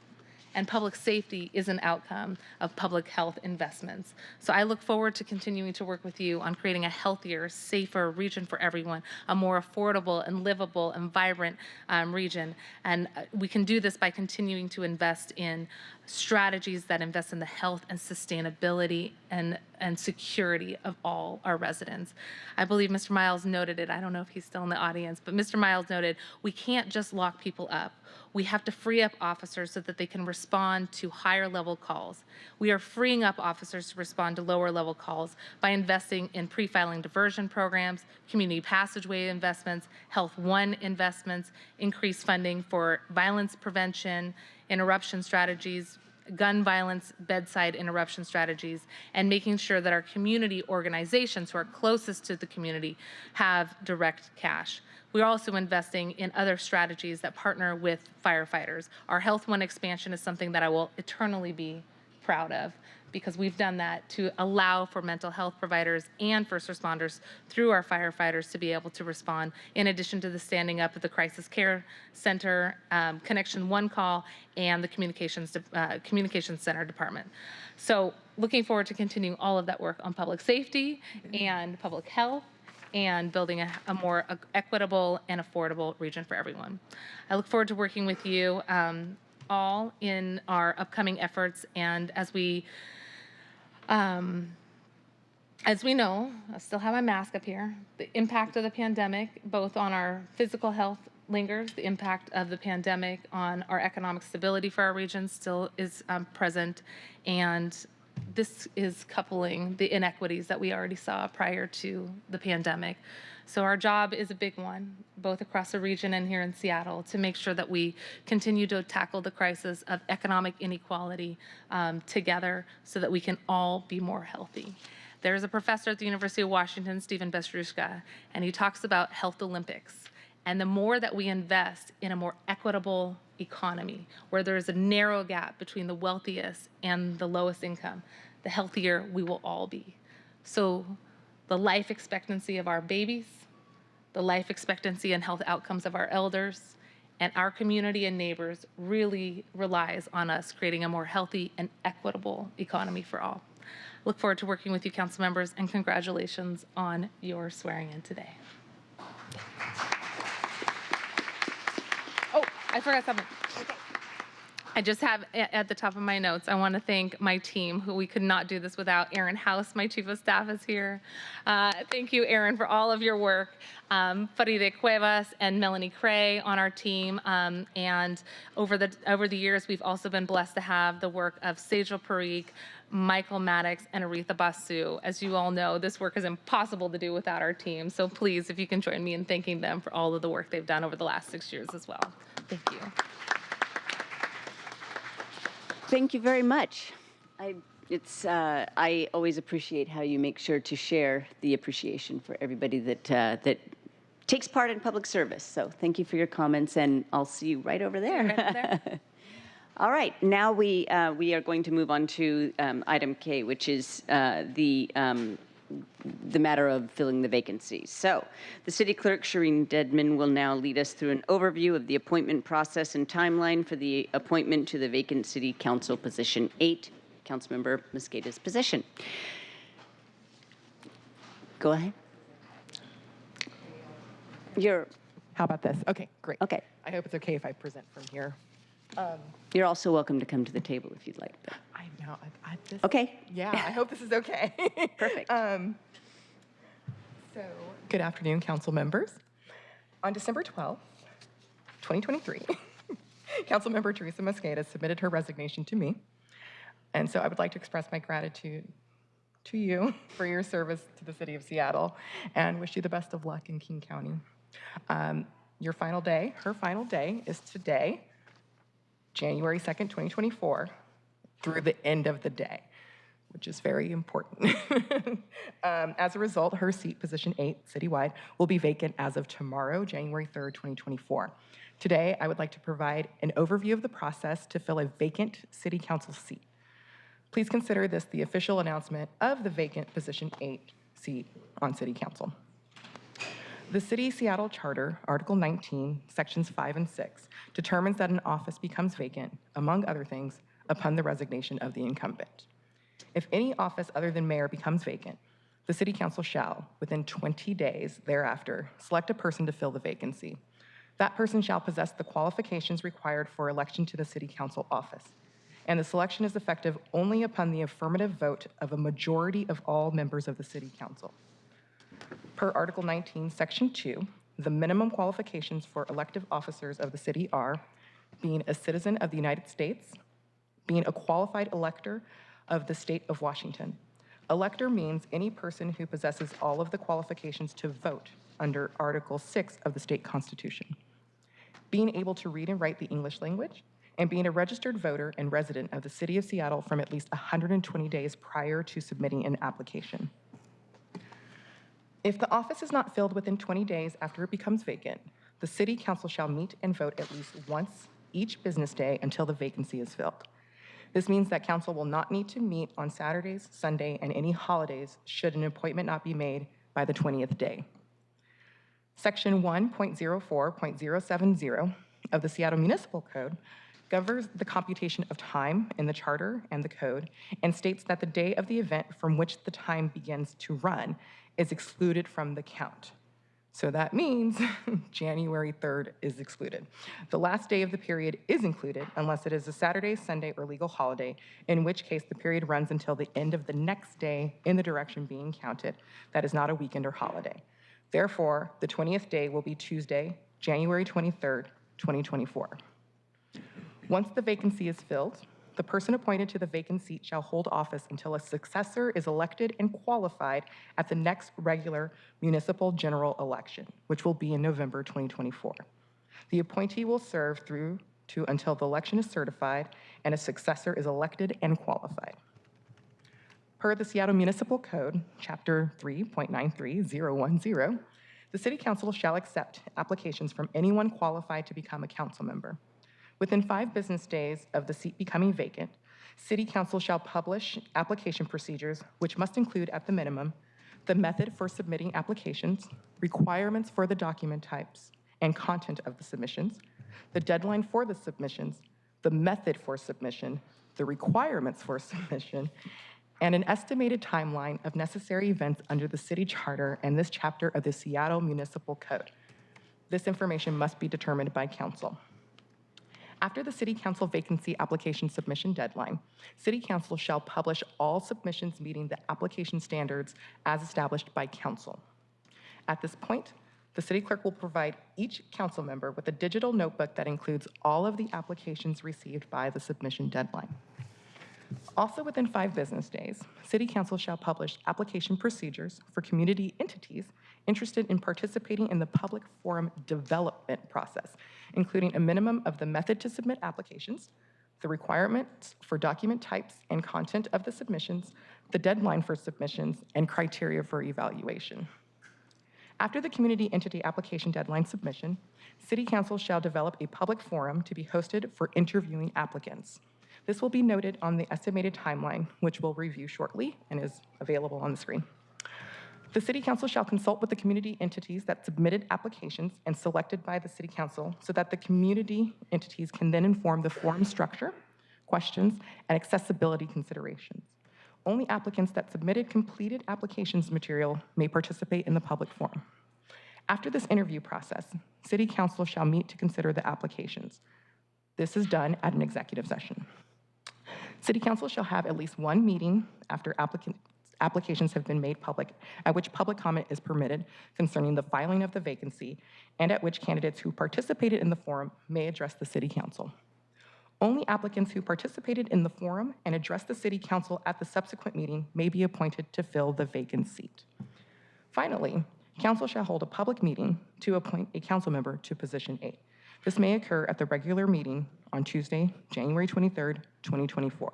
And public safety is an outcome of public health investments. So I look forward to continuing to work with you on creating a healthier, safer region for everyone, a more affordable and livable and vibrant region. And we can do this by continuing to invest in strategies that invest in the health and sustainability and security of all our residents. I believe Mr. Miles noted it. I don't know if he's still in the audience, but Mr. Miles noted we can't just lock people up. We have to free up officers so that they can respond to higher level calls. We are freeing up officers to respond to lower level calls by investing in pre-filing diversion programs, community passageway investments, Health One investments, increased funding for violence prevention, interruption strategies, gun violence, bedside interruption strategies, and making sure that our community organizations who are closest to the community have direct cash. We're also investing in other strategies that partner with firefighters. Our Health One expansion is something that I will eternally be proud of because we've done that to allow for mental health providers and first responders through our firefighters to be able to respond, in addition to the standing up of the Crisis Care Center, Connection One call, and the Communications Center Department. So looking forward to continuing all of that work on public safety and public health, and building a more equitable and affordable region for everyone. I look forward to working with you all in our upcoming efforts, and as we know, I still have my mask up here, the impact of the pandemic, both on our physical health lingers, the impact of the pandemic on our economic stability for our region still is present, and this is coupling the inequities that we already saw prior to the pandemic. So our job is a big one, both across the region and here in Seattle, to make sure that we continue to tackle the crisis of economic inequality together so that we can all be more healthy. There's a professor at the University of Washington, Stephen Bestrushka, and he talks about health Olympics. And the more that we invest in a more equitable economy, where there is a narrow gap between the wealthiest and the lowest income, the healthier we will all be. So the life expectancy of our babies, the life expectancy and health outcomes of our elders, and our community and neighbors really relies on us creating a more healthy and equitable economy for all. Look forward to working with you, council members, and congratulations on your swearing in today. Oh, I forgot something. I just have at the top of my notes, I want to thank my team, who we could not do this without. Aaron House, my chief of staff, is here. Thank you, Aaron, for all of your work. Faride Cuevas and Melanie Cray on our team. And over the years, we've also been blessed to have the work of Sejal Parikh, Michael Maddox, and Aretha Basu. As you all know, this work is impossible to do without our team. So please, if you can join me in thanking them for all of the work they've done over the last 6 years as well. Thank you. Thank you very much. I always appreciate how you make sure to share the appreciation for everybody that takes part in public service. So thank you for your comments, and I'll see you right over there. Right over there. All right, now we are going to move on to item K, which is the matter of filling the vacancies. So the city clerk, Shireen Dedman, will now lead us through an overview of the appointment process and timeline for the appointment to the vacant city council position 8, Councilmember Mosqueda's position. Go ahead. How about this? Okay, great. Okay. I hope it's okay if I present from here. You're also welcome to come to the table if you'd like. I know. Okay. Yeah, I hope this is okay. Perfect. So, good afternoon, council members. On December 12th, 2023, Councilmember Teresa Mosqueda submitted her resignation to me. And so I would like to express my gratitude to you for your service to the city of Seattle and wish you the best of luck in King County. Your final day, her final day, is today, January 2nd, 2024. through the end of the day, which is very important. As a result, her seat, position 8, citywide, will be vacant as of tomorrow, January 3rd, 2024. Today, I would like to provide an overview of the process to fill a vacant city council seat. Please consider this the official announcement of the vacant position 8 seat on city council. The City of Seattle Charter, Article 19, Sections 5 and 6, determines that an office becomes vacant, among other things, upon the resignation of the incumbent. If any office other than mayor becomes vacant, the City Council shall, within 20 days thereafter, select a person to fill the vacancy. That person shall possess the qualifications required for election to the City Council office, and the selection is effective only upon the affirmative vote of a majority of all members of the City Council. Per Article 19, Section 2, the minimum qualifications for elective officers of the city are being a citizen of the United States, being a qualified elector of the state of Washington. Elector means any person who possesses all of the qualifications to vote under Article 6 of the state constitution. Being able to read and write the English language, and being a registered voter and resident of the City of Seattle from at least 120 days prior to submitting an application. If the office is not filled within 20 days after it becomes vacant, the City Council shall meet and vote at least once each business day until the vacancy is filled. This means that council will not need to meet on Saturdays, Sunday, and any holidays should an appointment not be made by the 20th day. Section 1.04.070 of the Seattle Municipal Code governs the computation of time in the charter and the code and states that the day of the event from which the time begins to run is excluded from the count. So that means January 3rd is excluded. The last day of the period is included unless it is a Saturday, Sunday, or legal holiday, in which case the period runs until the end of the next day in the direction being counted. That is not a weekend or holiday. Therefore, the 20th day will be Tuesday, January 23rd, 2024. Once the vacancy is filled, the person appointed to the vacant seat shall hold office until a successor is elected and qualified at the next regular municipal general election, which will be in November 2024. The appointee will serve through to until the election is certified and a successor is elected and qualified. Per the Seattle Municipal Code, Chapter 3.93010, the City Council shall accept applications from anyone qualified to become a council member. Within 5 business days of the seat becoming vacant, City Council shall publish application procedures, which must include, at the minimum, the method for submitting applications, requirements for the document types and content of the submissions, the deadline for the submissions, the method for submission, the requirements for submission, and an estimated timeline of necessary events under the city charter and this chapter of the Seattle Municipal Code. This information must be determined by council. After the City Council vacancy application submission deadline, City Council shall publish all submissions meeting the application standards as established by council. At this point, the city clerk will provide each council member with a digital notebook that includes all of the applications received by the submission deadline. Also within 5 business days, City Council shall publish application procedures for community entities interested in participating in the public forum development process, including a minimum of the method to submit applications, the requirements for document types and content of the submissions, the deadline for submissions, and criteria for evaluation. After the community entity application deadline submission, City Council shall develop a public forum to be hosted for interviewing applicants. This will be noted on the estimated timeline, which we'll review shortly and is available on the screen. The City Council shall consult with the community entities that submitted applications and selected by the City Council so that the community entities can then inform the forum structure, questions, and accessibility considerations. Only applicants that submitted completed applications material may participate in the public forum. After this interview process, City Council shall meet to consider the applications. This is done at an executive session. City Council shall have at least 1 meeting after applications have been made public, at which public comment is permitted concerning the filing of the vacancy, and at which candidates who participated in the forum may address the City Council. Only applicants who participated in the forum and addressed the City Council at the subsequent meeting may be appointed to fill the vacant seat. Finally, Council shall hold a public meeting to appoint a council member to position 8. This may occur at the regular meeting on Tuesday, January 23rd, 2024.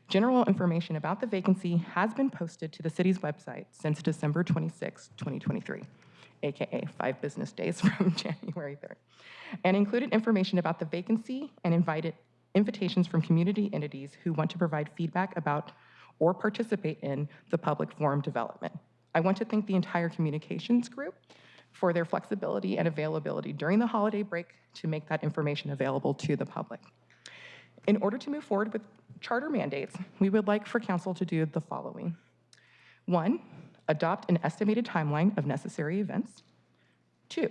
General information about the vacancy has been posted to the city's website since December 26, 2023, aka 5 business days from January 3rd, and included information about the vacancy and invitations from community entities who want to provide feedback about or participate in the public forum development. I want to thank the entire communications group for their flexibility and availability during the holiday break to make that information available to the public. In order to move forward with charter mandates, we would like for council to do the following. 1, adopt an estimated timeline of necessary events. 2,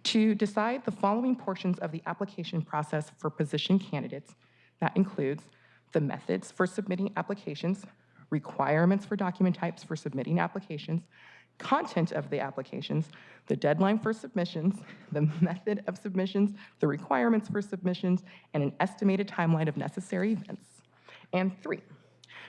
to decide the following portions of the application process for position candidates. That includes the methods for submitting applications, requirements for document types for submitting applications, content of the applications, the deadline for submissions, the method of submissions, the requirements for submissions, and an estimated timeline of necessary events. And 3,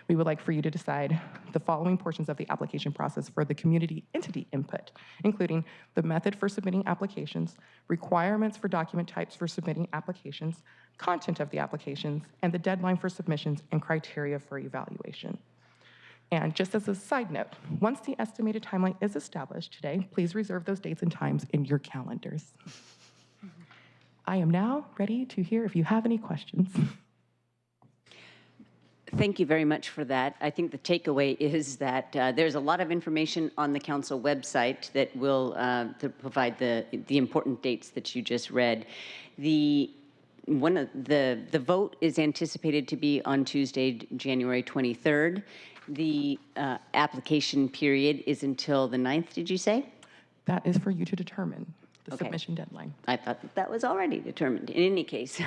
we would like for you to decide the following portions of the application process for the community entity input, including the method for submitting applications, requirements for document types for submitting applications, content of the applications, and the deadline for submissions and criteria for evaluation. And just as a side note, once the estimated timeline is established today, please reserve those dates and times in your calendars. I am now ready to hear if you have any questions. Thank you very much for that. I think the takeaway is that there's a lot of information on the council website that will to provide the important dates that you just read. The vote is anticipated to be on Tuesday, January 23rd. The application period is until the 9th, did you say? That is for you to determine the submission deadline. I thought that was already determined. In any case.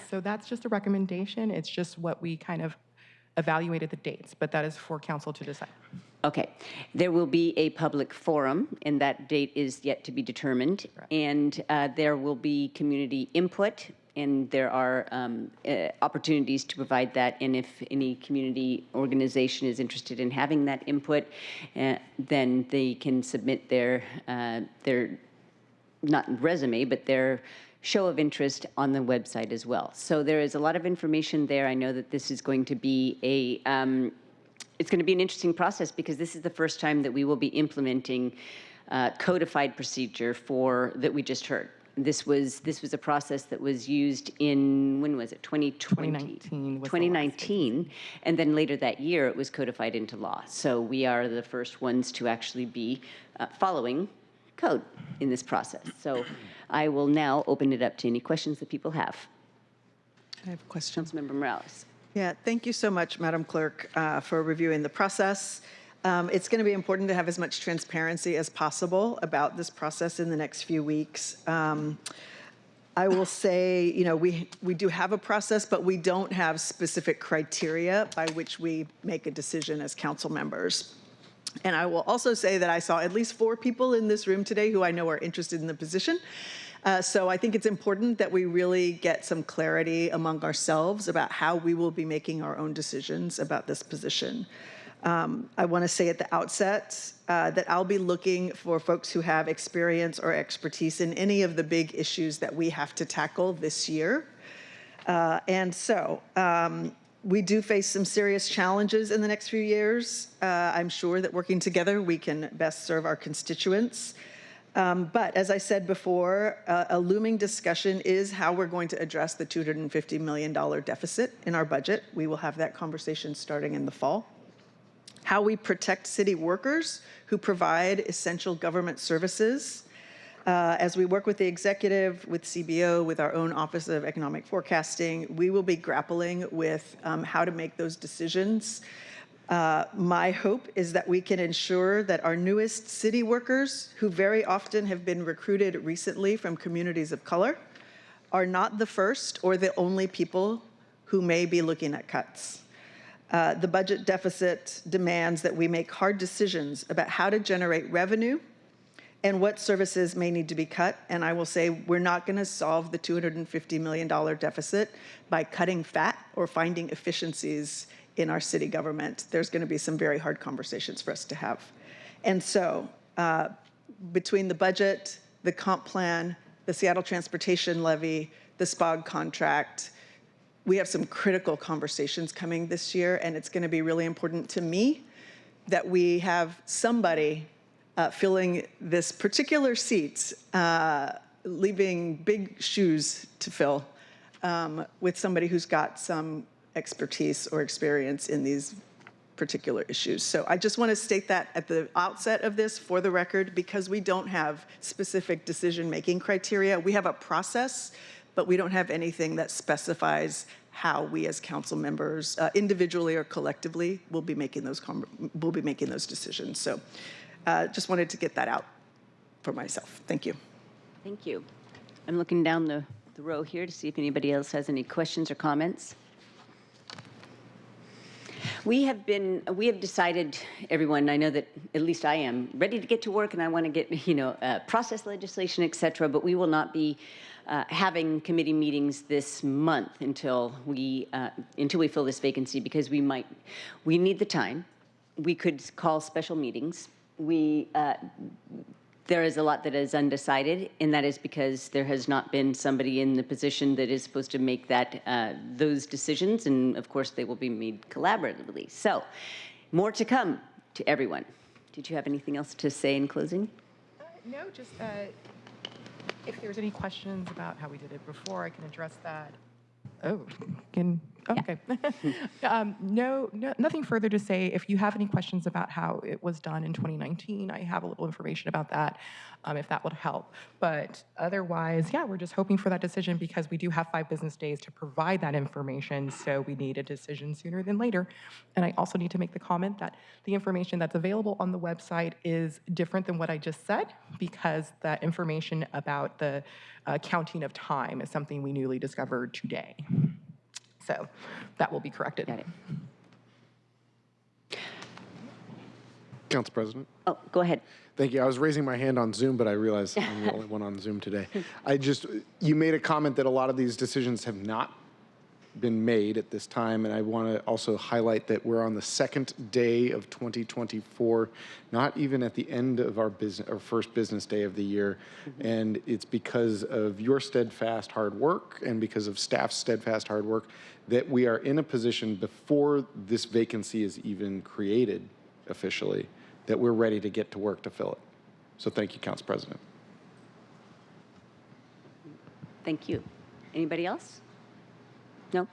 So that's just a recommendation. It's just what we kind of evaluated the dates, but that is for council to decide. Okay. There will be a public forum, and that date is yet to be determined. Correct. And there will be community input, and there are opportunities to provide that. And if any community organization is interested in having that input, then they can submit their not resume, but their show of interest on the website as well. So there is a lot of information there. I know that this is going to be it's going to be an interesting process because this is the first time that we will be implementing codified procedure that we just heard. This was a process that was used in, when was it, 2020? 2019, and then later that year it was codified into law. So we are the first ones to actually be following code in this process. So I will now open it up to any questions that people have. I have a question. Councilmember Morales. Yeah, thank you so much, Madam Clerk, for reviewing the process. It's going to be important to have as much transparency as possible about this process in the next few weeks. I will say, we do have a process, but we don't have specific criteria by which we make a decision as council members. And I will also say that I saw at least 4 people in this room today who I know are interested in the position. So I think it's important that we really get some clarity among ourselves about how we will be making our own decisions about this position. I want to say at the outset that I'll be looking for folks who have experience or expertise in any of the big issues that we have to tackle this year. We do face some serious challenges in the next few years. I'm sure that working together, we can best serve our constituents. But as I said before, a looming discussion is how we're going to address the $250 million deficit in our budget. We will have that conversation starting in the fall. How we protect city workers who provide essential government services. As we work with the executive, with CBO, with our own Office of Economic Forecasting, we will be grappling with how to make those decisions. My hope is that we can ensure that our newest city workers, who very often have been recruited recently from communities of color, are not the first or the only people who may be looking at cuts. The budget deficit demands that we make hard decisions about how to generate revenue and what services may need to be cut. And I will say we're not going to solve the $250 million deficit by cutting fat or finding efficiencies in our city government. There's going to be some very hard conversations for us to have. And so between the budget, the comp plan, the Seattle Transportation Levy, the SPOG contract, we have some critical conversations coming this year, and it's going to be really important to me that we have somebody filling this particular seat, leaving big shoes to fill with somebody who's got some expertise or experience in these particular issues. So I just want to state that at the outset of this for the record, because we don't have specific decision-making criteria. We have a process, but we don't have anything that specifies how we as council members, individually or collectively, will be making those decisions. So just wanted to get that out for myself. Thank you. Thank you. I'm looking down the row here to see if anybody else has any questions or comments. We have decided, everyone, I know that at least I am, ready to get to work, and I want to get, process legislation, et cetera, but we will not be having committee meetings this month until we fill this vacancy, because we need the time. We could call special meetings. There is a lot that is undecided, and that is because there has not been somebody in the position that is supposed to make those decisions, and of course they will be made collaboratively. So, more to come to everyone. Did you have anything else to say in closing? No, just if there's any questions about how we did it before, I can address that. Okay. No, nothing further to say. If you have any questions about how it was done in 2019, I have a little information about that, if that would help. But otherwise, yeah, we're just hoping for that decision, because we do have 5 business days to provide that information, so we need a decision sooner than later. And I also need to make the comment that the information that's available on the website is different than what I just said, because that information about the counting of time is something we newly discovered today. So that will be corrected. Got it. Council President. Oh, go ahead. Thank you. I was raising my hand on Zoom, but I realized I'm the only one on Zoom today. You made a comment that a lot of these decisions have not been made at this time, and I want to also highlight that we're on the second day of 2024, not even at the end of our first business day of the year, and it's because of your steadfast hard work and because of staff's steadfast hard work that we are in a position before this vacancy is even created officially, that we're ready to get to work to fill it. So thank you, Council President. Thank you. Anybody else? No?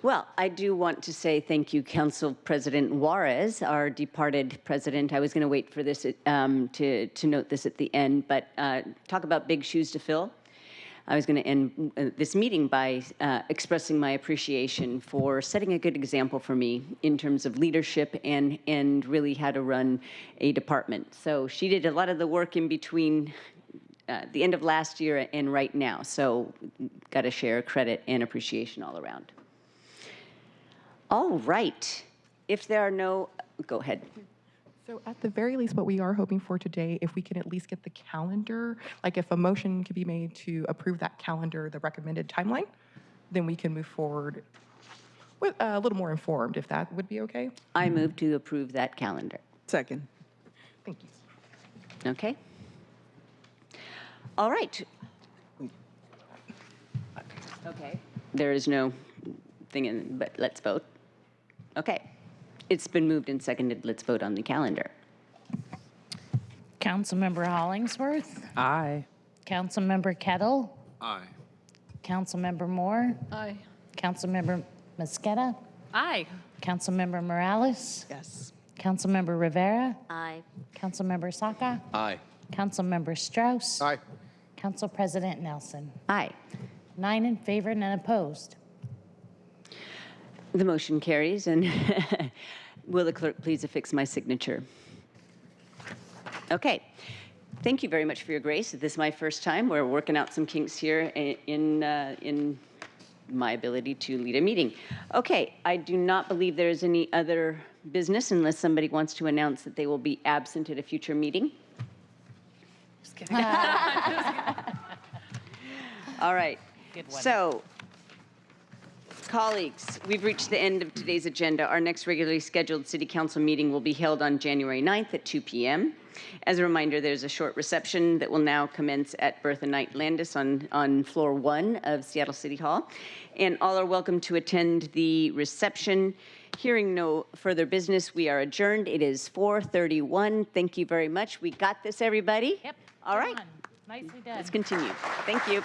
Well, I do want to say thank you, Council President Juarez, our departed president. I was going to wait for this to note this at the end, but talk about big shoes to fill. I was going to end this meeting by expressing my appreciation for setting a good example for me in terms of leadership and really how to run a department. So she did a lot of the work in between the end of last year and right now. So got to share credit and appreciation all around. All right. If there are no, go ahead. So at the very least, what we are hoping for today, if we can at least get the calendar, like if a motion could be made to approve that calendar, the recommended timeline, then we can move forward with a little more informed, if that would be okay. I move to approve that calendar. Second. Thank you. Okay. All right. Okay. There is no thing in, but let's vote. Okay. It's been moved and seconded. Let's vote on the calendar. Councilmember Hollingsworth. Aye. Councilmember Kettle. Aye. Councilmember Moore. Aye. Councilmember Mosqueda. Aye. Councilmember Morales. Yes. Councilmember Rivera. Aye. Councilmember Saka. Aye. Councilmember Strauss. Aye. Council President Nelson. Aye. 9 in favor, none opposed. The motion carries, and will the clerk please affix my signature? Okay. Thank you very much for your grace. This is my first time. We're working out some kinks here in my ability to lead a meeting. Okay, I do not believe there is any other business unless somebody wants to announce that they will be absent at a future meeting. Just kidding. All right. Good one. So Colleagues, we've reached the end of today's agenda. Our next regularly scheduled City Council meeting will be held on January 9th at 2 p.m. As a reminder, there's a short reception that will now commence at Bertha Knight Landis on floor 1 of Seattle City Hall. And all are welcome to attend the reception. Hearing no further business, we are adjourned. It is 4:31. Thank you very much. We got this, everybody. Yep. All right. Nicely done. Let's continue. Thank you.